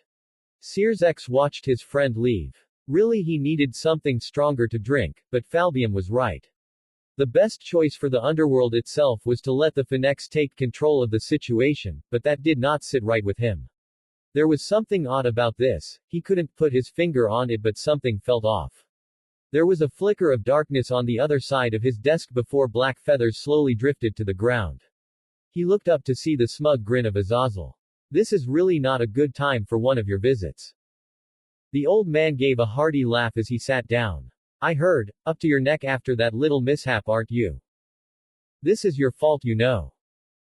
A: Searsex watched his friend leave. Really, he needed something stronger to drink, but Falbium was right. The best choice for the underworld itself was to let the finex take control of the situation, but that did not sit right with him. There was something odd about this, he couldn't put his finger on it, but something felt off. There was a flicker of darkness on the other side of his desk before black feathers slowly drifted to the ground. He looked up to see the smug grin of Azazel. This is really not a good time for one of your visits. The old man gave a hearty laugh as he sat down. I heard, up to your neck after that little mishap, aren't you? This is your fault, you know.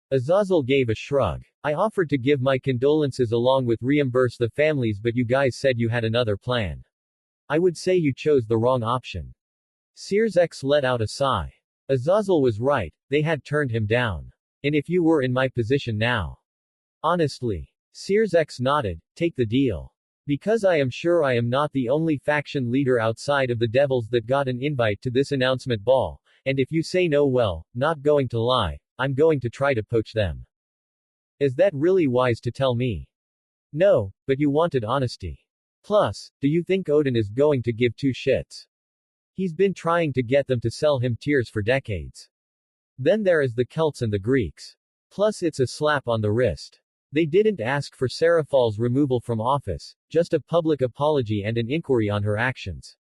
A: Azazel gave a shrug. I offered to give my condolences along with reimburse the families, but you guys said you had another plan. I would say you chose the wrong option. Sears X let out a sigh. Azazel was right, they had turned him down. And if you were in my position now. Honestly. Sears X nodded, take the deal. Because I am sure I am not the only faction leader outside of the Devils that got an invite to this announcement ball, and if you say no, well, not going to lie, I'm going to try to poach them. Is that really wise to tell me? No, but you wanted honesty. Plus, do you think Odin is going to give two shits? He's been trying to get them to sell him tears for decades. Then there is the Celts and the Greeks. Plus it's a slap on the wrist. They didn't ask for Seraphal's removal from office, just a public apology and an inquiry on her actions.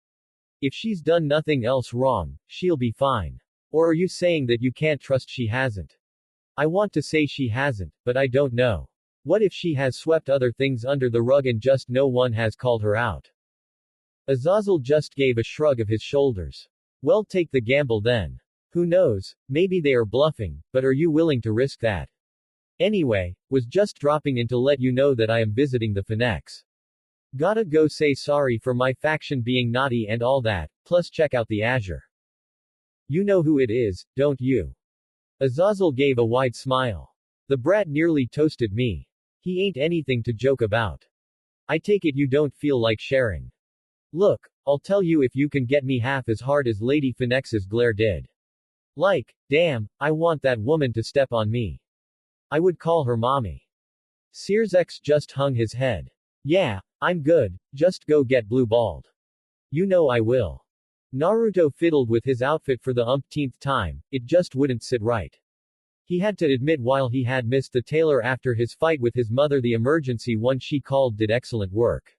A: If she's done nothing else wrong, she'll be fine. Or are you saying that you can't trust she hasn't? I want to say she hasn't, but I don't know. What if she has swept other things under the rug and just no one has called her out? Azazel just gave a shrug of his shoulders. Well, take the gamble then. Who knows, maybe they are bluffing, but are you willing to risk that? Anyway, was just dropping in to let you know that I am visiting the finex. Gotta go say sorry for my faction being naughty and all that, plus check out the Azure. You know who it is, don't you? Azazel gave a wide smile. The brat nearly toasted me. He ain't anything to joke about. I take it you don't feel like sharing. Look, I'll tell you if you can get me half as hard as Lady Finex's glare did. Like, damn, I want that woman to step on me. I would call her mommy. Sears X just hung his head. Yeah, I'm good, just go get blue-balled. You know I will. Naruto fiddled with his outfit for the umpteenth time, it just wouldn't sit right. He had to admit while he had missed the tailor after his fight with his mother, the emergency one she called did excellent work.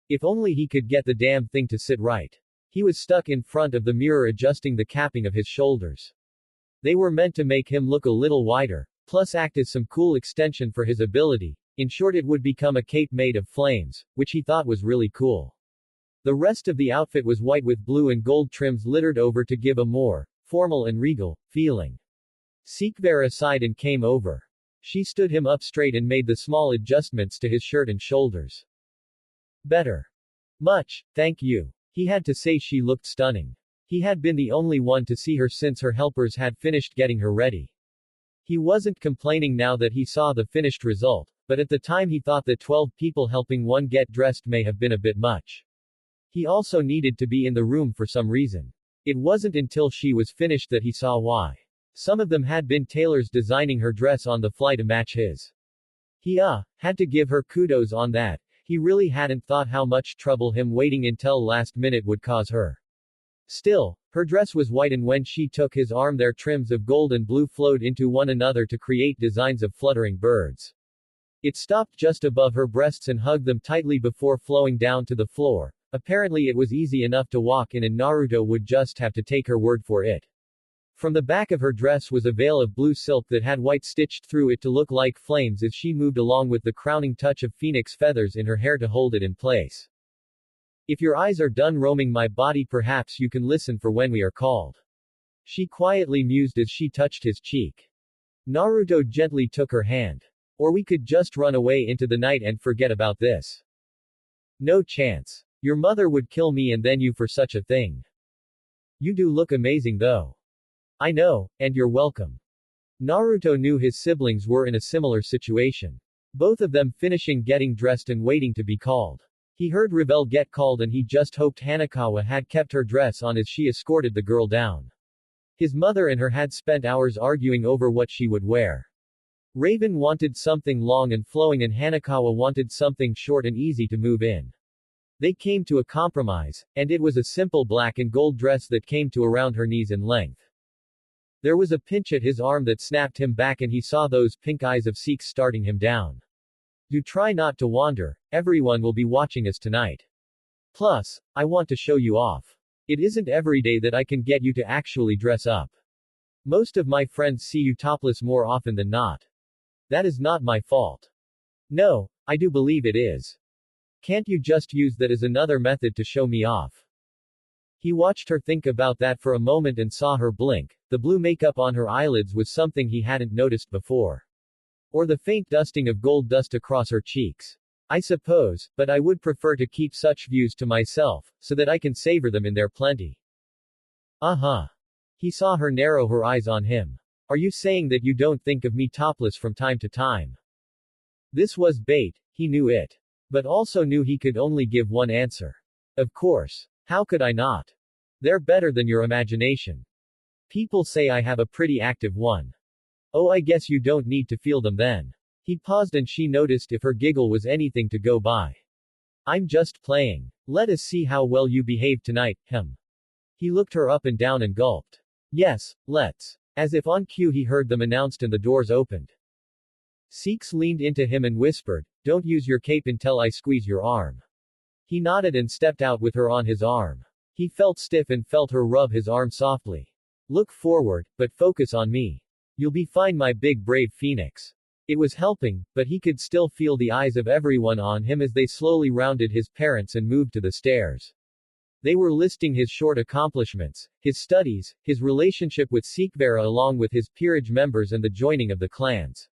A: If only he could get the damn thing to sit right. He was stuck in front of the mirror adjusting the capping of his shoulders. They were meant to make him look a little wider, plus act as some cool extension for his ability. In short, it would become a cape made of flames, which he thought was really cool. The rest of the outfit was white with blue and gold trims littered over to give a more formal and regal feeling. Seekvera sighed and came over. She stood him up straight and made the small adjustments to his shirt and shoulders. Better. Much, thank you. He had to say she looked stunning. He had been the only one to see her since her helpers had finished getting her ready. He wasn't complaining now that he saw the finished result, but at the time he thought that 12 people helping one get dressed may have been a bit much. He also needed to be in the room for some reason. It wasn't until she was finished that he saw why. Some of them had been tailors designing her dress on the fly to match his. He had to give her kudos on that. He really hadn't thought how much trouble him waiting until last minute would cause her. Still, her dress was white, and when she took his arm their trims of gold and blue flowed into one another to create designs of fluttering birds. It stopped just above her breasts and hugged them tightly before flowing down to the floor. Apparently it was easy enough to walk in and Naruto would just have to take her word for it. From the back of her dress was a veil of blue silk that had white stitched through it to look like flames as she moved along with the crowning touch of phoenix feathers in her hair to hold it in place. If your eyes are done roaming my body, perhaps you can listen for when we are called. She quietly mused as she touched his cheek. Naruto gently took her hand. Or we could just run away into the night and forget about this. No chance. Your mother would kill me and then you for such a thing. You do look amazing though. I know, and you're welcome. Naruto knew his siblings were in a similar situation. Both of them finishing getting dressed and waiting to be called. He heard Revel get called and he just hoped Hanekawa had kept her dress on as she escorted the girl down. His mother and her had spent hours arguing over what she would wear. Raven wanted something long and flowing and Hanekawa wanted something short and easy to move in. They came to a compromise, and it was a simple black and gold dress that came to around her knees in length. There was a pinch at his arm that snapped him back and he saw those pink eyes of Seeks starting him down. Do try not to wander, everyone will be watching us tonight. Plus, I want to show you off. It isn't every day that I can get you to actually dress up. Most of my friends see you topless more often than not. That is not my fault. No, I do believe it is. Can't you just use that as another method to show me off? He watched her think about that for a moment and saw her blink. The blue makeup on her eyelids was something he hadn't noticed before. Or the faint dusting of gold dust across her cheeks. I suppose, but I would prefer to keep such views to myself, so that I can savor them in their plenty. Uh-huh. He saw her narrow her eyes on him. Are you saying that you don't think of me topless from time to time? This was bait, he knew it. But also knew he could only give one answer. Of course. How could I not? They're better than your imagination. People say I have a pretty active one. Oh, I guess you don't need to feel them then. He paused and she noticed if her giggle was anything to go by. I'm just playing. Let us see how well you behave tonight, He looked her up and down and gulped. Yes, let's. As if on cue he heard them announced and the doors opened. Six leaned into him and whispered, "Don't use your cape until I squeeze your arm." He nodded and stepped out with her on his arm. He felt stiff and felt her rub his arm softly. Look forward, but focus on me. You'll be fine, my big brave phoenix. It was helping, but he could still feel the eyes of everyone on him as they slowly rounded his parents and moved to the stairs. They were listing his short accomplishments, his studies, his relationship with Sikvera along with his peerage members and the joining of the clans.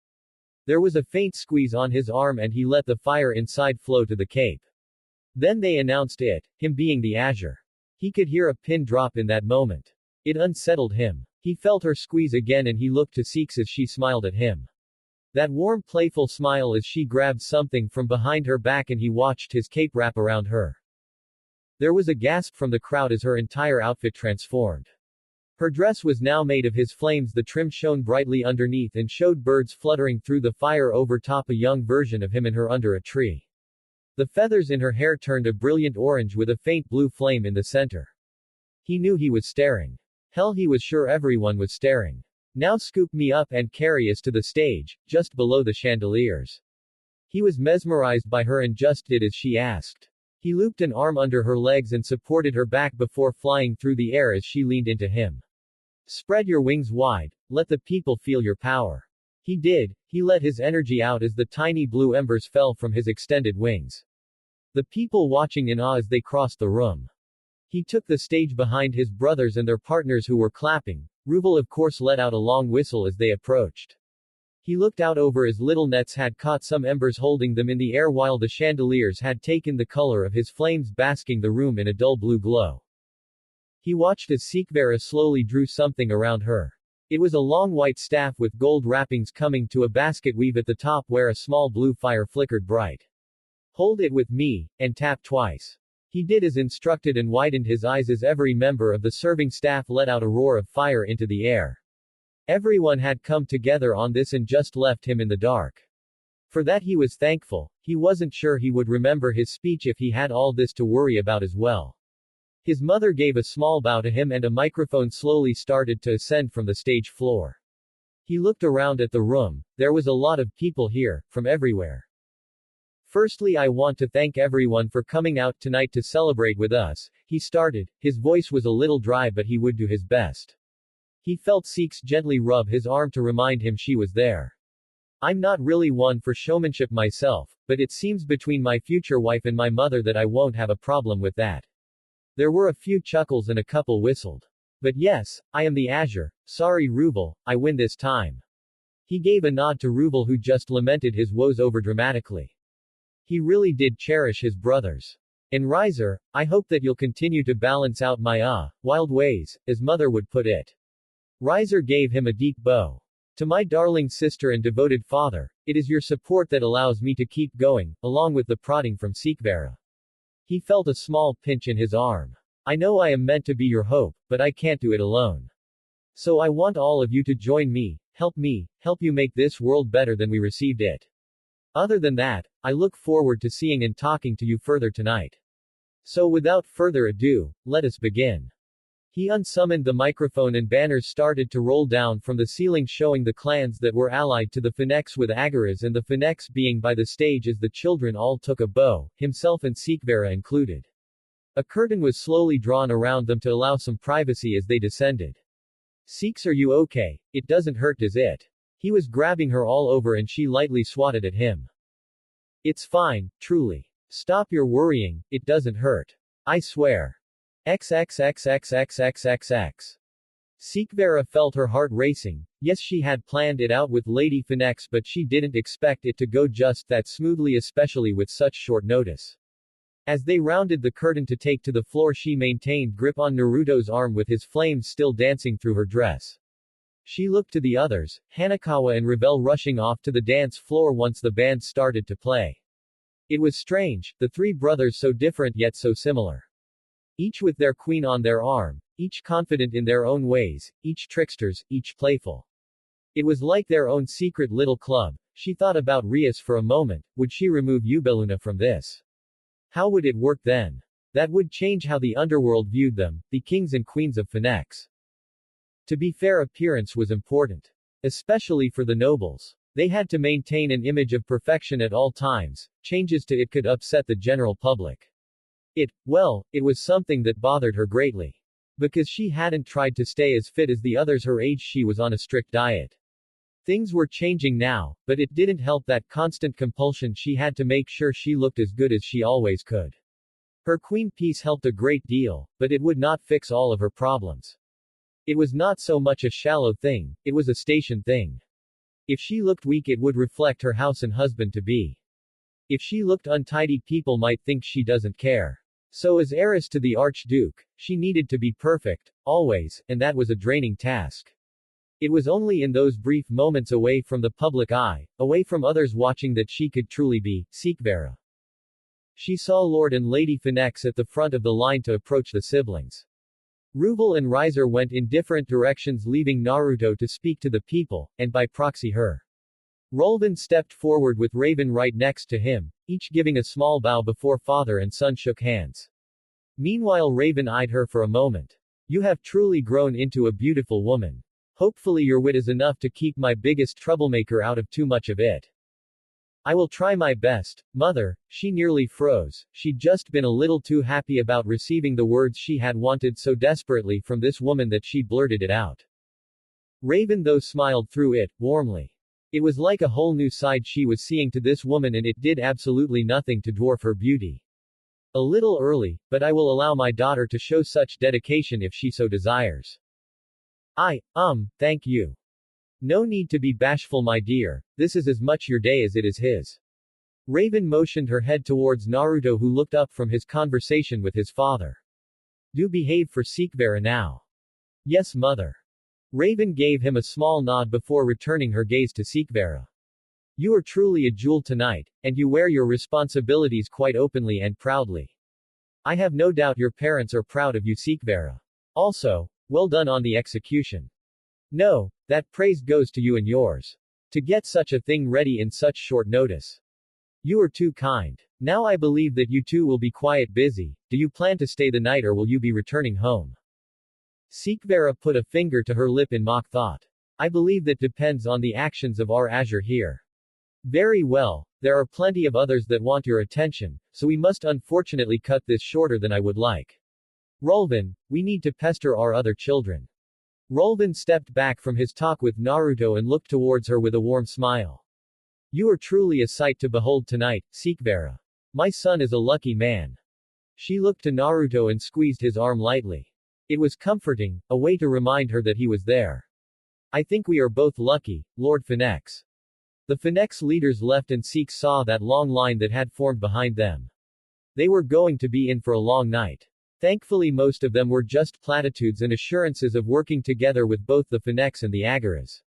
A: There was a faint squeeze on his arm and he let the fire inside flow to the cape. Then they announced it, him being the azure. He could hear a pin drop in that moment. It unsettled him. He felt her squeeze again and he looked to Six as she smiled at him. That warm playful smile as she grabbed something from behind her back and he watched his cape wrap around her. There was a gasp from the crowd as her entire outfit transformed. Her dress was now made of his flames. The trim shone brightly underneath and showed birds fluttering through the fire over top a young version of him and her under a tree. The feathers in her hair turned a brilliant orange with a faint blue flame in the center. He knew he was staring. Hell, he was sure everyone was staring. Now scoop me up and carry us to the stage, just below the chandeliers. He was mesmerized by her and just did as she asked. He looped an arm under her legs and supported her back before flying through the air as she leaned into him. Spread your wings wide, let the people feel your power. He did. He let his energy out as the tiny blue embers fell from his extended wings. The people watching in awe as they crossed the room. He took the stage behind his brothers and their partners who were clapping. Ruvel of course let out a long whistle as they approached. He looked out over as little nets had caught some embers holding them in the air while the chandeliers had taken the color of his flames, basking the room in a dull blue glow. He watched as Sikvera slowly drew something around her. It was a long white staff with gold wrappings coming to a basket weave at the top where a small blue fire flickered bright. Hold it with me, and tap twice. He did as instructed and widened his eyes as every member of the serving staff let out a roar of fire into the air. Everyone had come together on this and just left him in the dark. For that he was thankful. He wasn't sure he would remember his speech if he had all this to worry about as well. His mother gave a small bow to him and a microphone slowly started to ascend from the stage floor. He looked around at the room. There was a lot of people here, from everywhere. Firstly, I want to thank everyone for coming out tonight to celebrate with us, he started. His voice was a little dry but he would do his best. He felt Six gently rub his arm to remind him she was there. I'm not really one for showmanship myself, but it seems between my future wife and my mother that I won't have a problem with that. There were a few chuckles and a couple whistled. But yes, I am the Azure. Sorry Ruvel, I win this time. He gave a nod to Ruvel who just lamented his woes overdramatically. He really did cherish his brothers. And Riser, I hope that you'll continue to balance out my wild ways, as mother would put it. Riser gave him a deep bow. To my darling sister and devoted father, it is your support that allows me to keep going, along with the prodding from Sikvera. He felt a small pinch in his arm. I know I am meant to be your hope, but I can't do it alone. So I want all of you to join me, help you make this world better than we received it. Other than that, I look forward to seeing and talking to you further tonight. So without further ado, let us begin. He unsummoned the microphone and banners started to roll down from the ceiling showing the clans that were allied to the finex with Arys and the finex being by the stage as the children all took a bow, himself and Sikvera included. A curtain was slowly drawn around them to allow some privacy as they descended. Seeks, are you okay? It doesn't hurt, does it? He was grabbing her all over and she lightly swatted at him. It's fine, truly. Stop your worrying, it doesn't hurt. I swear. XXXXXXXX. Seekvera felt her heart racing. Yes, she had planned it out with Lady Finex, but she didn't expect it to go just that smoothly, especially with such short notice. As they rounded the curtain to take to the floor, she maintained grip on Naruto's arm with his flames still dancing through her dress. She looked to the others, Hanekawa and Revel rushing off to the dance floor once the band started to play. It was strange, the three brothers so different yet so similar. Each with their queen on their arm, each confident in their own ways, each tricksters, each playful. It was like their own secret little club. She thought about Arys for a moment. Would she remove Ubeluna from this? How would it work then? That would change how the underworld viewed them, the kings and queens of finex. To be fair, appearance was important. Especially for the nobles. They had to maintain an image of perfection at all times. Changes to it could upset the general public. It was something that bothered her greatly. Because she hadn't tried to stay as fit as the others her age, she was on a strict diet. Things were changing now, but it didn't help that constant compulsion. She had to make sure she looked as good as she always could. Her queen piece helped a great deal, but it would not fix all of her problems. It was not so much a shallow thing, it was a station thing. If she looked weak, it would reflect her house and husband to be. If she looked untidy, people might think she doesn't care. So as heiress to the Archduke, she needed to be perfect, always, and that was a draining task. It was only in those brief moments away from the public eye, away from others watching, that she could truly be Seekvera. She saw Lord and Lady Finex at the front of the line to approach the siblings. Ruvel and Riser went in different directions, leaving Naruto to speak to the people, and by proxy her. Rolvin stepped forward with Raven right next to him, each giving a small bow before father and son shook hands. Meanwhile, Raven eyed her for a moment. You have truly grown into a beautiful woman. Hopefully your wit is enough to keep my biggest troublemaker out of too much of it. I will try my best, mother. She nearly froze. She'd just been a little too happy about receiving the words she had wanted so desperately from this woman that she blurted it out. Raven, though, smiled through it, warmly. It was like a whole new side she was seeing to this woman, and it did absolutely nothing to dwarf her beauty. A little early, but I will allow my daughter to show such dedication if she so desires. Thank you. No need to be bashful, my dear, this is as much your day as it is his. Raven motioned her head towards Naruto, who looked up from his conversation with his father. Do behave for Seekvera now. Yes, mother. Raven gave him a small nod before returning her gaze to Seekvera. You are truly a jewel tonight, and you wear your responsibilities quite openly and proudly. I have no doubt your parents are proud of you, Seekvera. Also, well done on the execution. No, that praise goes to you and yours. To get such a thing ready in such short notice. You are too kind. Now I believe that you two will be quite busy. Do you plan to stay the night or will you be returning home? Seekvera put a finger to her lip in mock thought. I believe that depends on the actions of our Azure here. Very well, there are plenty of others that want your attention, so we must unfortunately cut this shorter than I would like. Rolvin, we need to pester our other children. Rolvin stepped back from his talk with Naruto and looked towards her with a warm smile. You are truly a sight to behold tonight, Seekvera. My son is a lucky man. She looked to Naruto and squeezed his arm lightly. It was comforting, a way to remind her that he was there. I think we are both lucky, Lord Finex. The Finex leaders left and Seek saw that long line that had formed behind them. They were going to be in for a long night. Thankfully most of them were just platitudes and assurances of working together with both the Finex and the Arys.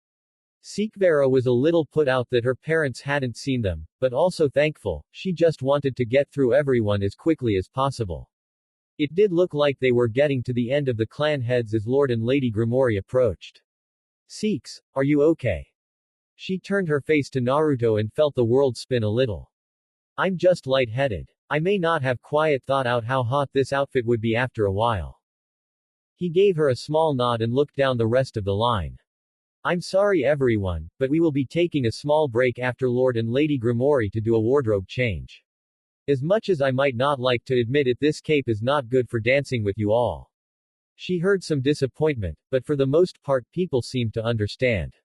A: Seekvera was a little put out that her parents hadn't seen them, but also thankful. She just wanted to get through everyone as quickly as possible. It did look like they were getting to the end of the clan heads as Lord and Lady Grimori approached. Seeks, are you okay? She turned her face to Naruto and felt the world spin a little. I'm just lightheaded. I may not have quite thought out how hot this outfit would be after a while. He gave her a small nod and looked down the rest of the line. I'm sorry everyone, but we will be taking a small break after Lord and Lady Grimori to do a wardrobe change. As much as I might not like to admit it, this cape is not good for dancing with you all. She heard some disappointment, but for the most part people seemed to understand.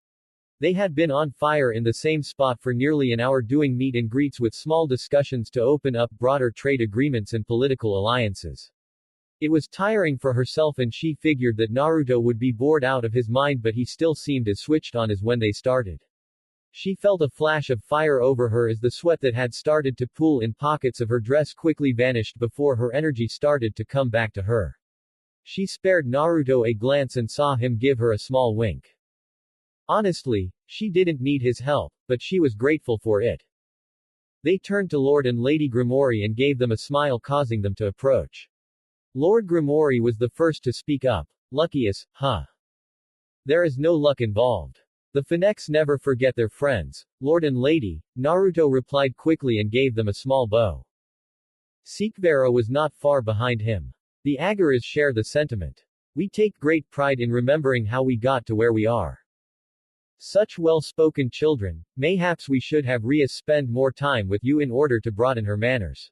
A: They had been on fire in the same spot for nearly an hour doing meet and greets with small discussions to open up broader trade agreements and political alliances. It was tiring for herself and she figured that Naruto would be bored out of his mind, but he still seemed as switched on as when they started. She felt a flash of fire over her as the sweat that had started to pool in pockets of her dress quickly vanished before her energy started to come back to her. She spared Naruto a glance and saw him give her a small wink. Honestly, she didn't need his help, but she was grateful for it. They turned to Lord and Lady Grimori and gave them a smile, causing them to approach. Lord Grimori was the first to speak up. Luckiest, huh? There is no luck involved. The finex never forget their friends. Lord and Lady, Naruto replied quickly and gave them a small bow. Sekibara was not far behind him. The Arys share the sentiment. We take great pride in remembering how we got to where we are. Such well-spoken children, mayhaps we should have Arys spend more time with you in order to broaden her manners.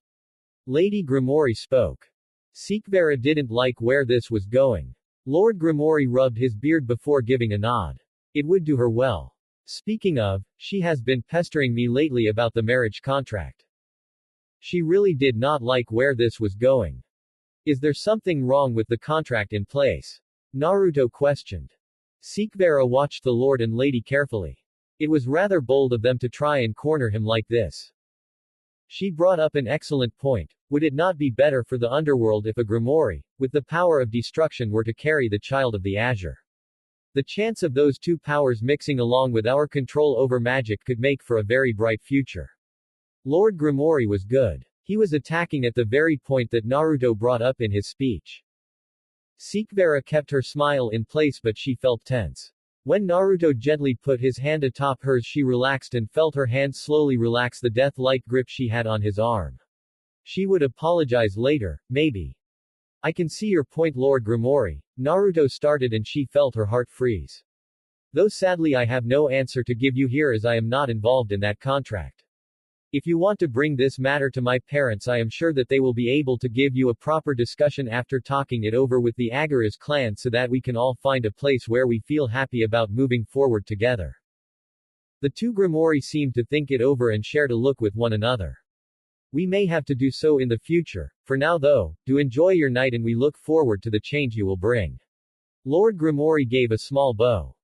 A: Lady Grimori spoke. Sekibara didn't like where this was going. Lord Grimori rubbed his beard before giving a nod. It would do her well. Speaking of, she has been pestering me lately about the marriage contract. She really did not like where this was going. Is there something wrong with the contract in place? Naruto questioned. Sekibara watched the Lord and Lady carefully. It was rather bold of them to try and corner him like this. She brought up an excellent point. Would it not be better for the underworld if a Grimori, with the power of destruction, were to carry the child of the azure? The chance of those two powers mixing along with our control over magic could make for a very bright future. Lord Grimori was good. He was attacking at the very point that Naruto brought up in his speech. Sekibara kept her smile in place, but she felt tense. When Naruto gently put his hand atop hers, she relaxed and felt her hand slowly relax the death-like grip she had on his arm. She would apologize later, maybe. I can see your point, Lord Grimori, Naruto started, and she felt her heart freeze. Though sadly I have no answer to give you here as I am not involved in that contract. If you want to bring this matter to my parents, I am sure that they will be able to give you a proper discussion after talking it over with the Arys clan so that we can all find a place where we feel happy about moving forward together. The two Grimori seemed to think it over and shared a look with one another. We may have to do so in the future. For now though, do enjoy your night and we look forward to the change you will bring. Lord Grimori gave a small bow.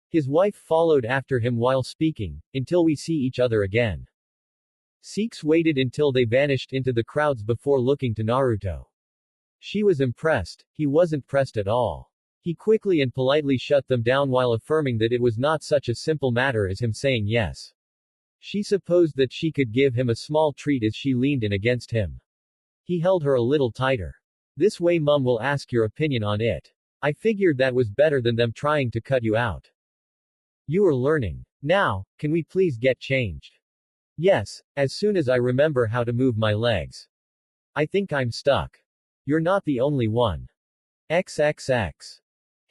A: His wife followed after him while speaking, until we see each other again. Sikhs waited until they vanished into the crowds before looking to Naruto. She was impressed. He wasn't pressed at all. He quickly and politely shut them down while affirming that it was not such a simple matter as him saying yes. She supposed that she could give him a small treat as she leaned in against him. He held her a little tighter. This way Mum will ask your opinion on it. I figured that was better than them trying to cut you out. You are learning. Now, can we please get changed? Yes, as soon as I remember how to move my legs. I think I'm stuck. You're not the only one. XXX.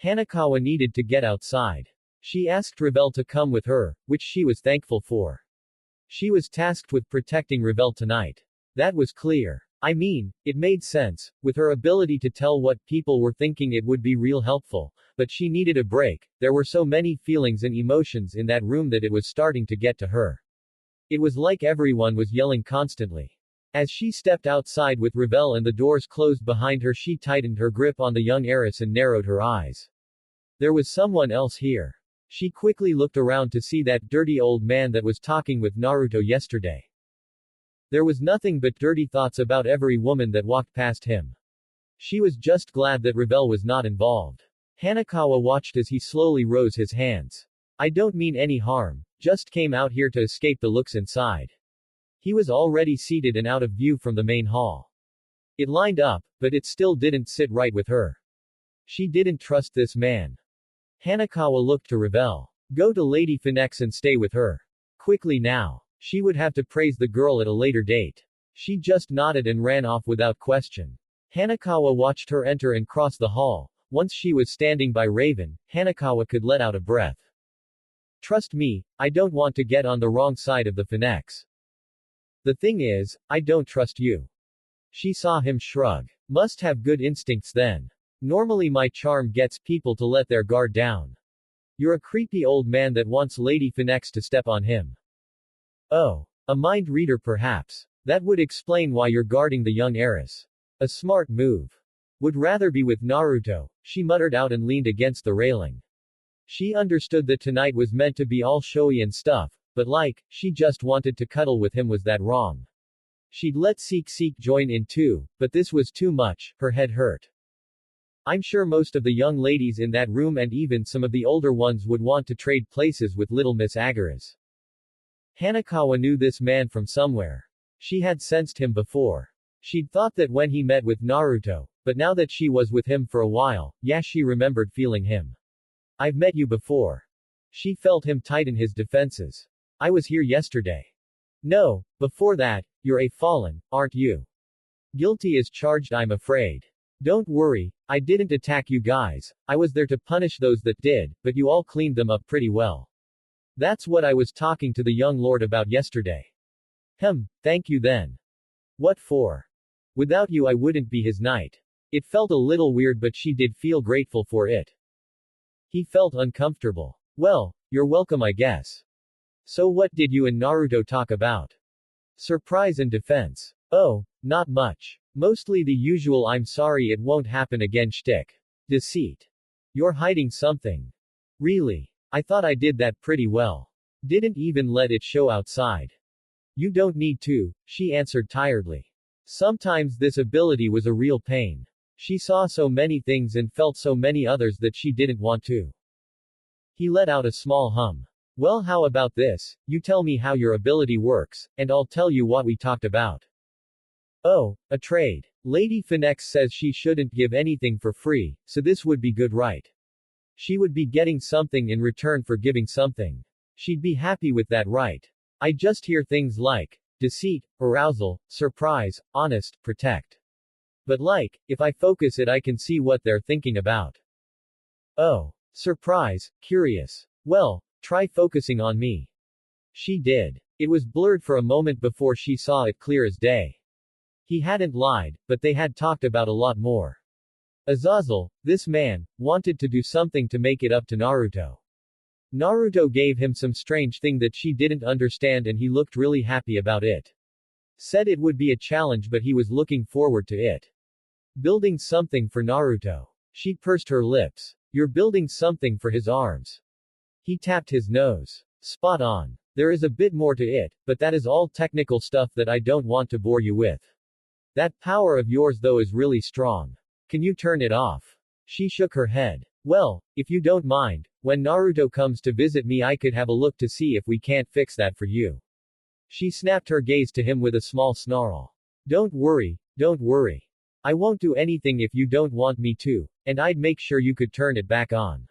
A: Hanekawa needed to get outside. She asked Revel to come with her, which she was thankful for. She was tasked with protecting Revel tonight. That was clear. I mean, it made sense. With her ability to tell what people were thinking, it would be real helpful, but she needed a break. There were so many feelings and emotions in that room that it was starting to get to her. It was like everyone was yelling constantly. As she stepped outside with Revel and the doors closed behind her, she tightened her grip on the young Arys and narrowed her eyes. There was someone else here. She quickly looked around to see that dirty old man that was talking with Naruto yesterday. There was nothing but dirty thoughts about every woman that walked past him. She was just glad that Revel was not involved. Hanekawa watched as he slowly rose his hands. I don't mean any harm, just came out here to escape the looks inside. He was already seated and out of view from the main hall. It lined up, but it still didn't sit right with her. She didn't trust this man. Hanekawa looked to Revel. Go to Lady Finex and stay with her. Quickly now. She would have to praise the girl at a later date. She just nodded and ran off without question. Hanekawa watched her enter and cross the hall. Once she was standing by Raven, Hanekawa could let out a breath. Trust me, I don't want to get on the wrong side of the finex. The thing is, I don't trust you. She saw him shrug. Must have good instincts then. Normally my charm gets people to let their guard down. You're a creepy old man that wants Lady Finex to step on him. Oh. A mind reader perhaps. That would explain why you're guarding the young Arys. A smart move. Would rather be with Naruto, she muttered out and leaned against the railing. She understood that tonight was meant to be all showy and stuff, but she just wanted to cuddle with him. Was that wrong? She'd let Seek join in too, but this was too much, her head hurt. I'm sure most of the young ladies in that room and even some of the older ones would want to trade places with little Miss Arys. Hanekawa knew this man from somewhere. She had sensed him before. She'd thought that when he met with Naruto, but now that she was with him for a while, she remembered feeling him. I've met you before. She felt him tighten his defenses. I was here yesterday. No, before that, you're a fallen, aren't you? Guilty as charged, I'm afraid. Don't worry, I didn't attack you guys, I was there to punish those that did, but you all cleaned them up pretty well. That's what I was talking to the young lord about yesterday. Thank you then. What for? Without you I wouldn't be his knight. It felt a little weird, but she did feel grateful for it. He felt uncomfortable. Well, you're welcome, I guess. So what did you and Naruto talk about? Surprise and defense. Oh, not much. Mostly the usual I'm sorry it won't happen again shtick. Deceit. You're hiding something. Really? I thought I did that pretty well. Didn't even let it show outside. You don't need to, she answered tiredly. Sometimes this ability was a real pain. She saw so many things and felt so many others that she didn't want to. He let out a small hum. Well, how about this? You tell me how your ability works, and I'll tell you what we talked about. Oh, a trade. Lady Finex says she shouldn't give anything for free, so this would be good, right? She would be getting something in return for giving something. She'd be happy with that, right? I just hear things like deceit, arousal, surprise, honest, protect. But if I focus it I can see what they're thinking about. Oh. Surprise, curious. Well, try focusing on me. She did. It was blurred for a moment before she saw it clear as day. He hadn't lied, but they had talked about a lot more. Azazel, this man, wanted to do something to make it up to Naruto. Naruto gave him some strange thing that she didn't understand and he looked really happy about it. Said it would be a challenge but he was looking forward to it. Building something for Naruto. She pursed her lips. You're building something for his arms. He tapped his nose. Spot on. There is a bit more to it, but that is all technical stuff that I don't want to bore you with. That power of yours though is really strong. Can you turn it off? She shook her head. Well, if you don't mind, when Naruto comes to visit me I could have a look to see if we can't fix that for you. She snapped her gaze to him with a small snarl. Don't worry. I won't do anything if you don't want me to, and I'd make sure you could turn it back on.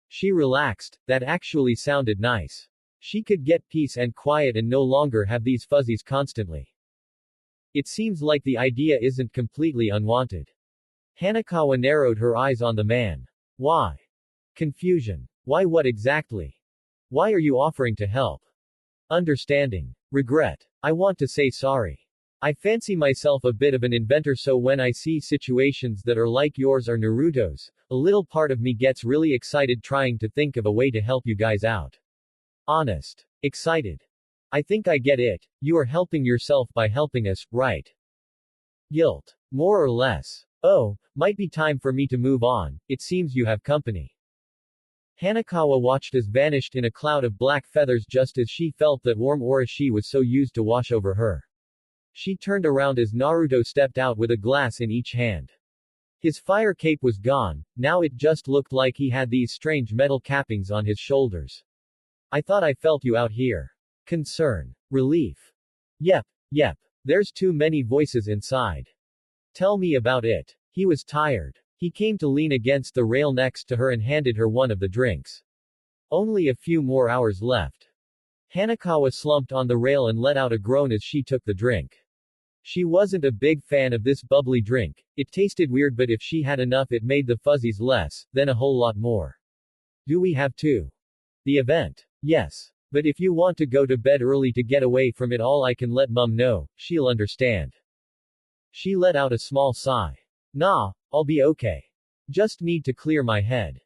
A: She relaxed. That actually sounded nice. She could get peace and quiet and no longer have these fuzzies constantly. It seems like the idea isn't completely unwanted. Hanekawa narrowed her eyes on the man. Why? Confusion. Why, what exactly? Why are you offering to help? Understanding. Regret. I want to say sorry. I fancy myself a bit of an inventor, so when I see situations that are like yours or Naruto's, a little part of me gets really excited trying to think of a way to help you guys out. Honest. Excited. I think I get it. You are helping yourself by helping us, right? Guilt. More or less. Oh, might be time for me to move on, it seems you have company. Hanekawa watched as vanished in a cloud of black feathers just as she felt that warm aura she was so used to wash over her. She turned around as Naruto stepped out with a glass in each hand. His fire cape was gone, now it just looked like he had these strange metal cappings on his shoulders. I thought I felt you out here. Concern. Relief. Yep. There's too many voices inside. Tell me about it. He was tired. He came to lean against the rail next to her and handed her one of the drinks. Only a few more hours left. Hanekawa slumped on the rail and let out a groan as she took the drink. She wasn't a big fan of this bubbly drink, it tasted weird, but if she had enough it made the fuzzies less, then a whole lot more. Do we have to? The event? Yes. But if you want to go to bed early to get away from it all I can let Mum know, she'll understand. She let out a small sigh. Nah, I'll be okay. Just need to clear my head.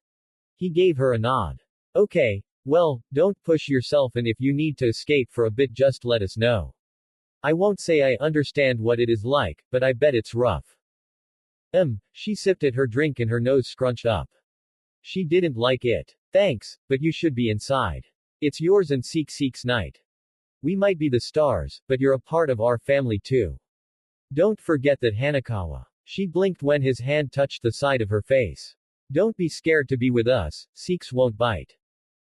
A: He gave her a nod. Okay, well, don't push yourself and if you need to escape for a bit just let us know. I won't say I understand what it is like, but I bet it's rough. She sipped at her drink and her nose scrunched up. She didn't like it. Thanks, but you should be inside. It's yours and Seek's night. We might be the stars, but you're a part of our family too. Don't forget that Hanekawa. She blinked when his hand touched the side of her face. Don't be scared to be with us, Seeks won't bite.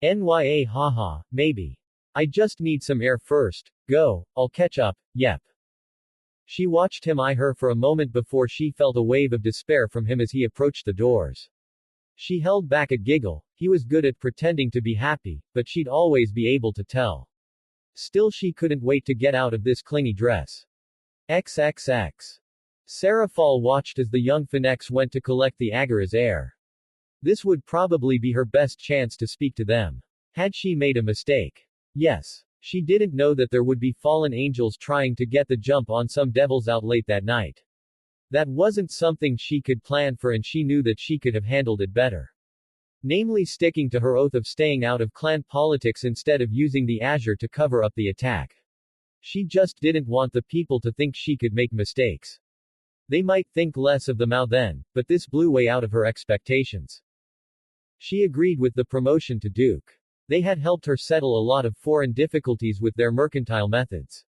A: Nya haha, maybe. I just need some air first. Go, I'll catch up, yep. She watched him eye her for a moment before she felt a wave of despair from him as he approached the doors. She held back a giggle. He was good at pretending to be happy, but she'd always be able to tell. Still she couldn't wait to get out of this clingy dress. XXX. Sarah Fall watched as the young finex went to collect the Agara's heir. This would probably be her best chance to speak to them. Had she made a mistake? Yes. She didn't know that there would be fallen angels trying to get the jump on some devils out late that night. That wasn't something she could plan for and she knew that she could have handled it better. Namely sticking to her oath of staying out of clan politics instead of using the azure to cover up the attack. She just didn't want the people to think she could make mistakes. They might think less of the Mao then, but this blew way out of her expectations. She agreed with the promotion to Duke. They had helped her settle a lot of foreign difficulties with their mercantile methods.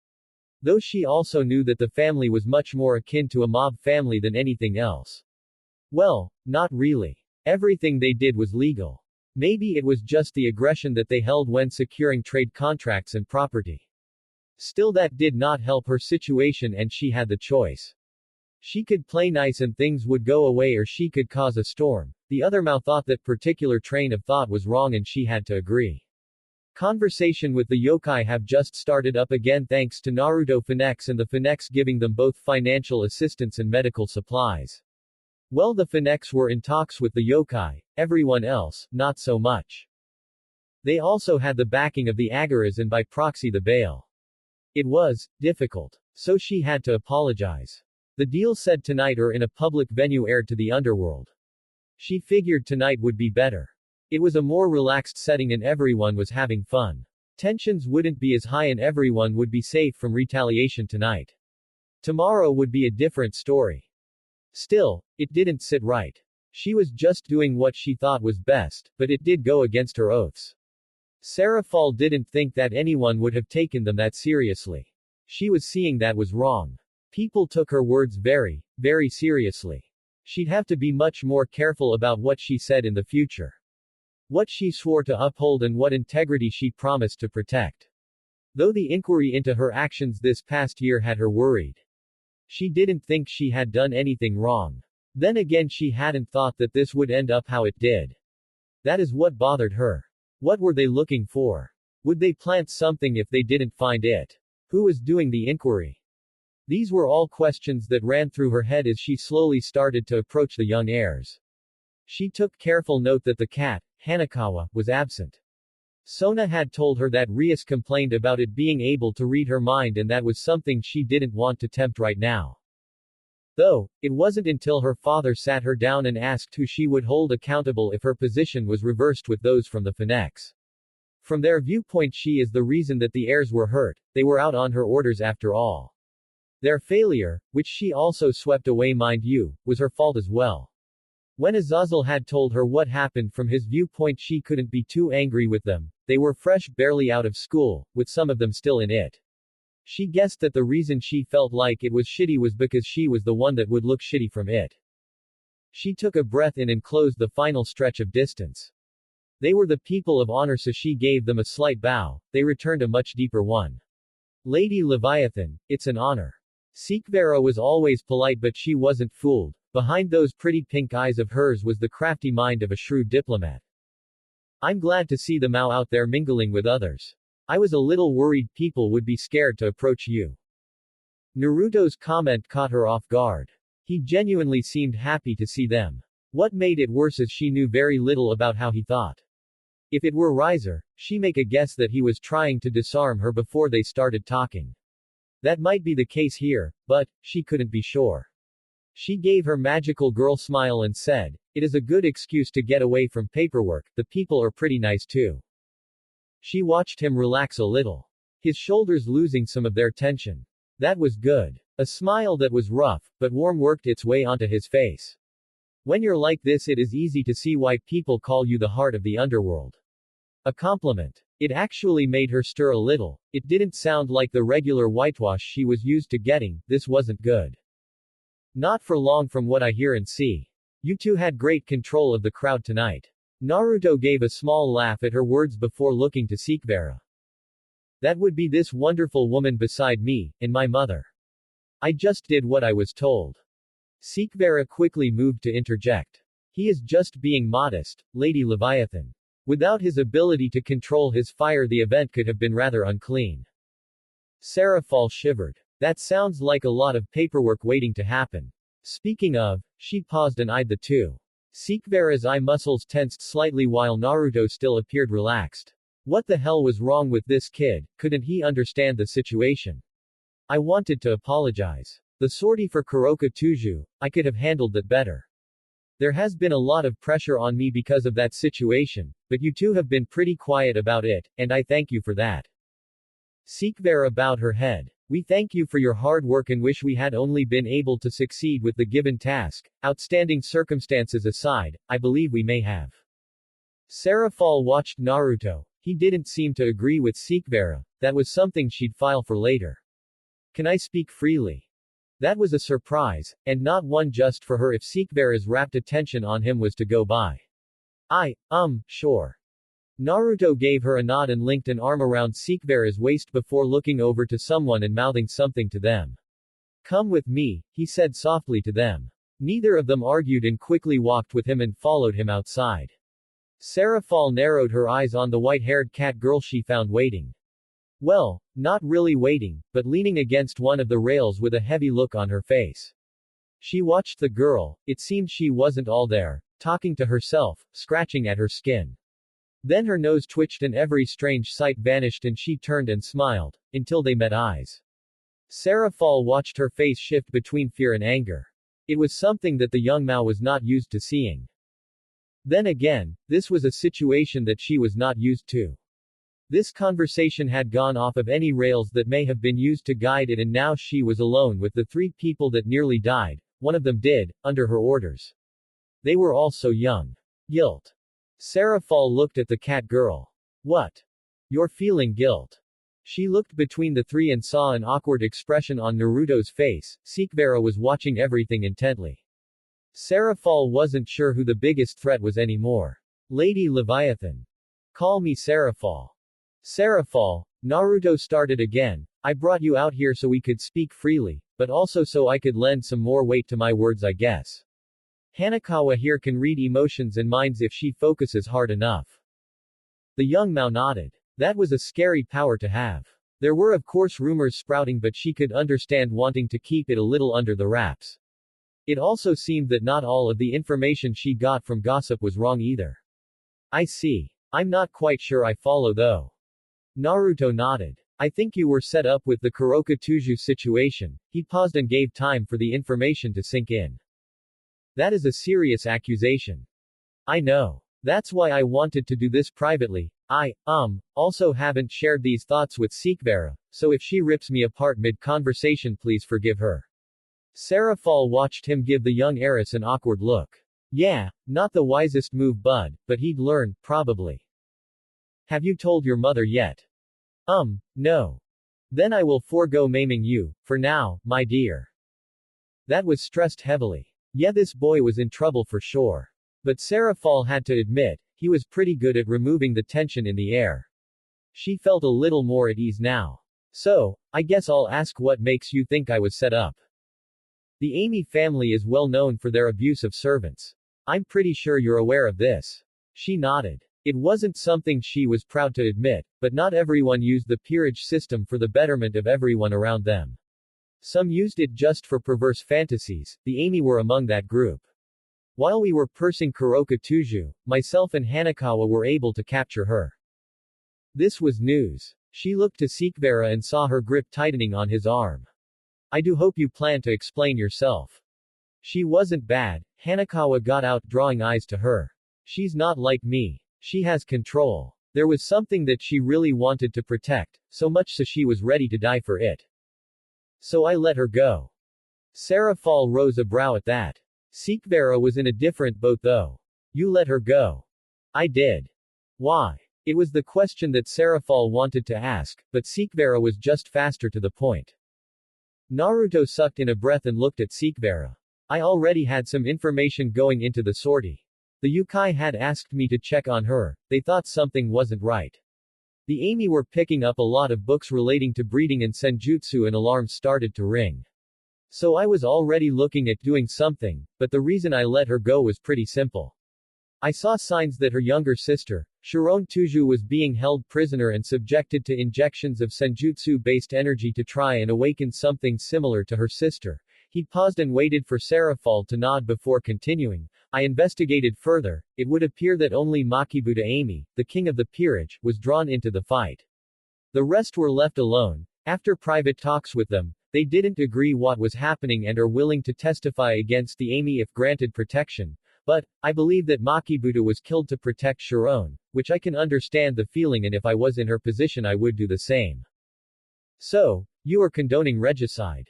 A: Though she also knew that the family was much more akin to a mob family than anything else. Well, not really. Everything they did was legal. Maybe it was just the aggression that they held when securing trade contracts and property. Still that did not help her situation and she had the choice. She could play nice and things would go away or she could cause a storm. The other Mao thought that particular train of thought was wrong and she had to agree. Conversation with the yokai have just started up again thanks to Naruto finex and the finex giving them both financial assistance and medical supplies. Well, the finex were in talks with the yokai, everyone else, not so much. They also had the backing of the Agaras and by proxy the bail. It was difficult. So she had to apologize. The deal said tonight or in a public venue aired to the underworld. She figured tonight would be better. It was a more relaxed setting and everyone was having fun. Tensions wouldn't be as high and everyone would be safe from retaliation tonight. Tomorrow would be a different story. Still, it didn't sit right. She was just doing what she thought was best, but it did go against her oaths. Sarah Fall didn't think that anyone would have taken them that seriously. She was seeing that was wrong. People took her words very, very seriously. She'd have to be much more careful about what she said in the future. What she swore to uphold and what integrity she promised to protect. Though the inquiry into her actions this past year had her worried. She didn't think she had done anything wrong. Then again she hadn't thought that this would end up how it did. That is what bothered her. What were they looking for? Would they plant something if they didn't find it? Who was doing the inquiry? These were all questions that ran through her head as she slowly started to approach the young heirs. She took careful note that the cat, Hanekawa, was absent. Sona had told her that Arys complained about it being able to read her mind and that was something she didn't want to tempt right now. Though, it wasn't until her father sat her down and asked who she would hold accountable if her position was reversed with those from the finex. From their viewpoint she is the reason that the heirs were hurt, they were out on her orders after all. Their failure, which she also swept away mind you, was her fault as well. When Azazel had told her what happened from his viewpoint she couldn't be too angry with them, they were fresh barely out of school, with some of them still in it. She guessed that the reason she felt like it was shitty was because she was the one that would look shitty from it. She took a breath in and closed the final stretch of distance. They were the people of honor so she gave them a slight bow, they returned a much deeper one. Lady Leviathan, it's an honor. Seekvera was always polite but she wasn't fooled. Behind those pretty pink eyes of hers was the crafty mind of a shrewd diplomat. I'm glad to see the Mao out there mingling with others. I was a little worried people would be scared to approach you. Naruto's comment caught her off guard. He genuinely seemed happy to see them. What made it worse is she knew very little about how he thought. If it were Riser, she make a guess that he was trying to disarm her before they started talking. That might be the case here, but she couldn't be sure. She gave her magical girl smile and said, It is a good excuse to get away from paperwork, the people are pretty nice too. She watched him relax a little. His shoulders losing some of their tension. That was good. A smile that was rough, but warm worked its way onto his face. When you're like this, it is easy to see why people call you the heart of the underworld. A compliment. It actually made her stir a little. It didn't sound like the regular whitewash she was used to getting. This wasn't good. Not for long from what I hear and see. You two had great control of the crowd tonight. Naruto gave a small laugh at her words before looking to Sekibara. That would be this wonderful woman beside me, and my mother. I just did what I was told. Sekibara quickly moved to interject. He is just being modest, Lady Leviathan. Without his ability to control his fire, the event could have been rather unclean. Serafal shivered. That sounds like a lot of paperwork waiting to happen. Speaking of, she paused and eyed the two. Sekibara's eye muscles tensed slightly while Naruto still appeared relaxed. What the hell was wrong with this kid? Couldn't he understand the situation? I wanted to apologize. The sortie for Kuroka Tuju, I could have handled that better. There has been a lot of pressure on me because of that situation, but you two have been pretty quiet about it, and I thank you for that. Sekibara bowed her head. We thank you for your hard work and wish we had only been able to succeed with the given task. Outstanding circumstances aside, I believe we may have. Serafal watched Naruto. He didn't seem to agree with Sekibara. That was something she'd file for later. Can I speak freely? That was a surprise, and not one just for her if Sekibara's rapt attention on him was to go by. Sure. Naruto gave her a nod and linked an arm around Sekibara's waist before looking over to someone and mouthing something to them. Come with me, he said softly to them. Neither of them argued and quickly walked with him and followed him outside. Serafal narrowed her eyes on the white-haired cat girl she found waiting. Well, not really waiting, but leaning against one of the rails with a heavy look on her face. She watched the girl. It seemed she wasn't all there, talking to herself, scratching at her skin. Then her nose twitched and every strange sight vanished and she turned and smiled, until they met eyes. Serafal watched her face shift between fear and anger. It was something that the young Mao was not used to seeing. Then again, this was a situation that she was not used to. This conversation had gone off of any rails that may have been used to guide it, and now she was alone with the three people that nearly died. One of them did, under her orders. They were all so young. Guilt. Serafal looked at the cat girl. What? You're feeling guilt. She looked between the three and saw an awkward expression on Naruto's face. Sekibara was watching everything intently. Serafal wasn't sure who the biggest threat was anymore. Lady Leviathan. Call me Serafal. Serafal, Naruto started again. I brought you out here so we could speak freely, but also so I could lend some more weight to my words, I guess. Hanekawa here can read emotions and minds if she focuses hard enough. The young Mao nodded. That was a scary power to have. There were of course rumors sprouting, but she could understand wanting to keep it a little under the wraps. It also seemed that not all of the information she got from gossip was wrong either. I see. I'm not quite sure I follow though. Naruto nodded. I think you were set up with the Kuroka Tuju situation. He paused and gave time for the information to sink in. That is a serious accusation. I know. That's why I wanted to do this privately. I also haven't shared these thoughts with Sekibara, so if she rips me apart mid-conversation, please forgive her. Serafal watched him give the young Arys an awkward look. Yeah, not the wisest move, bud, but he'd learn, probably. Have you told your mother yet? No. Then I will forego maiming you, for now, my dear. That was stressed heavily. Yeah, this boy was in trouble for sure. But Serafal had to admit, he was pretty good at removing the tension in the air. She felt a little more at ease now. So, I guess I'll ask, what makes you think I was set up? The Amy family is well known for their abuse of servants. I'm pretty sure you're aware of this. She nodded. It wasn't something she was proud to admit, but not everyone used the peerage system for the betterment of everyone around them. Some used it just for perverse fantasies. The Amy were among that group. While we were pursing Kuroka Tuju, myself and Hanekawa were able to capture her. This was news. She looked to Sekibara and saw her grip tightening on his arm. I do hope you plan to explain yourself. She wasn't bad. Hanekawa got out, drawing eyes to her. She's not like me. She has control. There was something that she really wanted to protect, so much so she was ready to die for it. So I let her go. Sarah Fall rose a brow at that. Sikvera was in a different boat though. You let her go. I did. Why? It was the question that Sarah Fall wanted to ask, but Sikvera was just faster to the point. Naruto sucked in a breath and looked at Sikvera. I already had some information going into the sortie. The Yukai had asked me to check on her, they thought something wasn't right. The Ami were picking up a lot of books relating to breeding and senjutsu and alarms started to ring. So I was already looking at doing something, but the reason I let her go was pretty simple. I saw signs that her younger sister, Shiron Tuju, was being held prisoner and subjected to injections of senjutsu-based energy to try and awaken something similar to her sister. He paused and waited for Sarafal to nod before continuing. I investigated further. It would appear that only Makibuta Ami, the king of the peerage, was drawn into the fight. The rest were left alone. After private talks with them, they didn't agree what was happening and are willing to testify against the Ami if granted protection. But, I believe that Makibuta was killed to protect Shiron, which I can understand the feeling, and if I was in her position I would do the same. So, you are condoning regicide.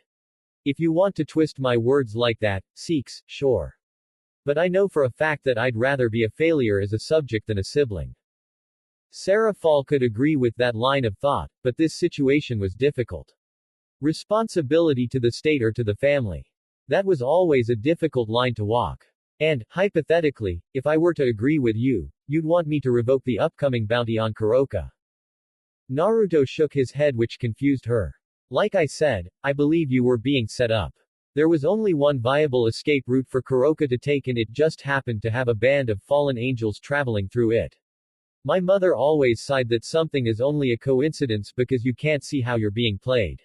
A: If you want to twist my words like that, Sikhs, sure. But I know for a fact that I'd rather be a failure as a subject than a sibling. Sarah Fall could agree with that line of thought, but this situation was difficult. Responsibility to the state or to the family. That was always a difficult line to walk. And, hypothetically, if I were to agree with you, you'd want me to revoke the upcoming bounty on Kuroka. Naruto shook his head, which confused her. Like I said, I believe you were being set up. There was only one viable escape route for Kuroka to take, and it just happened to have a band of fallen angels traveling through it. My mother always sighed that something is only a coincidence because you can't see how you're being played.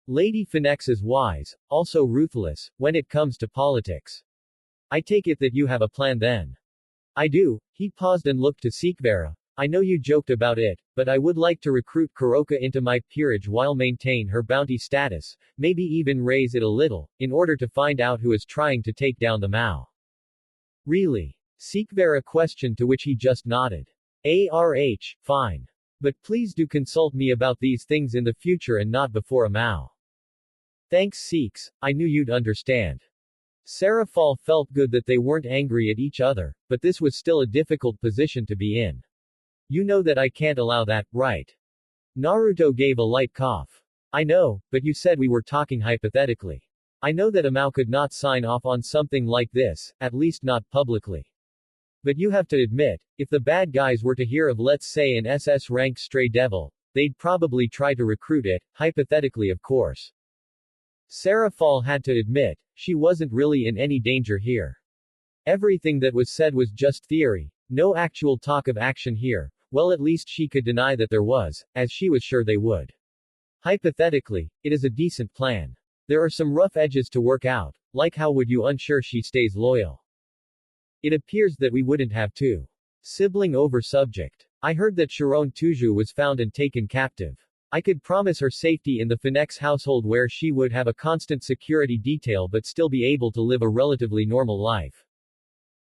A: Lady Finex is wise, also ruthless, when it comes to politics. I take it that you have a plan then. I do. He paused and looked to Sikvera. I know you joked about it, but I would like to recruit Kuroka into my peerage while maintain her bounty status, maybe even raise it a little, in order to find out who is trying to take down the Mao. Really? Sikvera questioned, to which he just nodded. Fine. But please do consult me about these things in the future and not before a Mao. Thanks Sikhs, I knew you'd understand. Sarah Fall felt good that they weren't angry at each other, but this was still a difficult position to be in. You know that I can't allow that, right? Naruto gave a light cough. I know, but you said we were talking hypothetically. I know that Amao could not sign off on something like this, at least not publicly. But you have to admit, if the bad guys were to hear of, let's say, an SS-ranked stray devil, they'd probably try to recruit it, hypothetically of course. Sarah Fall had to admit, she wasn't really in any danger here. Everything that was said was just theory, no actual talk of action here. Well, at least she could deny that there was, as she was sure they would. Hypothetically, it is a decent plan. There are some rough edges to work out, like how would you ensure she stays loyal? It appears that we wouldn't have to. Sibling over subject. I heard that Shiron Tuju was found and taken captive. I could promise her safety in the Finex household where she would have a constant security detail but still be able to live a relatively normal life.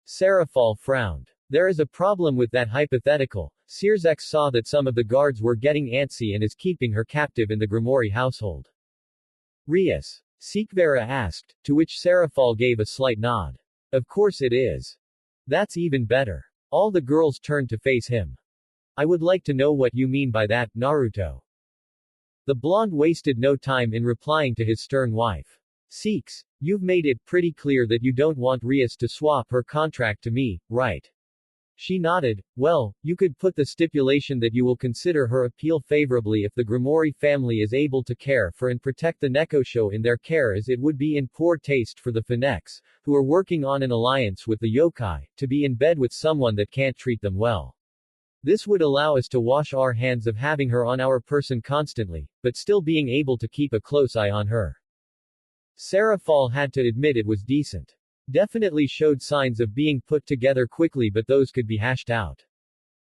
A: Sarah Fall frowned. There is a problem with that hypothetical. Searzex saw that some of the guards were getting antsy and is keeping her captive in the Grimoire household. Rias? Sikvera asked, to which Sarah Fall gave a slight nod. Of course it is. That's even better. All the girls turned to face him. I would like to know what you mean by that, Naruto. The blonde wasted no time in replying to his stern wife. Sikhs, you've made it pretty clear that you don't want Rias to swap her contract to me, right? She nodded. Well, you could put the stipulation that you will consider her appeal favorably if the Grimoire family is able to care for and protect the Nekosho in their care, as it would be in poor taste for the Finex, who are working on an alliance with the yokai, to be in bed with someone that can't treat them well. This would allow us to wash our hands of having her on our person constantly, but still being able to keep a close eye on her. Sarah Fall had to admit it was decent. Definitely showed signs of being put together quickly, but those could be hashed out.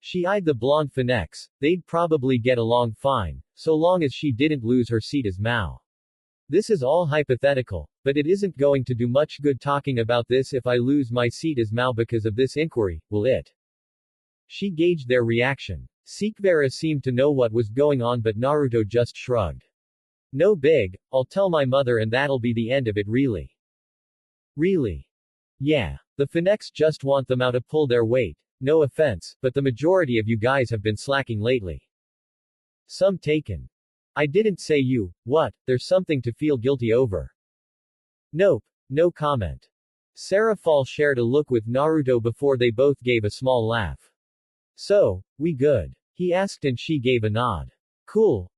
A: She eyed the blonde Finex. They'd probably get along fine, so long as she didn't lose her seat as Mao. This is all hypothetical, but it isn't going to do much good talking about this if I lose my seat as Mao because of this inquiry, will it? She gauged their reaction. Sekvera seemed to know what was going on but Naruto just shrugged. No big, I'll tell my mother and that'll be the end of it really. Really? Yeah. The finex just want them out to pull their weight. No offense, but the majority of you guys have been slacking lately. Some taken. I didn't say you, what, there's something to feel guilty over. Nope, no comment. Sarafal shared a look with Naruto before they both gave a small laugh. So, we good? He asked and she gave a nod. Cool,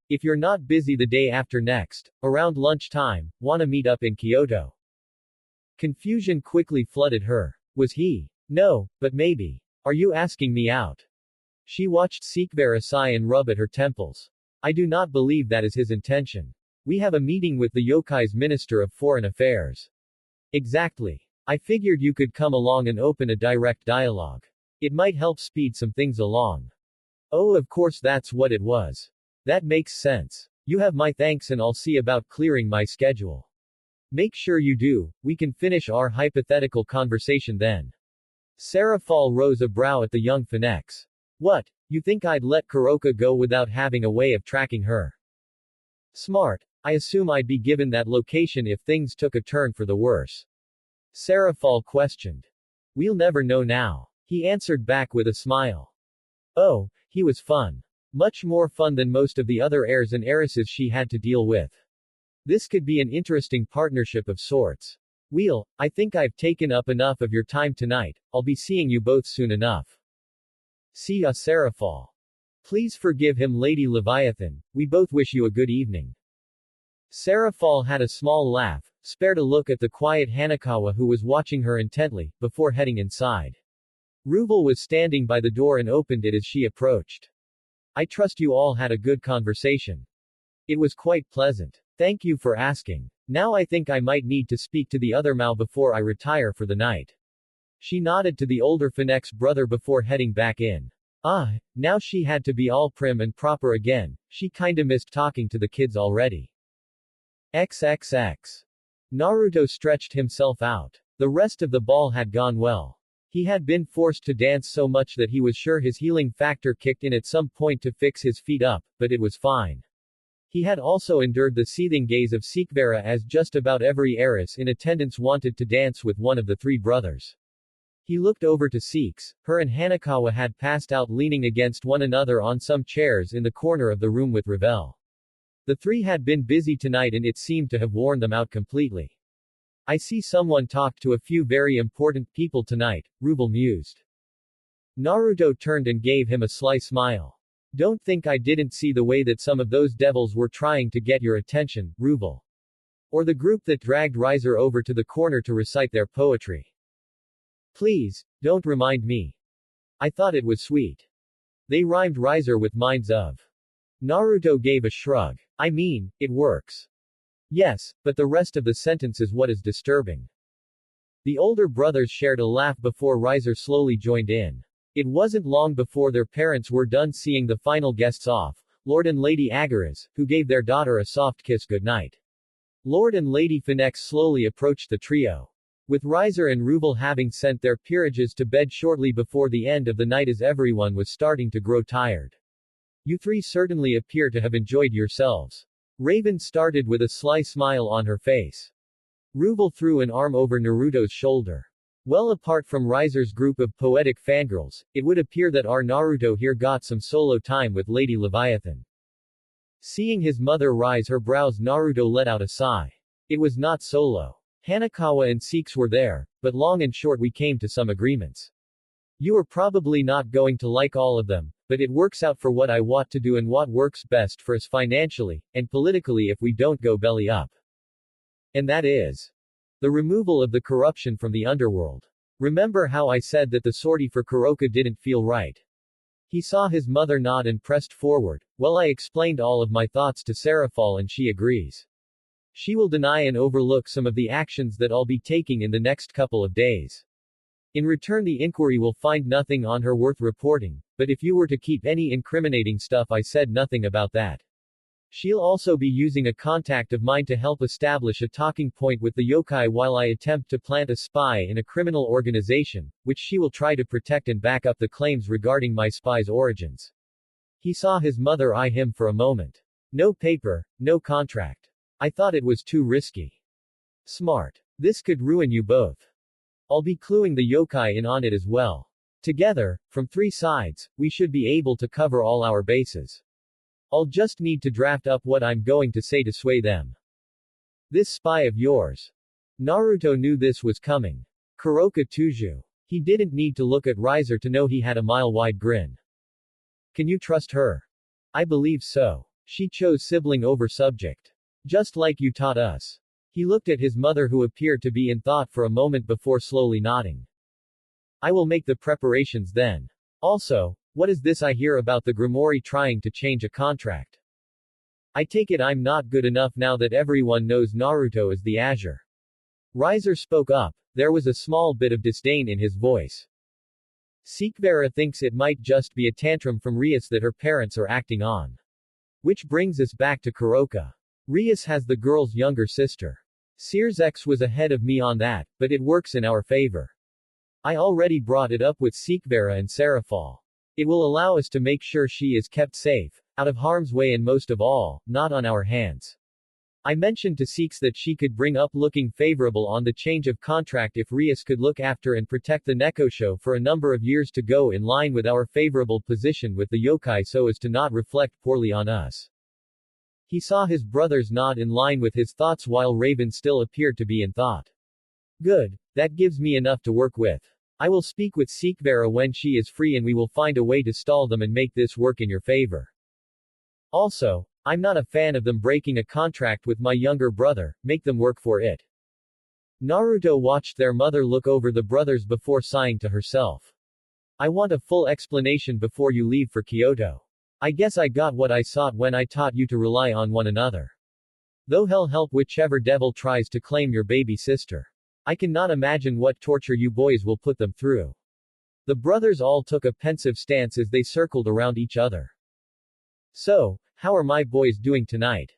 A: if you're not busy the day after next, around lunchtime, wanna meet up in Kyoto? Confusion quickly flooded her. Was he? No, but maybe. Are you asking me out? She watched Sekvera sigh and rub at her temples. I do not believe that is his intention. We have a meeting with the yokai's Minister of Foreign Affairs. Exactly. I figured you could come along and open a direct dialogue. It might help speed some things along. Oh, of course that's what it was. That makes sense. You have my thanks and I'll see about clearing my schedule. Make sure you do, we can finish our hypothetical conversation then. Sarafal rose a brow at the young finex. What, you think I'd let Kuroka go without having a way of tracking her? Smart. I assume I'd be given that location if things took a turn for the worse. Sarafal questioned. We'll never know now. He answered back with a smile. Oh, he was fun. Much more fun than most of the other heirs and heiresses she had to deal with. This could be an interesting partnership of sorts. I think I've taken up enough of your time tonight, I'll be seeing you both soon enough. See ya Sarafal. Please forgive him Lady Leviathan, we both wish you a good evening. Sarafal had a small laugh, spared a look at the quiet Hanekawa who was watching her intently, before heading inside. Ruvel was standing by the door and opened it as she approached. I trust you all had a good conversation. It was quite pleasant. Thank you for asking. Now I think I might need to speak to the other Mao before I retire for the night. She nodded to the older finex brother before heading back in. Now she had to be all prim and proper again, she kinda missed talking to the kids already. XXX. Naruto stretched himself out. The rest of the ball had gone well. He had been forced to dance so much that he was sure his healing factor kicked in at some point to fix his feet up, but it was fine. He had also endured the seething gaze of Sekvera as just about every heiress in attendance wanted to dance with one of the three brothers. He looked over to Seeks. Her and Hanekawa had passed out leaning against one another on some chairs in the corner of the room with Ravel. The three had been busy tonight and it seemed to have worn them out completely. I see someone talked to a few very important people tonight, Ruvel mused. Naruto turned and gave him a sly smile. Don't think I didn't see the way that some of those devils were trying to get your attention, Ruvel. Or the group that dragged Riser over to the corner to recite their poetry. Please, don't remind me. I thought it was sweet. They rhymed Riser with minds of. Naruto gave a shrug. I mean, it works. Yes, but the rest of the sentence is what is disturbing. The older brothers shared a laugh before Riser slowly joined in. It wasn't long before their parents were done seeing the final guests off, Lord and Lady Arys, who gave their daughter a soft kiss goodnight. Lord and Lady Finex slowly approached the trio. With Riser and Ruvel having sent their peerages to bed shortly before the end of the night as everyone was starting to grow tired. You three certainly appear to have enjoyed yourselves. Raven started with a sly smile on her face. Ruvel threw an arm over Naruto's shoulder. Well, apart from Riser's group of poetic fangirls, it would appear that our Naruto here got some solo time with Lady Leviathan. Seeing his mother rise her brows, Naruto let out a sigh. It was not solo. Hanekawa and Seeks were there, but long and short we came to some agreements. You are probably not going to like all of them, but it works out for what I want to do and what works best for us financially, and politically if we don't go belly up. And that is the removal of the corruption from the underworld. Remember how I said that the sortie for Kuroka didn't feel right? He saw his mother nod and pressed forward. Well, I explained all of my thoughts to Sarafal and she agrees. She will deny and overlook some of the actions that I'll be taking in the next couple of days. In return, the inquiry will find nothing on her worth reporting, but if you were to keep any incriminating stuff, I said nothing about that. She'll also be using a contact of mine to help establish a talking point with the yokai while I attempt to plant a spy in a criminal organization, which she will try to protect and back up the claims regarding my spy's origins. He saw his mother eye him for a moment. No paper, no contract. I thought it was too risky. Smart. This could ruin you both. I'll be cluing the yokai in on it as well. Together, from 3 sides, we should be able to cover all our bases. I'll just need to draft up what I'm going to say to sway them. This spy of yours. Naruto knew this was coming. Kuroka Tuju. He didn't need to look at Riser to know he had a mile-wide grin. Can you trust her? I believe so. She chose sibling over subject. Just like you taught us. He looked at his mother who appeared to be in thought for a moment before slowly nodding. I will make the preparations then. Also, what is this I hear about the Grimoire trying to change a contract? I take it I'm not good enough now that everyone knows Naruto is the Azure. Riser spoke up. There was a small bit of disdain in his voice. Sekibara thinks it might just be a tantrum from Rias that her parents are acting on. Which brings us back to Kuroka. Rias has the girl's younger sister. Sears X was ahead of me on that, but it works in our favor. I already brought it up with Sekibara and Serafal. It will allow us to make sure she is kept safe, out of harm's way and most of all, not on our hands. I mentioned to Seeks that she could bring up looking favorable on the change of contract if Rias could look after and protect the Nekosho for a number of years to go in line with our favorable position with the yokai so as to not reflect poorly on us. He saw his brothers nod in line with his thoughts while Raven still appeared to be in thought. Good, that gives me enough to work with. I will speak with Sekibara when she is free and we will find a way to stall them and make this work in your favor. Also, I'm not a fan of them breaking a contract with my younger brother, make them work for it. Naruto watched their mother look over the brothers before sighing to herself. I want a full explanation before you leave for Kyoto. I guess I got what I sought when I taught you to rely on one another. Though hell help whichever devil tries to claim your baby sister. I cannot imagine what torture you boys will put them through. The brothers all took a pensive stance as they circled around each other. So, how are my boys doing tonight?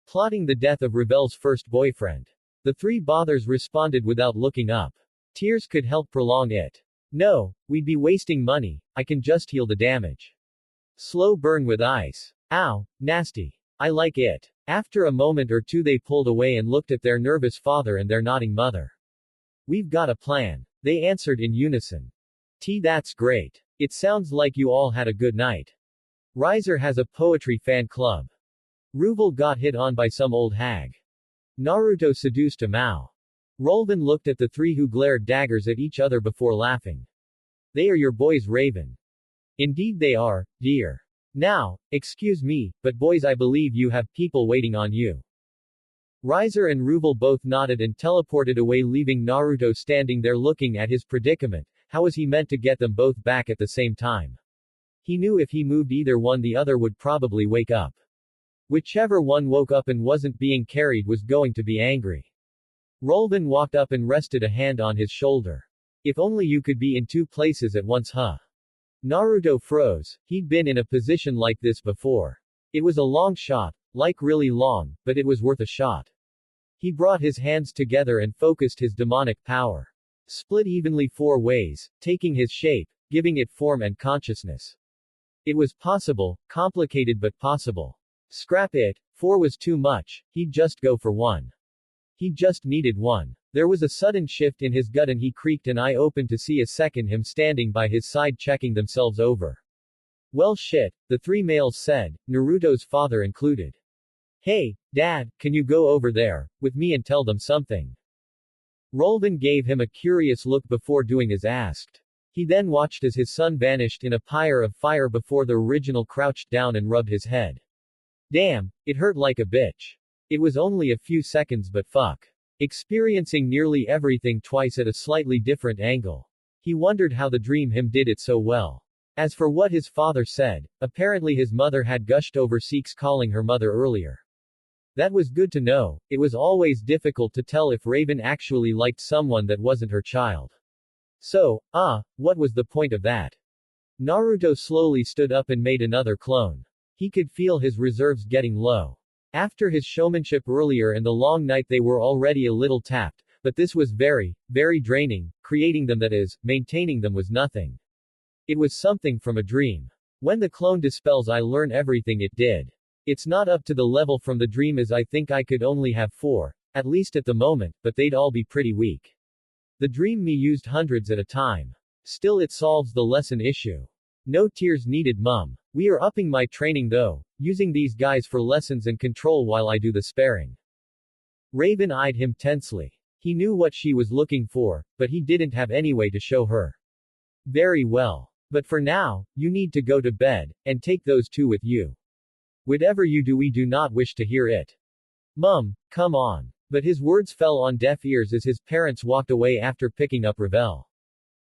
A: Plotting the death of Revel's first boyfriend. The 3 bothers responded without looking up. Tears could help prolong it. No, we'd be wasting money, I can just heal the damage. Slow burn with ice. Ow, nasty. I like it. After a moment or two they pulled away and looked at their nervous father and their nodding mother. We've got a plan. They answered in unison. That's great. It sounds like you all had a good night. Riser has a poetry fan club. Ruvel got hit on by some old hag. Naruto seduced a Mao. Rolvin looked at the 3 who glared daggers at each other before laughing. They are your boys, Raven. Indeed they are, dear. Now, excuse me, but boys, I believe you have people waiting on you. Riser and Ruvel both nodded and teleported away, leaving Naruto standing there looking at his predicament. How was he meant to get them both back at the same time? He knew if he moved either one the other would probably wake up. Whichever one woke up and wasn't being carried was going to be angry. Rolvin walked up and rested a hand on his shoulder. If only you could be in 2 places at once, huh? Naruto froze. He'd been in a position like this before. It was a long shot, like really long, but it was worth a shot. He brought his hands together and focused his demonic power. Split evenly 4 ways, taking his shape, giving it form and consciousness. It was possible, complicated but possible. Scrap it, 4 was too much, he'd just go for 1. He just needed 1. There was a sudden shift in his gut and he creaked an eye open to see a second him standing by his side checking themselves over. Well shit, the 3 males said, Naruto's father included. Hey, Dad, can you go over there, with me and tell them something? Rolvin gave him a curious look before doing as asked. He then watched as his son vanished in a pyre of fire before the original crouched down and rubbed his head. Damn, it hurt like a bitch. It was only a few seconds but fuck. Experiencing nearly everything twice at a slightly different angle. He wondered how the dream him did it so well. As for what his father said, apparently his mother had gushed over Seeks calling her mother earlier. That was good to know. It was always difficult to tell if Raven actually liked someone that wasn't her child. So, what was the point of that? Naruto slowly stood up and made another clone. He could feel his reserves getting low. After his showmanship earlier and the long night they were already a little tapped, but this was very, very draining, creating them that is, maintaining them was nothing. It was something from a dream. When the clone dispels I learn everything it did. It's not up to the level from the dream as I think I could only have 4, at least at the moment, but they'd all be pretty weak. The dream me used hundreds at a time. Still it solves the lesson issue. No tears needed mum. We are upping my training though, using these guys for lessons and control while I do the sparing. Raven eyed him tensely. He knew what she was looking for, but he didn't have any way to show her. Very well. But for now, you need to go to bed, and take those two with you. Whatever you do we do not wish to hear it. Mum, come on. But his words fell on deaf ears as his parents walked away after picking up Ravel.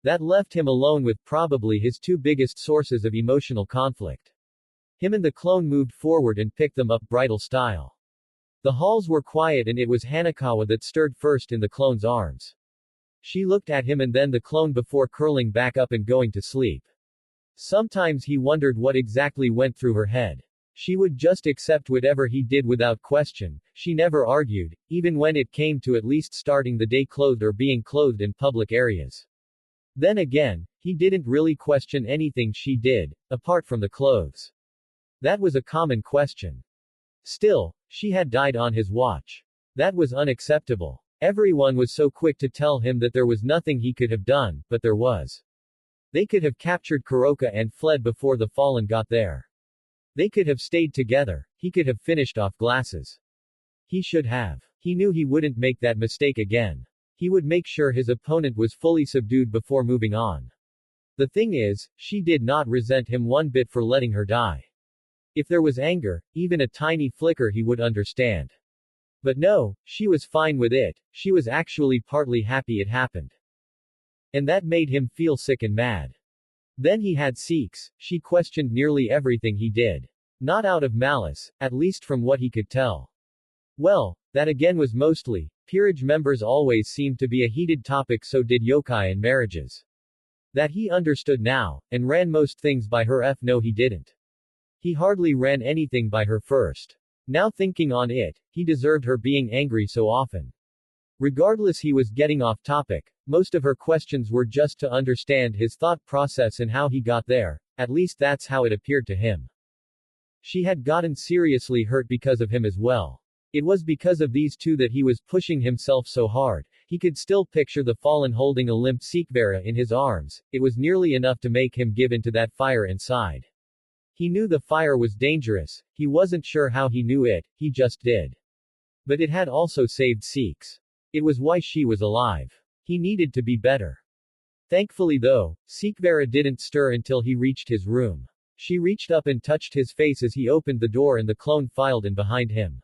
A: That left him alone with probably his 2 biggest sources of emotional conflict. Him and the clone moved forward and picked them up bridal style. The halls were quiet and it was Hanekawa that stirred first in the clone's arms. She looked at him and then the clone before curling back up and going to sleep. Sometimes he wondered what exactly went through her head. She would just accept whatever he did without question, she never argued, even when it came to at least starting the day clothed or being clothed in public areas. Then again, he didn't really question anything she did, apart from the clothes. That was a common question. Still, she had died on his watch. That was unacceptable. Everyone was so quick to tell him that there was nothing he could have done, but there was. They could have captured Kuroka and fled before the Fallen got there. They could have stayed together, he could have finished off glasses. He should have. He knew he wouldn't make that mistake again. He would make sure his opponent was fully subdued before moving on. The thing is, she did not resent him one bit for letting her die. If there was anger, even a tiny flicker he would understand. But no, she was fine with it, she was actually partly happy it happened. And that made him feel sick and mad. Then he had Sikhs, she questioned nearly everything he did. Not out of malice, at least from what he could tell. Well, that again was mostly, peerage members always seemed to be a heated topic, so did yokai and marriages. That he understood now, and ran most things by her. No he didn't. He hardly ran anything by her first. Now thinking on it, he deserved her being angry so often. Regardless, he was getting off topic. Most of her questions were just to understand his thought process and how he got there, at least that's how it appeared to him. She had gotten seriously hurt because of him as well. It was because of these two that he was pushing himself so hard. He could still picture the Fallen holding a limp Sikvera in his arms. It was nearly enough to make him give into that fire inside. He knew the fire was dangerous, he wasn't sure how he knew it, he just did. But it had also saved Sikhs. It was why she was alive. He needed to be better. Thankfully though, Sikvera didn't stir until he reached his room. She reached up and touched his face as he opened the door and the clone filed in behind him.